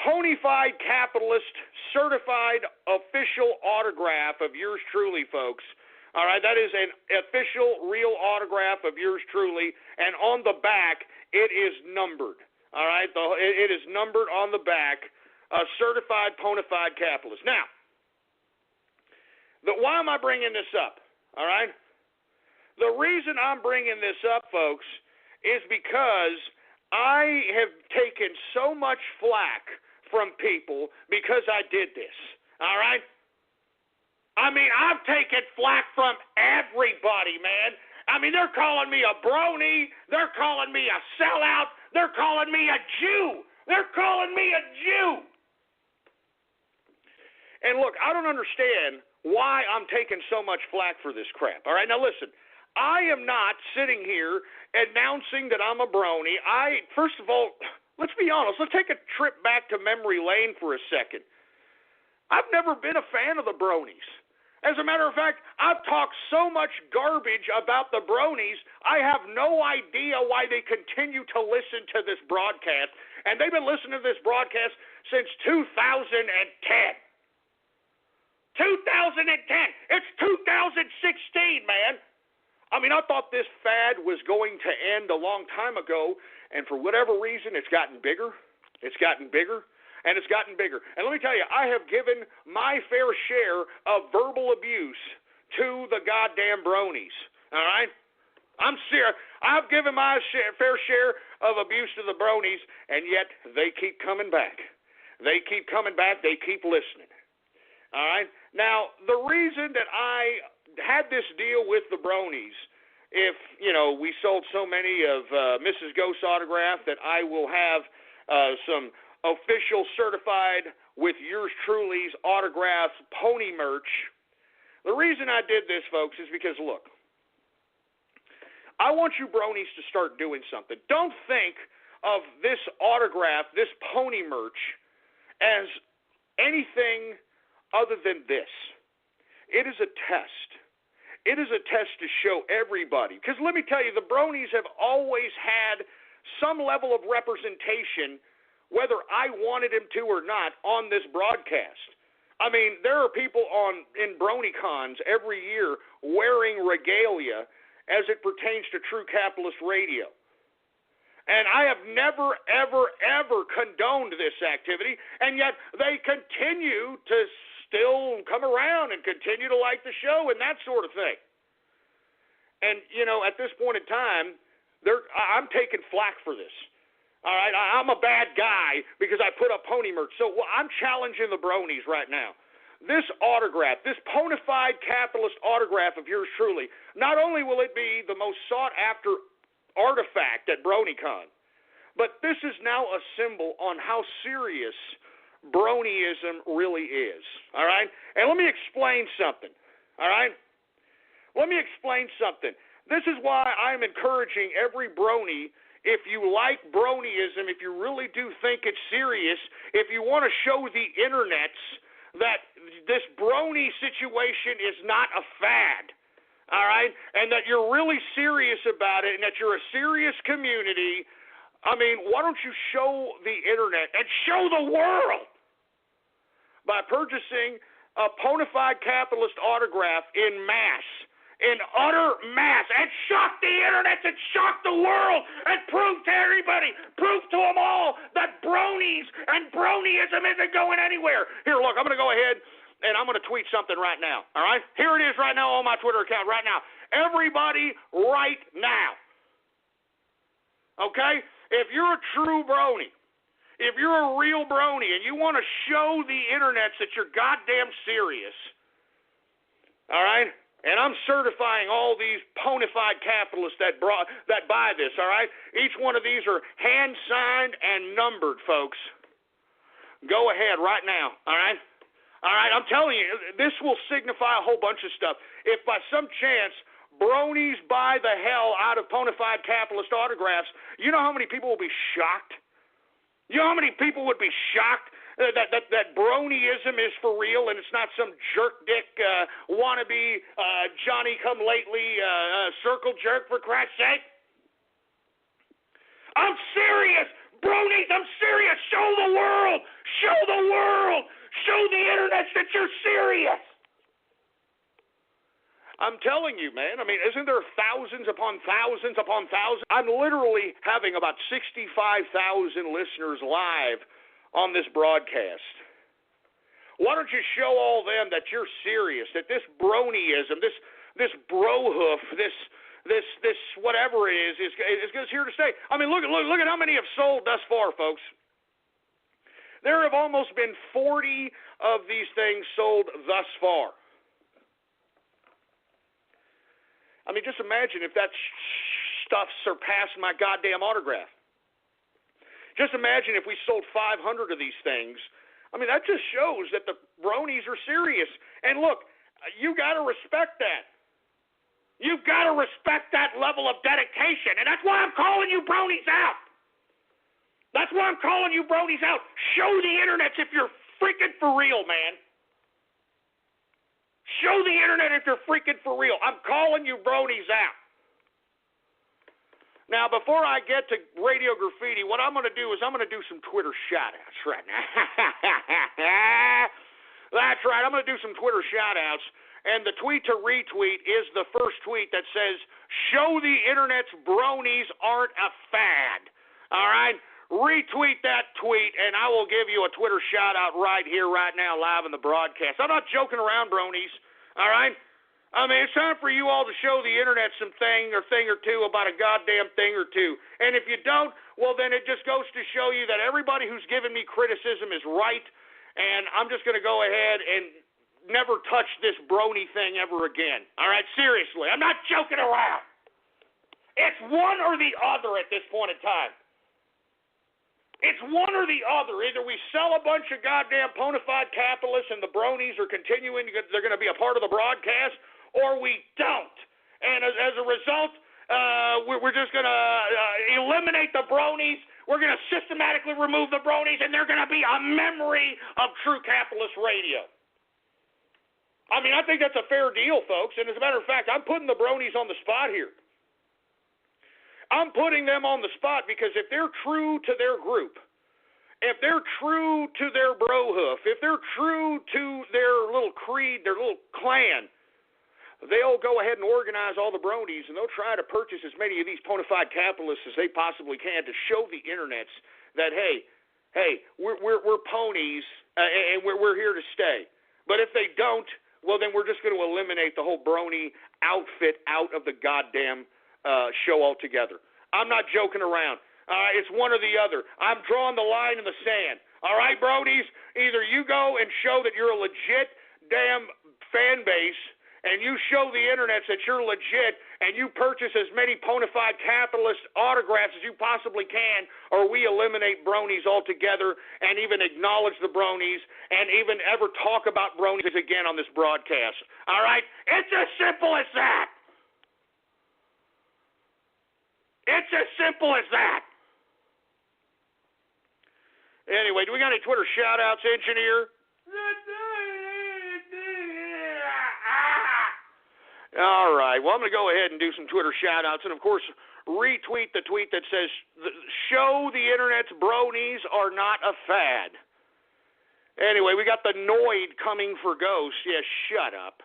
Ponyfied Capitalist certified official autograph of yours truly, folks. All right, that is an official, real autograph of yours truly. And on the back, it is numbered. All right, it is numbered on the back, certified Ponyfied Capitalist. Now, why am I bringing this up, all right? The reason I'm bringing this up, folks, is because I have taken so much flack from people because I did this, all right? I mean, I've taken flack from everybody, man. I mean, they're calling me a brony. They're calling me a sellout. They're calling me a Jew. They're calling me a Jew. And look, I don't understand why I'm taking so much flack for this crap. All right, now listen, I am not sitting here announcing that I'm a brony. First of all, let's be honest. Let's take a trip back to memory lane for a second. I've never been a fan of the bronies. As a matter of fact, I've talked so much garbage about the bronies, I have no idea why they continue to listen to this broadcast. And they've been listening to this broadcast since 2010. 2010. It's 2016, man. I mean, I thought this fad was going to end a long time ago, and for whatever reason, it's gotten bigger. It's gotten bigger, and it's gotten bigger. And let me tell you, I have given my fair share of verbal abuse to the goddamn bronies, all right? I'm serious. I've given my fair share of abuse to the bronies, and yet they keep coming back. They keep coming back. They keep listening. All right? Now, the reason that I had this deal with the bronies, if, we sold so many of Mrs. Ghost's autograph that I will have some official certified with yours truly's autographed pony merch. The reason I did this, folks, is because, look, I want you bronies to start doing something. Don't think of this autograph, this pony merch, as anything other than this. It is a test. It is a test to show everybody. Because let me tell you, the bronies have always had some level of representation, whether I wanted them to or not, on this broadcast. I mean, there are people in BronyCons every year wearing regalia as it pertains to True Capitalist Radio. And I have never, ever, ever condoned this activity, and yet they continue to still come around and continue to like the show and that sort of thing. And, at this point in time, I'm taking flack for this. All right, I'm a bad guy because I put up pony merch. So I'm challenging the bronies right now. This autograph, this Ponyfied Capitalist autograph of yours truly, not only will it be the most sought-after artifact at BronyCon, but this is now a symbol on how serious bronyism really is, all right? And let me explain something, all right? Let me explain something. This is why I'm encouraging every brony, if you like bronyism, if you really do think it's serious, if you want to show the internets that this brony situation is not a fad, all right, and that you're really serious about it and that you're a serious community, I mean, why don't you show the internet and show the world by purchasing a Ponyfied Capitalist autograph in mass, in utter mass, and shock the internet and shock the world and prove to everybody, prove to them all that bronies and bronyism isn't going anywhere. Here, look, I'm going to go ahead and I'm going to tweet something right now, all right? Here it is right now on my Twitter account right now. Everybody right now, okay? If you're a true brony, if you're a real brony and you want to show the internets that you're goddamn serious, all right? And I'm certifying all these Ponyfied capitalists that buy this, all right? Each one of these are hand-signed and numbered, folks. Go ahead right now, all right? All right, I'm telling you, this will signify a whole bunch of stuff. If by some chance bronies buy the hell out of Ponyfied capitalist autographs, you know how many people will be shocked? You know how many people would be shocked that bronyism is for real and it's not some jerk dick wannabe Johnny-come-lately circle jerk, for Christ's sake? I'm serious, bronies, I'm serious. Show the world, show the internet that you're serious. I'm telling you, man. I mean, isn't there thousands upon thousands upon thousands? I'm literally having about 65,000 listeners live on this broadcast. Why don't you show all them that you're serious, that this bronyism, this brohoof, this whatever it is here to stay. I mean, look at how many have sold thus far, folks. There have almost been 40 of these things sold thus far. I mean, just imagine if that stuff surpassed my goddamn autograph. Just imagine if we sold 500 of these things. I mean, that just shows that the bronies are serious. And look, you got to respect that. You've got to respect that level of dedication. And that's why I'm calling you bronies out. That's why I'm calling you bronies out. Show the internet if you're freaking for real, man. Show the internet if you're freaking for real. I'm calling you bronies out. Now, before I get to Radio Graffiti, what I'm going to do is I'm going to do some Twitter shout-outs right now. That's right. I'm going to do some Twitter shout-outs. And the tweet to retweet is the first tweet that says, show the internet's bronies aren't a fad. All right? Retweet that tweet, and I will give you a Twitter shout-out right here, right now, live in the broadcast. I'm not joking around, bronies, all right? I mean, it's time for you all to show the internet some thing or two about a goddamn thing or two. And if you don't, well, then it just goes to show you that everybody who's given me criticism is right, and I'm just going to go ahead and never touch this brony thing ever again. All right? Seriously, I'm not joking around. It's one or the other at this point in time. It's one or the other. Either we sell a bunch of goddamn bona fide capitalists and the bronies are continuing, they're going to be a part of the broadcast, or we don't. And as a result, we're just going to eliminate the bronies. We're going to systematically remove the bronies, and they're going to be a memory of true capitalist radio. I mean, I think that's a fair deal, folks. And as a matter of fact, I'm putting the bronies on the spot here. I'm putting them on the spot because if they're true to their group, if they're true to their brohoof, if they're true to their little creed, their little clan, they'll go ahead and organize all the bronies, and they'll try to purchase as many of these bona fide capitalists as they possibly can to show the internets that, hey, we're ponies, and we're here to stay. But if they don't, well, then we're just going to eliminate the whole brony outfit out of the goddamn show altogether. I'm not joking around. It's one or the other. I'm drawing the line in the sand. All right, bronies, either you go and show that you're a legit damn fan base and you show the internet that you're legit and you purchase as many bona fide capitalist autographs as you possibly can, or we eliminate bronies altogether and even acknowledge the bronies and even ever talk about bronies again on this broadcast. All right? It's as simple as that. It's as simple as that. Anyway, do we got any Twitter shout-outs, engineer? All right. Well, I'm going to go ahead and do some Twitter shout-outs and, of course, retweet the tweet that says, show the internet's bronies are not a fad. Anyway, we got the Noid coming for Ghost. Yeah, shut up.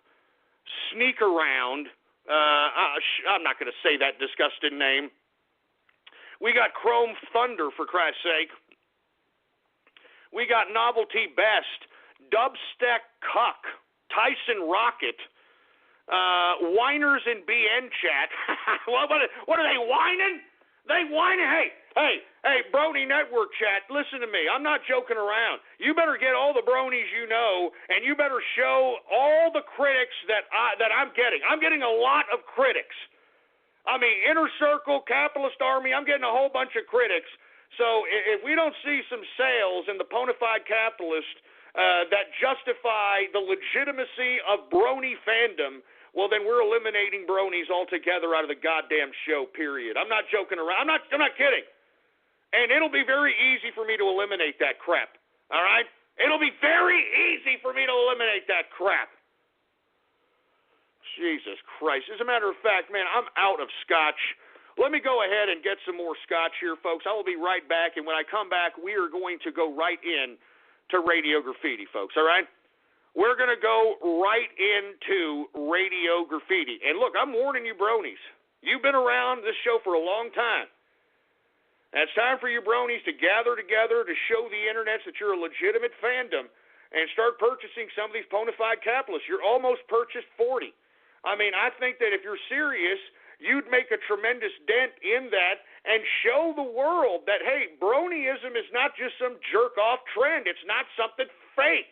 Sneak around. I'm not going to say that disgusting name. We got Chrome Thunder, for Christ's sake. We got Novelty Best, Dubstep Cuck, Tyson Rocket, Whiners in BN Chat. What are they whining? They whining. Hey, Brony Network Chat, listen to me. I'm not joking around. You better get all the bronies you know, and you better show all the critics that I'm getting. I'm getting a lot of critics. I mean, Inner Circle, Capitalist Army, I'm getting a whole bunch of critics. So if we don't see some sales in the bona fide capitalist that justify the legitimacy of brony fandom, well, then we're eliminating bronies altogether out of the goddamn show, period. I'm not joking around. I'm not kidding. And it'll be very easy for me to eliminate that crap, all right? It'll be very easy for me to eliminate that crap. Jesus Christ. As a matter of fact, man, I'm out of scotch. Let me go ahead and get some more scotch here, folks. I will be right back, and when I come back, we are going to go right in to Radio Graffiti, folks, all right? We're going to go right into Radio Graffiti. And look, I'm warning you, bronies. You've been around this show for a long time. And it's time for you bronies to gather together to show the internet that you're a legitimate fandom and start purchasing some of these bona fide capitalists. You're almost purchased 40. I mean, I think that if you're serious, you'd make a tremendous dent in that and show the world that, hey, bronyism is not just some jerk-off trend. It's not something fake.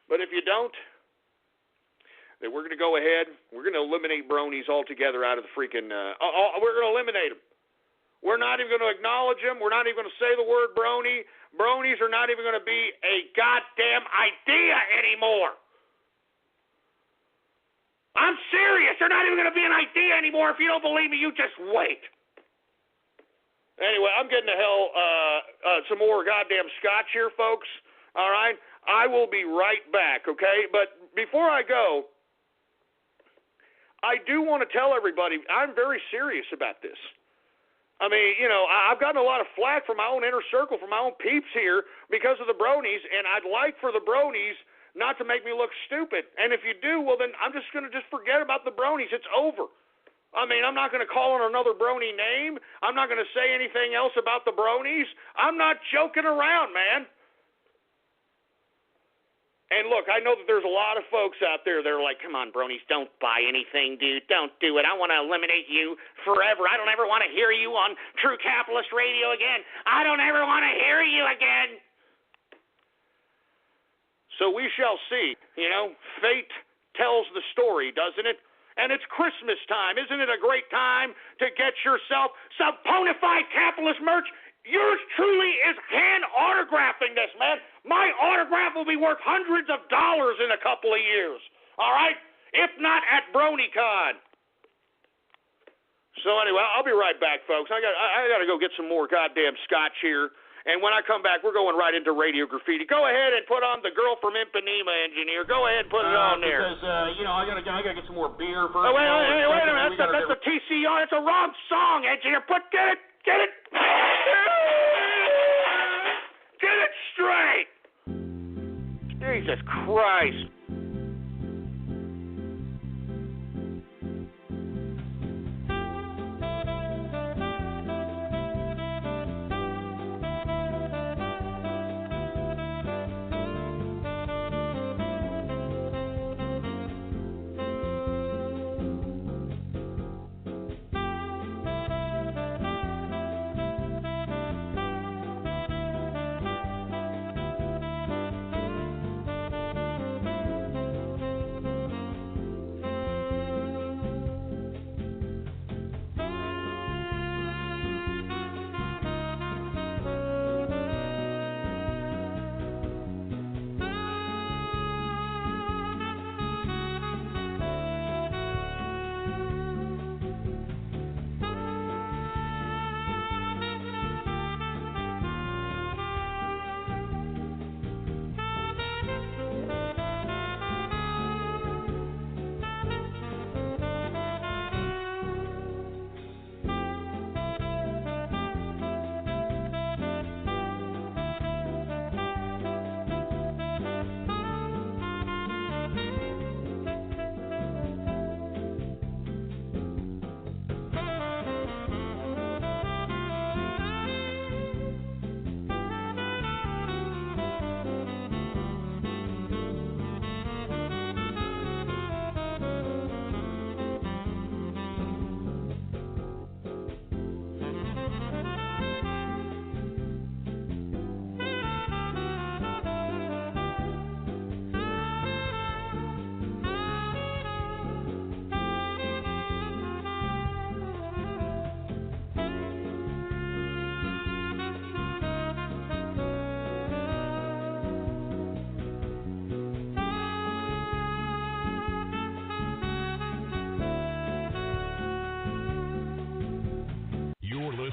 But if you don't, then we're going to go ahead. We're going to eliminate bronies altogether out of the freaking we're going to eliminate them. We're not even going to acknowledge them. We're not even going to say the word brony. Bronies are not even going to be a goddamn idea anymore. I'm serious. They're not even going to be an idea anymore. If you don't believe me, you just wait. Anyway, I'm getting the hell some more goddamn scotch here, folks. All right? I will be right back, okay? But before I go, I do want to tell everybody I'm very serious about this. I mean, you know, I've gotten a lot of flack from my own inner circle, from my own peeps here because of the bronies, and I'd like for the bronies not to make me look stupid. And if you do, well, then I'm just going to forget about the bronies. It's over. I mean, I'm not going to call on another brony name. I'm not going to say anything else about the bronies. I'm not joking around, man. And look, I know that there's a lot of folks out there that are like, come on, bronies, don't buy anything, dude. Don't do it. I want to eliminate you forever. I don't ever want to hear you on True Capitalist Radio again. I don't ever want to hear you again. So we shall see, you know, fate tells the story, doesn't it? And it's Christmas time. Isn't it a great time to get yourself some bona fide capitalist merch? Yours truly is hand autographing this, man. My autograph will be worth hundreds of dollars in a couple of years, all right? If not at BronyCon. So anyway, I'll be right back, folks. I got to go get some more goddamn scotch here. And when I come back, we're going right into Radio Graffiti. Go ahead and put on the Girl from Ipanema, engineer. Go ahead and put it on there. Because, you know, I gotta get some more beer first. Oh, wait a minute. That's the TCR. It's a wrong song, engineer. Get it straight. Jesus Christ.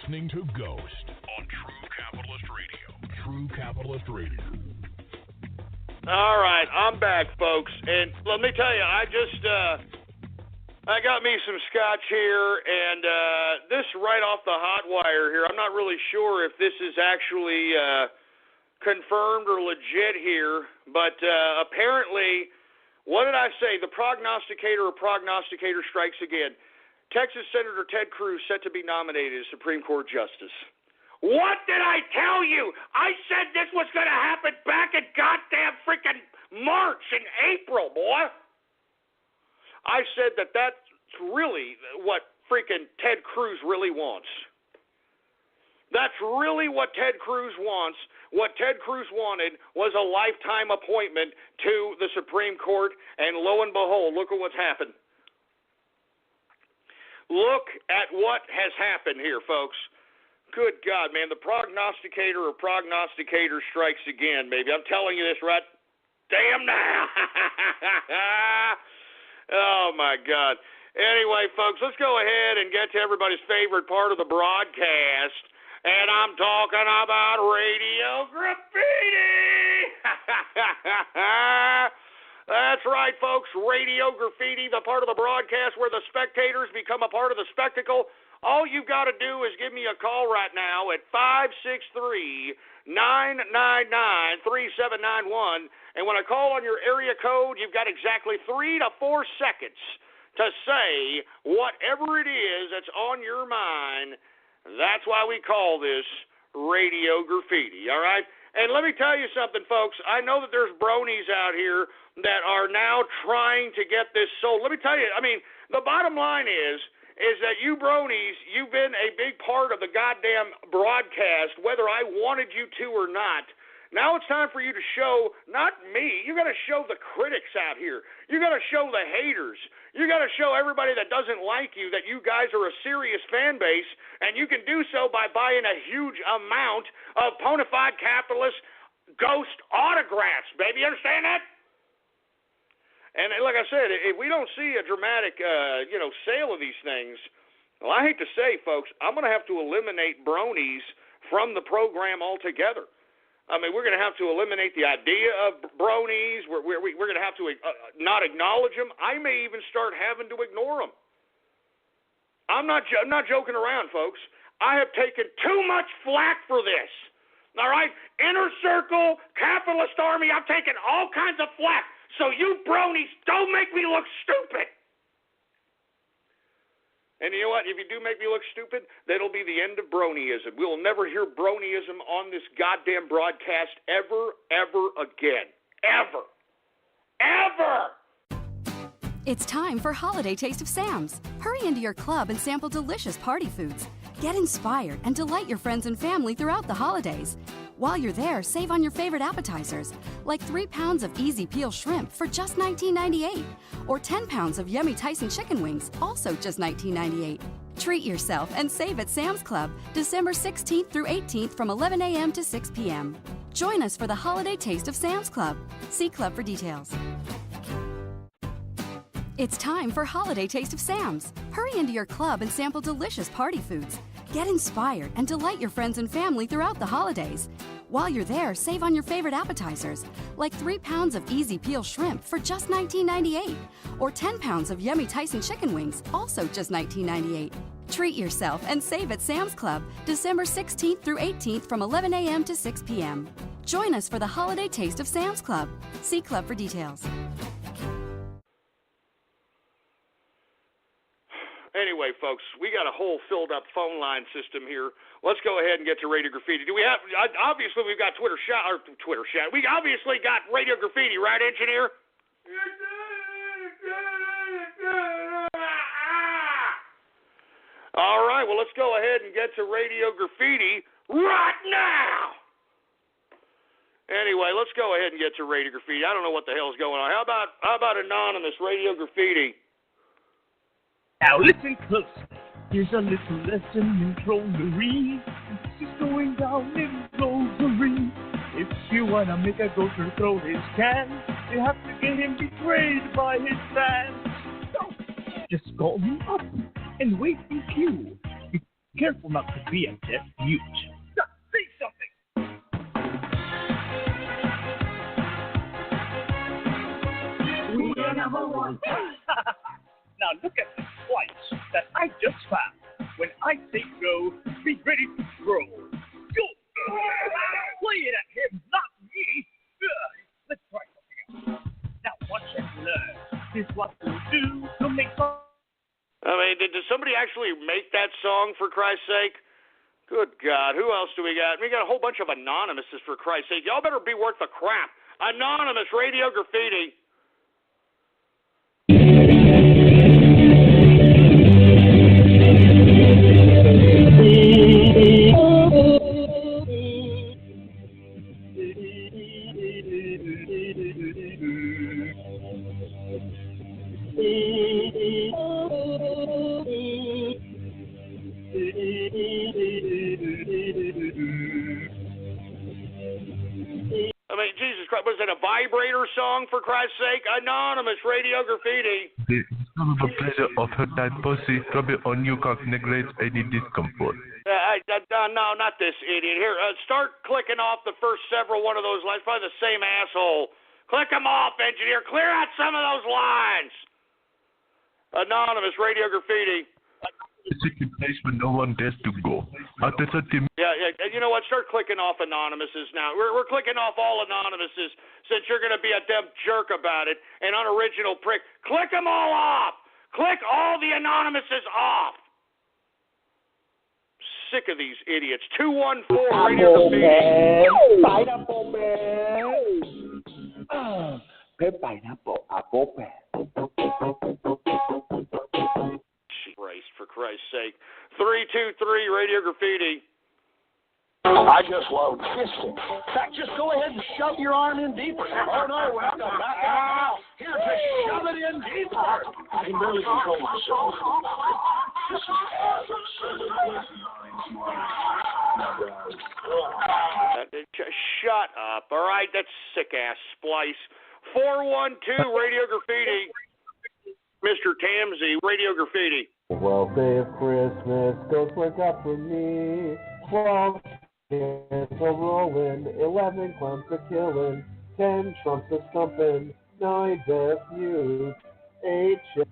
listening to Ghost on True Capitalist Radio. True Capitalist Radio. All right, I'm back, folks. And let me tell you, I got me some scotch here, and this right off the hot wire here. I'm not really sure if this is actually confirmed or legit here, but apparently, what did I say? The prognosticator strikes again. Texas Senator Ted Cruz set to be nominated as Supreme Court Justice. What did I tell you? I said this was going to happen back in goddamn freaking March and April, boy. I said that's really what freaking Ted Cruz really wants. That's really what Ted Cruz wants. What Ted Cruz wanted was a lifetime appointment to the Supreme Court, and lo and behold, look at what's happened. Look at what has happened here, folks. Good God, man, the prognosticator strikes again, baby. I'm telling you this right damn now. Oh, my God. Anyway, folks, let's go ahead and get to everybody's favorite part of the broadcast, and I'm talking about radio graffiti. That's right, folks, radio graffiti, the part of the broadcast where the spectators become a part of the spectacle. All you've got to do is give me a call right now at 563-999-3791. And when I call on your area code, you've got exactly 3 to 4 seconds to say whatever it is that's on your mind. That's why we call this radio graffiti, all right? And let me tell you something, folks. I know that there's bronies out here that are now trying to get this sold. Let me tell you, I mean, the bottom line is that you bronies, you've been a big part of the goddamn broadcast, whether I wanted you to or not. Now it's time for you to show, not me, you got to show the critics out here. You got to show the haters. You got to show everybody that doesn't like you that you guys are a serious fan base, and you can do so by buying a huge amount of bona fide capitalist ghost autographs, baby. You understand that? And like I said, if we don't see a dramatic, sale of these things, well, I hate to say, folks, I'm going to have to eliminate bronies from the program altogether. I mean, we're going to have to eliminate the idea of bronies. We're going to have to not acknowledge them. I may even start having to ignore them. I'm not joking around, folks. I have taken too much flack for this. All right? Inner Circle, Capitalist Army, I've taken all kinds of flack. So you bronies, don't make me look stupid. And you know what? If you do make me look stupid, that'll be the end of bronyism. We will never hear bronyism on this goddamn broadcast ever again. Ever. It's time for Holiday Taste of Sam's. Hurry into your club and sample delicious party foods. Get inspired and delight your friends and family throughout the holidays. While you're there, save on your favorite appetizers, like 3 pounds of easy peel shrimp for just $19.98, or 10 pounds of yummy Tyson chicken wings, also just $19.98. Treat yourself and save at Sam's Club, December 16th through 18th from 11 a.m. to 6 p.m. Join us for the Holiday Taste of Sam's Club. See Club for details. It's time for Holiday Taste of Sam's. Hurry into your club and sample delicious party foods. Get inspired and delight your friends and family throughout the holidays. While you're there, save on your favorite appetizers, like 3 pounds of easy peel shrimp for just $19.98, or 10 pounds of yummy Tyson chicken wings, also just $19.98. Treat yourself and save at Sam's Club, December 16th through 18th from 11 a.m. to 6 p.m. Join us for the Holiday Taste of Sam's Club. See Club for details. Anyway, folks, we got a whole filled-up phone line system here. Let's go ahead and get to Radio Graffiti. Do we have? Obviously, we've got Twitter chat. We obviously got Radio Graffiti, right, engineer? All right. Well, let's go ahead and get to Radio Graffiti right now. Anyway, let's go ahead and get to Radio Graffiti. I don't know what the hell is going on. How about anonymous Radio Graffiti? Now listen close. Here's a little lesson in trollery. This is going down in closery. If you wanna make a gopher throw his can, you have to get him betrayed by his fans. So just call him up and wait in queue. Be careful not to be a deaf mute. Say something. Now look at the splice that I just found. When I say go, be ready to grow. Go! Play it at him, not me. Let's try something else. Now watch and learn. This is what we'll do to make fun. I mean, did somebody actually make that song, for Christ's sake? Good God, who else do we got? We got a whole bunch of anonymouses, for Christ's sake. Y'all better be worth the crap. Anonymous Radio Graffiti. I mean, Jesus Christ, was it a vibrator song, for Christ's sake? Anonymous Radio Graffiti. The pleasure of her tight pussy, rub it on you, cock neglects any discomfort. No, not this idiot. Here, start clicking off the first several one of those lines. Probably the same asshole. Click them off, engineer. Clear out some of those lines. Anonymous Radio Graffiti. A secret place where no one dares to go. After 30 Yeah, you know what? Start clicking off anonymouses now. We're clicking off all anonymouses since you're going to be a dumb jerk about it, an unoriginal prick. Click them all off. Click all the anonymouses off. Sick of these idiots. 214 Radio Graffiti. Pineapple man. Pineapple, apple man. Christ, for Christ's sake. 323 Radio Graffiti. I just love fisting. In fact, just go ahead and shove your arm in deeper. Oh, no, we have to back out now. Here, just shove it in deeper. I can barely control myself. This is Shut up, all right? That's sick-ass splice. 412 Radio Graffiti. Mr. Tamsey, Radio Graffiti. 12th day of Christmas, ghosts wake up for me. 12 cans are rolling, 11 clowns are killing, 10 trumps are stumping, 9 deaf mutes, 8 chicks,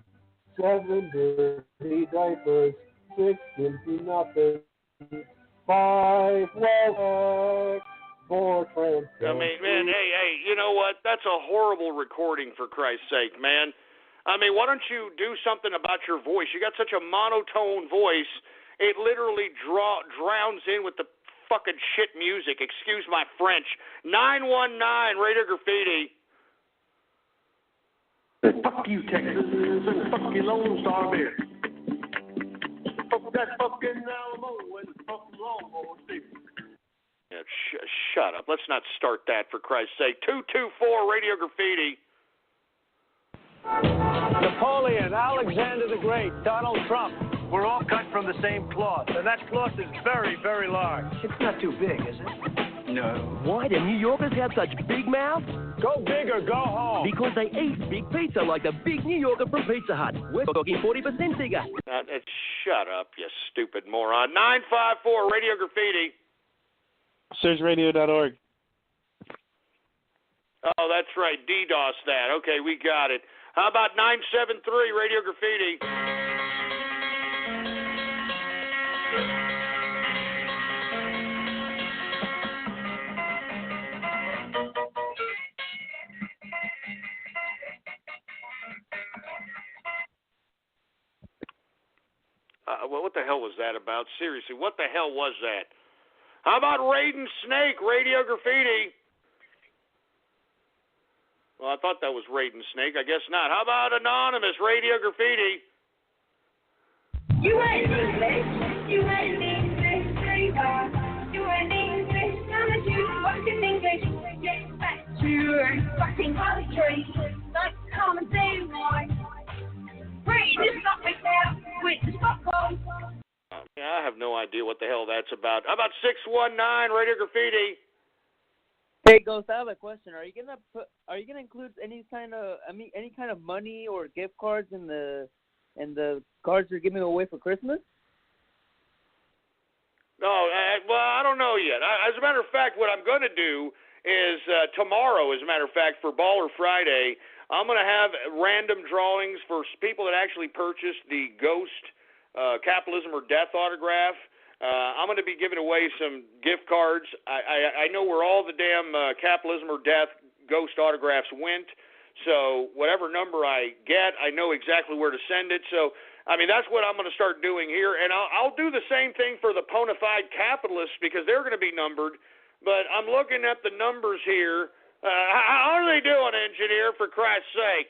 7 dirty diapers, 6 empty nothing, 5 well 4 trans. I mean, man, hey, you know what? That's a horrible recording, for Christ's sake, man. I mean, why don't you do something about your voice? You got such a monotone voice, it literally drowns in with the fucking shit music. Excuse my French. 919 Radio Graffiti. fuck you, Texas, and fuck you, Lone Star Beer. Fuck that fucking Alamo and fuck Longhorn Steak. Yeah, shut up. Let's not start that, for Christ's sake. 224 Radio Graffiti. Napoleon, Alexander the Great, Donald Trump. We're all cut from the same cloth, and that cloth is very, very large. It's not too big, is it? No. Why do New Yorkers have such big mouths? Go big or go home. Because they eat big pizza like the big New Yorker from Pizza Hut. We're talking 40% bigger. Shut up, you stupid moron. 954 Radio Graffiti. SurgeRadio.org. Oh, that's right. DDoS that. Okay, we got it. How about 973 Radio Graffiti? Well, what the hell was that about? Seriously, what the hell was that? How about Raiden Snake, Radio Graffiti? Well, I thought that was Raiden Snake. I guess not. How about Anonymous, Radio Graffiti? You ain't English. You ain't English, sweetheart. You ain't English. None of you fucking English. Get back to your fucking country. Like common day, boy. Read this topic now with Stockholm. Yeah, I have no idea what the hell that's about. How about 619 Radio Graffiti? Hey, Ghost, I have a question. Are you gonna include any kind of money or gift cards in the cards you're giving away for Christmas? No, well, I don't know yet. As a matter of fact, what I'm going to do is tomorrow, as a matter of fact, for Baller Friday, I'm going to have random drawings for people that actually purchased the Ghost Capitalism or Death autograph. I'm going to be giving away some gift cards. I know where all the damn Capitalism or Death Ghost autographs went, so whatever number I get, I know exactly where to send it. So, I mean, that's what I'm going to start doing here, and I'll do the same thing for the bona fide capitalists because they're going to be numbered, but I'm looking at the numbers here. How are they doing, engineer, for Christ's sake?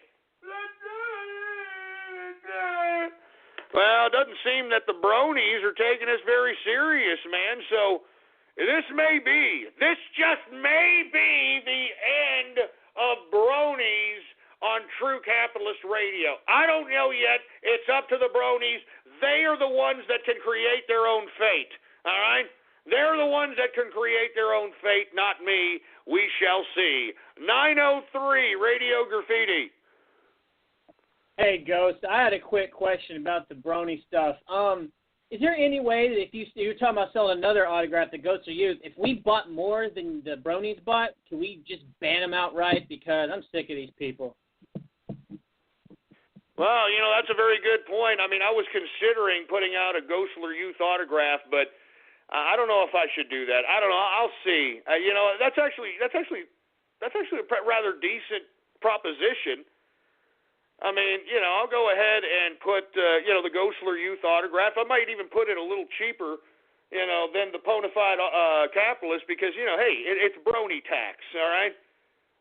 Well, it doesn't seem that the bronies are taking us very serious, man. So this just may be the end of bronies on True Capitalist Radio. I don't know yet. It's up to the bronies. They are the ones that can create their own fate, all right? They're the ones that can create their own fate, not me. We shall see. 903 Radio Graffiti. Hey, Ghost, I had a quick question about the brony stuff. Is there any way that if you're talking about selling another autograph that Ghosts will use, if we bought more than the bronies bought, can we just ban them outright? Because I'm sick of these people. Well, that's a very good point. I mean, I was considering putting out a Ghostler Youth autograph, but I don't know if I should do that. I don't know. I'll see. That's actually a rather decent proposition. I mean, I'll go ahead and put, the Ghostler Youth autograph. I might even put it a little cheaper, than the bona fide capitalist because, hey, it's brony tax, all right?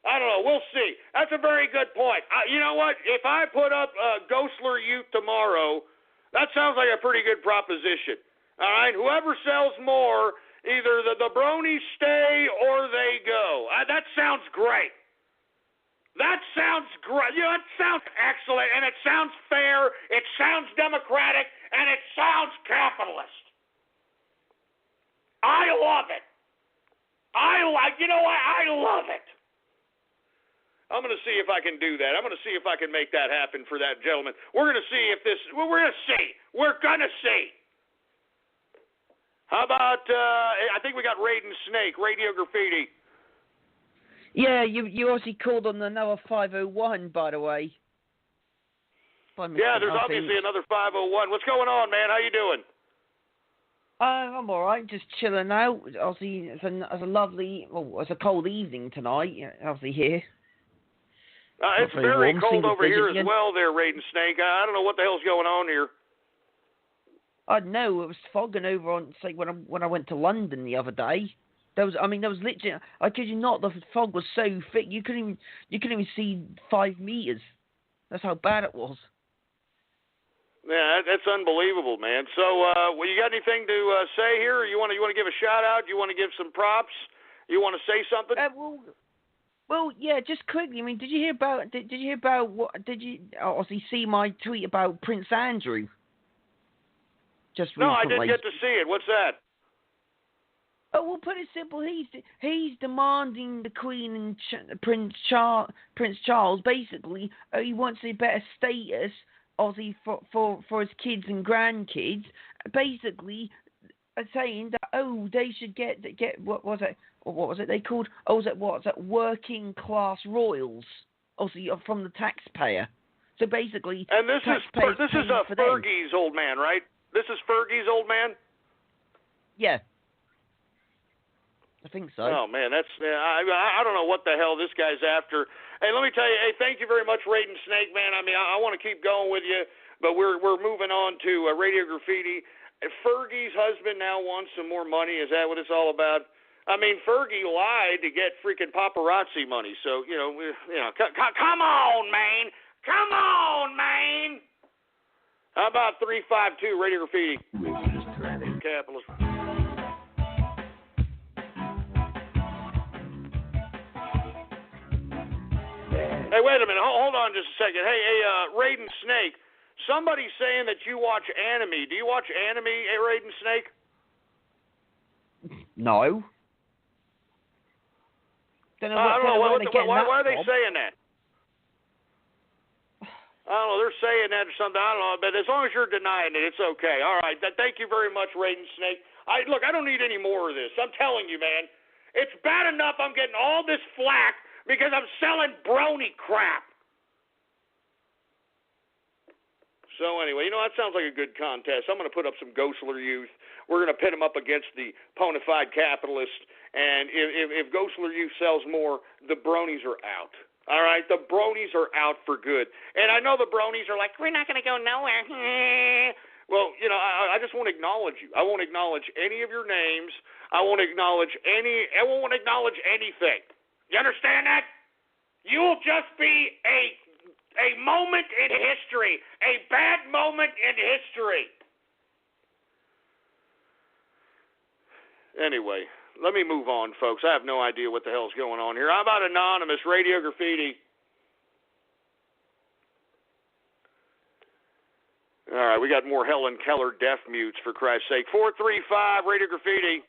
I don't know. We'll see. That's a very good point. You know what? If I put up Ghostler Youth tomorrow, that sounds like a pretty good proposition, all right? Whoever sells more, either the bronies stay or they go. That sounds great. That sounds great. It sounds excellent, and it sounds fair, it sounds democratic, and it sounds capitalist. I love it. I love it. I'm going to see if I can do that. I'm going to see if I can make that happen for that gentleman. We're going to see if this, we're going to see. We're going to see. How about, I think we got Raiden Snake, Radio Graffiti. Yeah, you obviously called on another 501, by the way. Yeah, there's obviously another 501. What's going on, man? How you doing? I'm all right, just chilling out. Obviously, it's a lovely, it's a cold evening tonight, obviously here. It's very cold over here as well there, Raiden Snake. I don't know what the hell's going on here. I know, it was fogging over on, say, when I went to London the other day. There was literally, I kid you not, the fog was so thick you couldn't even see 5 meters. That's how bad it was. Yeah, that's unbelievable, man. So, you got anything to say here? Or you want to give a shout out? You want to give some props? You want to say something? Well, yeah, just quickly. I mean, did you hear about did you obviously see my tweet about Prince Andrew? Just recently. No, I didn't get to see it. What's that? Oh, well, put it simple. He's demanding the Queen and Prince Charles. Basically, he wants a better status, obviously, for his kids and grandkids. Basically, saying that they should get what was it they called? Working class royals, obviously from the taxpayer. So basically, and this is Fergie's old man, right? This is Fergie's old man. Yeah. I think so. Oh, man, that's I don't know what the hell this guy's after. Hey, let me tell you, thank you very much, Raiden Snake, man. I mean, I want to keep going with you, but we're moving on to Radio Graffiti. Fergie's husband now wants some more money. Is that what it's all about? I mean, Fergie lied to get freaking paparazzi money. So, come on, man. Come on, man. How about 352 Radio Graffiti? Capitalist. Hey, wait a minute. Hold on just a second. Hey, Raiden Snake, somebody's saying that you watch anime. Do you watch anime, Raiden Snake? No. I don't know. Why are they saying that? I don't know. They're saying that or something. I don't know. But as long as you're denying it, it's okay. All right. Thank you very much, Raiden Snake. Look, I don't need any more of this. I'm telling you, man. It's bad enough I'm getting all this flack because I'm selling brony crap. So anyway, that sounds like a good contest. I'm going to put up some Ghostler youth. We're going to pit them up against the bona fide capitalist. And if Ghostler youth sells more, the bronies are out. All right, the bronies are out for good. And I know the bronies are like, we're not going to go nowhere. Well, I just won't acknowledge you. I won't acknowledge any of your names. I won't acknowledge anything. You understand that? You'll just be a moment in history, a bad moment in history. Anyway, let me move on, folks. I have no idea what the hell's going on here. How about Anonymous, Radio Graffiti? All right, we got more Helen Keller deaf mutes, for Christ's sake. 435, Radio Graffiti.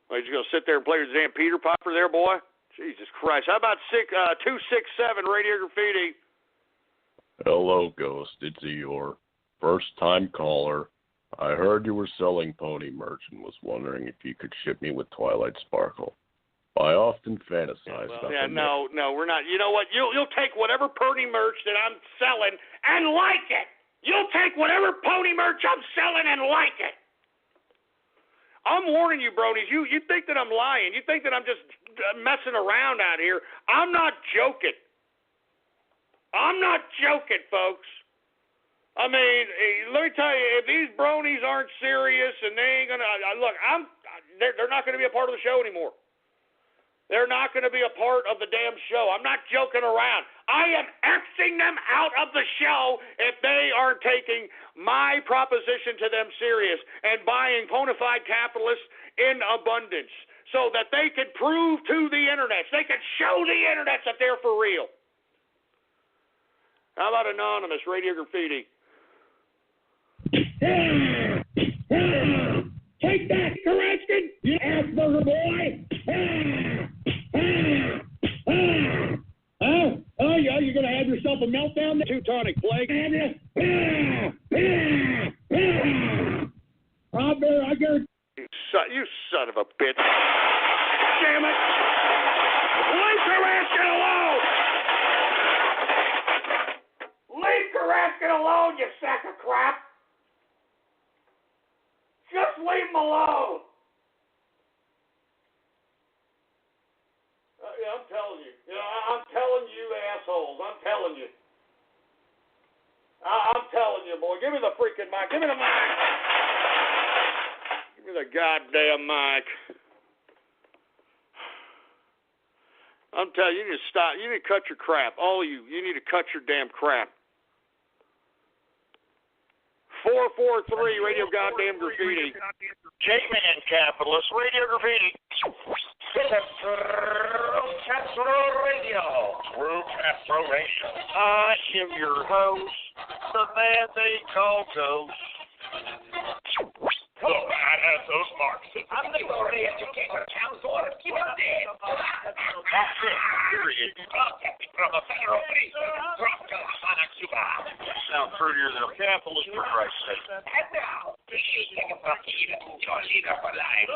Well, you just going to sit there and play your damn Peter Popper there, boy? Jesus Christ. How about 267, Radio Graffiti? Hello, Ghost. It's your first-time caller. I heard you were selling pony merch and was wondering if you could ship me with Twilight Sparkle. I often fantasize about no, we're not. You know what? You'll take whatever pony merch that I'm selling and like it. You'll take whatever pony merch I'm selling and like it. I'm warning you, bronies. You think that I'm lying. You think that I'm just messing around out here. I'm not joking. I'm not joking, folks. I mean, let me tell you, if these bronies aren't serious and they ain't gonna look, they're not gonna be a part of the show anymore. They're not going to be a part of the damn show. I'm not joking around. I am Xing them out of the show if they aren't taking my proposition to them serious and buying bona fide capitalists in abundance so that they can prove to the internet, they can show the internet that they're for real. How about Anonymous, Radio Graffiti? Take that, correction, you Asperger boy! Oh, yeah, you're going to have yourself a meltdown? Teutonic plague. I guarantee you son of a bitch. Damn it. Leave Karaskin alone! Leave Karaskin alone, you sack of crap! Just leave him alone! Yeah, I'm telling you. I'm telling you, assholes. I'm telling you. I'm telling you, boy. Give me the freaking mic. Give me the mic. Give me the goddamn mic. I'm telling you, you need to stop. You need to cut your crap. All of you. You need to cut your damn crap. 443 Radio Goddamn Graffiti. J-Man Capitalist Radio Graffiti. Castro Radio. True Castro Radio. I am your host, the man they call Ghost. Hello, I have those marks. I'm the only educator counselor. Keep it there. That's it. Period. From a federal base. Drop to Sonic Cuba. Sound prettier than a capitalist, for Christ's sake. And now, the shooting of your leader for life.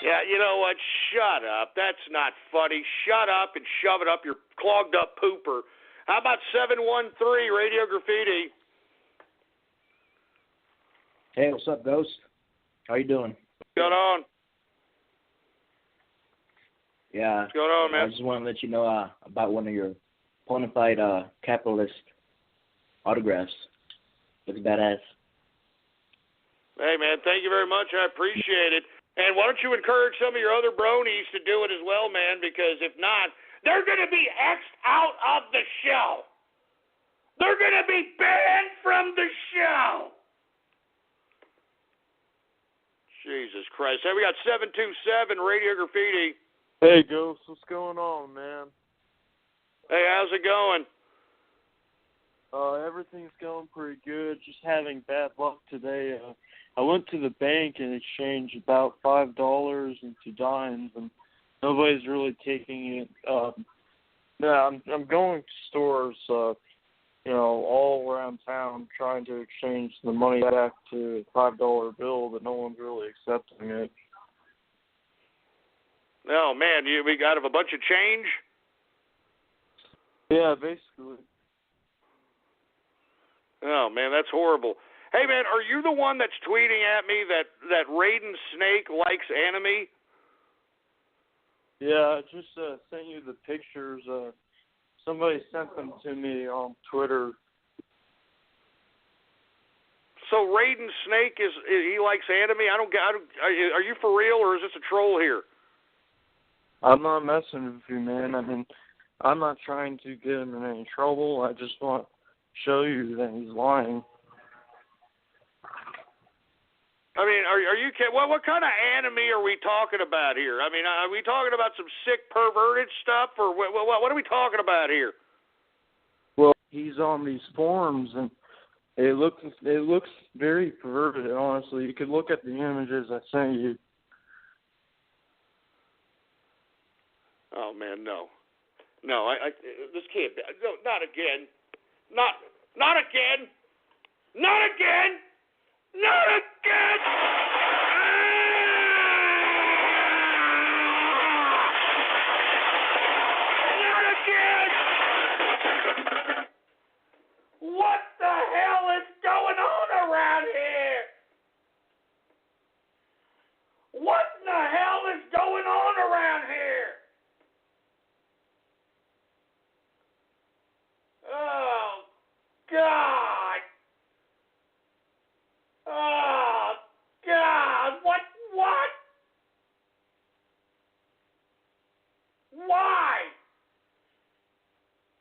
Yeah, you know what? Shut up. That's not funny. Shut up and shove it up your clogged up pooper. How about 713 Radio Graffiti? Hey, what's up, Ghost? How you doing? What's going on? Yeah. What's going on, man? I just want to let you know about one of your bona fide capitalist autographs. Looks badass. Hey, man, thank you very much. I appreciate it. And why don't you encourage some of your other bronies to do it as well, man, because if not, they're going to be X'd out of the show. They're going to be banned from the show. Jesus Christ. Hey, we got 727 Radio Graffiti. Hey, Ghost, what's going on, man? Hey, how's it going? Everything's going pretty good. Just having bad luck today. I went to the bank and exchanged about $5 into dimes, and nobody's really taking it. I'm going to stores all around town trying to exchange the money back to a $5 bill, but no one's really accepting it. Oh, man, we got a bunch of change? Yeah, basically. Oh, man, that's horrible. Hey, man, are you the one that's tweeting at me that Raiden Snake likes anime? Yeah, I just sent you the pictures. Somebody sent them to me on Twitter. So Raiden Snake he likes anime? Are you for real, or is this a troll here? I'm not messing with you, man. I mean, I'm not trying to get him in any trouble. I just want to show you that he's lying. I mean, are you kidding? What kind of anime are we talking about here? I mean, are we talking about some sick, perverted stuff, or what are we talking about here? Well, he's on these forums, and it looks very perverted, honestly. You could look at the images I sent you. Oh, man, no. No, I this can't be. No, not again. Not again. Not again. Not again! Not again! What the hell is going on around here? What in the hell is going on around here? Oh, God! Oh, God, what?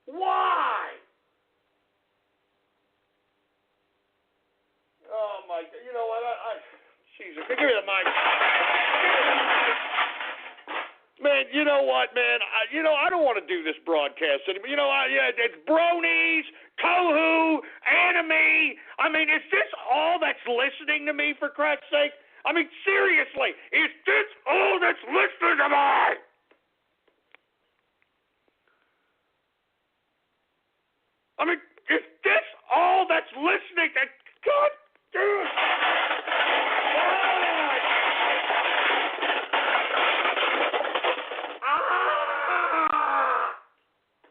Why? Oh, my God, you know what, Jesus, give me the mic. Man, you know what, man, I don't want to do this broadcast anymore. It's bronies, tohu, anime. I mean, is this all that's listening to me, for Christ's sake? I mean, seriously, is this all that's listening to me? I mean, is this all that's listening to? God damn.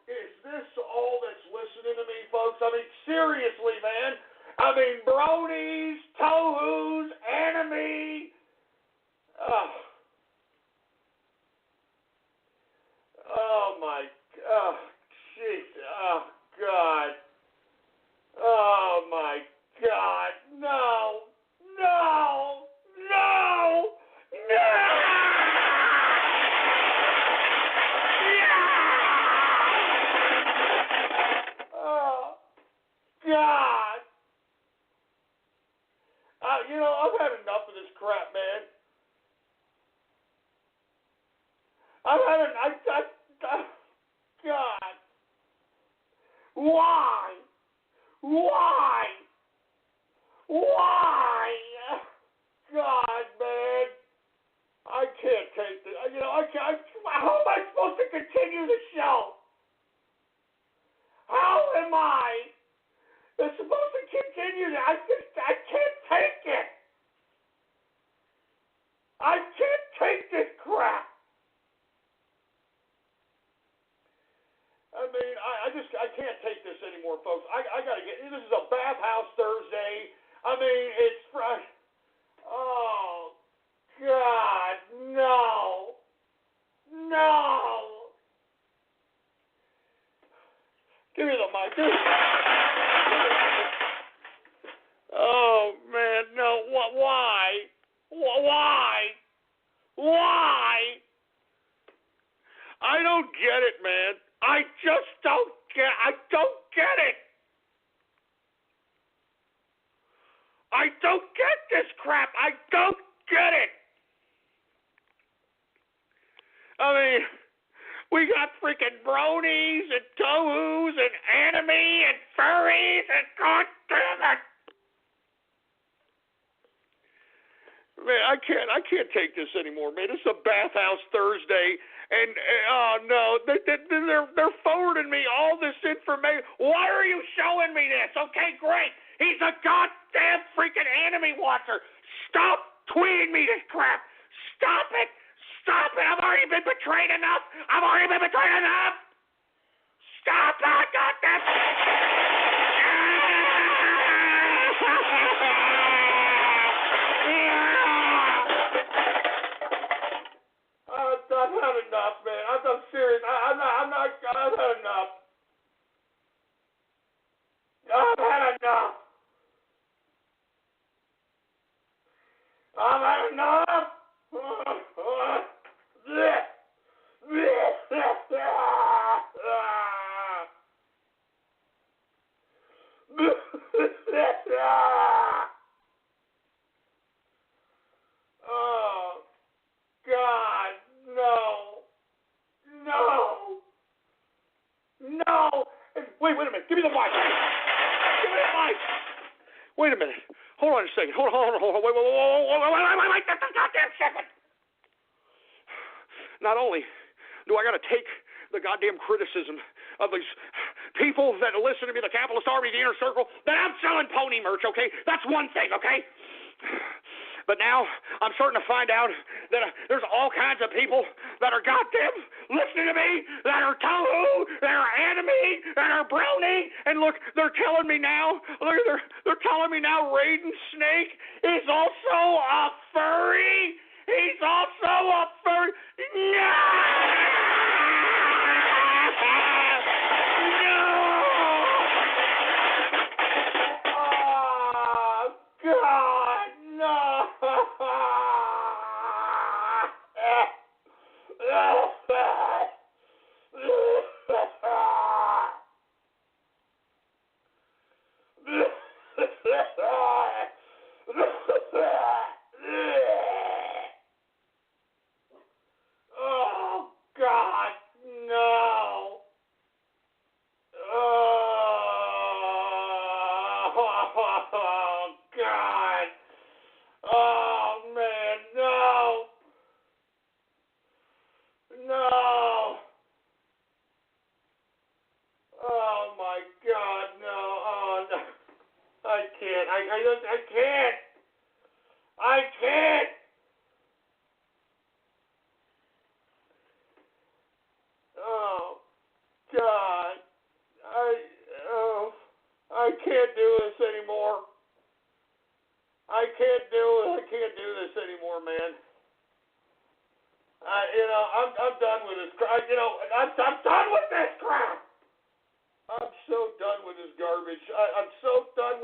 Is this all that's listening to me, folks? I mean, seriously, man. I mean, bronies, tohus, anime. Oh my. Oh, jeez. Oh, God. Oh, my God. No. No. No. No. Oh, God. I've had enough of this crap, man. God. Why? God, man. I can't take this. How am I supposed to continue the show? How am I supposed to continue that? I can't take it. I can't take this crap. I mean, I can't take this anymore, folks. I gotta this is a bathhouse Thursday. I mean, it's fresh. Oh, God, no. Give me the mic. Oh, man, no. Why? I don't get it, man. I just don't get it. I don't get this crap. I don't get it. I mean, we got freaking bronies and tohus and anime and furries and God damn it. Man, I can't take this anymore, man. It's a Bathhouse Thursday, and oh no, they're forwarding me all this information. Why are you showing me this? Okay, great. He's a goddamn freaking enemy watcher. Stop tweeting me this crap. Stop it. Stop it. I've already been betrayed enough. Stop that goddamn. I've had enough, man. I'm serious. I've had enough. I've had enough. Oh, God, no. Wait a minute. Give me the mic. Wait a minute. Hold on a second. Hold on. Wait just a goddamn second. Not only do I got to take the goddamn criticism of these people that listen to me, the Capitalist Army, the Inner Circle, that I'm selling pony merch, okay? That's one thing, okay? But now I'm starting to find out that there's all kinds of people that are goddamn listening to me, that are Tohu, that are Enemy, that are Brony, and look, they're telling me now, they're telling me now Raiden Snake is also a furry. He's also a furry. No! Oh, God, no! Oh, God, no. Oh, God. Oh, man, no. No. Oh, my God, no. Oh, no. I can't. I can't. I can't. Oh, God. I can't do this anymore. I can't do this anymore, man. I'm done with this crap. I'm done with this crap. I'm so done with this garbage. I'm so done.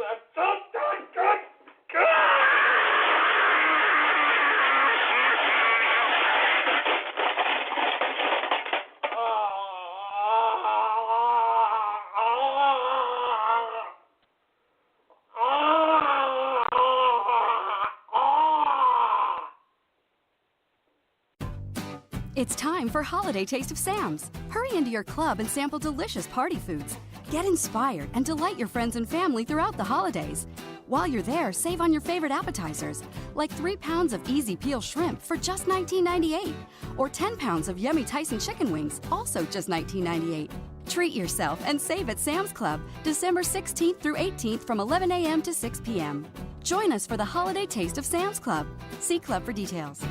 It's time for Holiday Taste of Sam's. Hurry into your club and sample delicious party foods. Get inspired and delight your friends and family throughout the holidays. While you're there, save on your favorite appetizers, like 3 pounds of easy peel shrimp for just $19.98, or 10 pounds of yummy Tyson chicken wings, also just $19.98. Treat yourself and save at Sam's Club, December 16th through 18th from 11 a.m. to 6 p.m. Join us for the Holiday Taste of Sam's Club. See Club for details.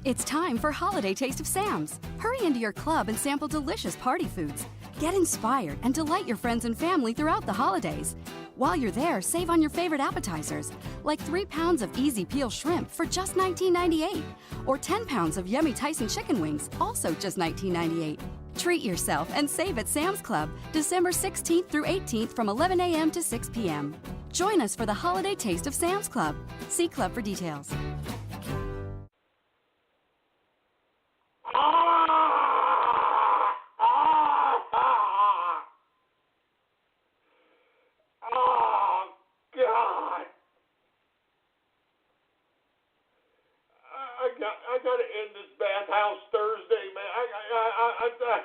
It's time for Holiday Taste of Sam's. Hurry into your club and sample delicious party foods. Get inspired and delight your friends and family throughout the holidays. While you're there, save on your favorite appetizers, like 3 pounds of easy peel shrimp for just $19.98, or 10 pounds of yummy Tyson chicken wings, also just $19.98. Treat yourself and save at Sam's Club, December 16th through 18th from 11 a.m. to 6 p.m. Join us for the Holiday Taste of Sam's Club. See Club for details. I gotta end this Bathhouse Thursday, man. I'm done.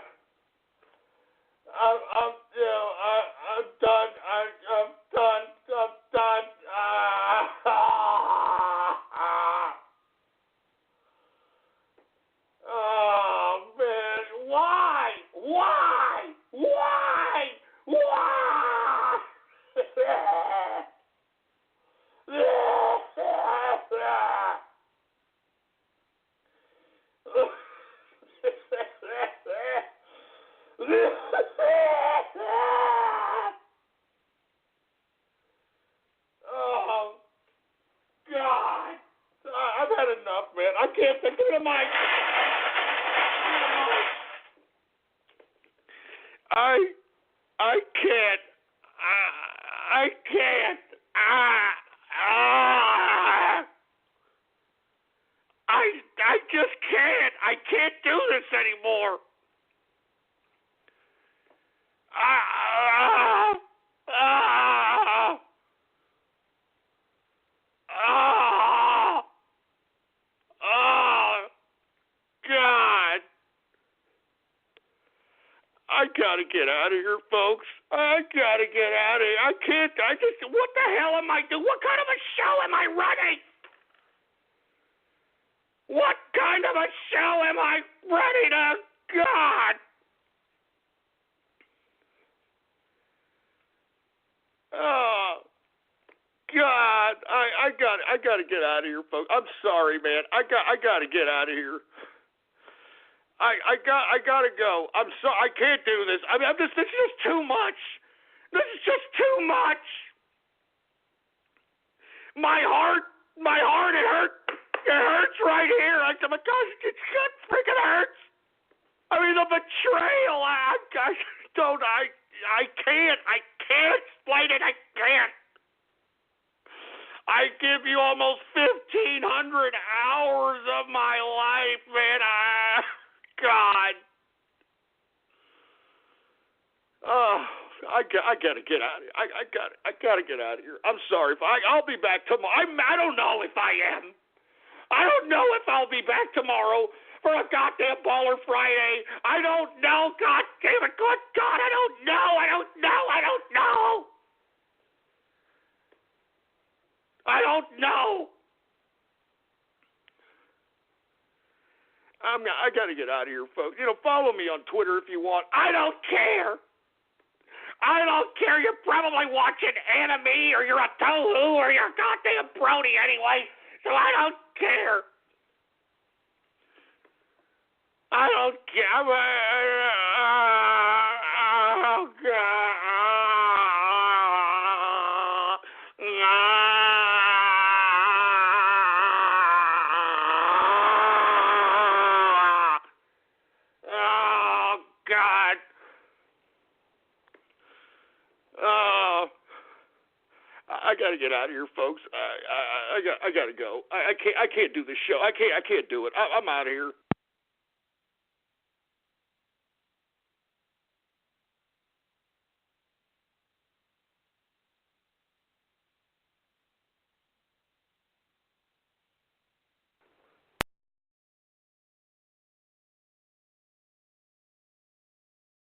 I'm done. can't. Give me the mic. I can't. I can't. I just can't. I can't do this anymore. God. I gotta get out of here, folks. I gotta get out of here. I can't. What the hell am I doing? What kind of a show am I running? What kind of a show am I running? God. Oh, God. I gotta get out of here, folks. I'm sorry, man. I gotta get out of here. I gotta go. I'm sorry. I can't do this. I mean, this is just too much. This is just too much. My heart, it hurts. It hurts right here. Oh my gosh, it freaking hurts. I mean, the betrayal. I can't explain it. I can't. I give you almost 1,500 hours of my life, man. God. Oh, I gotta get out of here. I gotta get out of here. I'm sorry. I'll be back tomorrow. I don't know if I am. I don't know if I'll be back tomorrow for a goddamn Baller Friday. I don't know. God damn it. Good God, I don't know. I don't know. I don't know. I got to get out of here, folks. Follow me on Twitter if you want. I don't care. I don't care. You're probably watching anime or you're a tohu or you're a goddamn brony anyway, so I don't care. I don't care. Oh, God. I got to get out of here, folks. I got to go. I can't do this show. I can't do it. I'm out of here.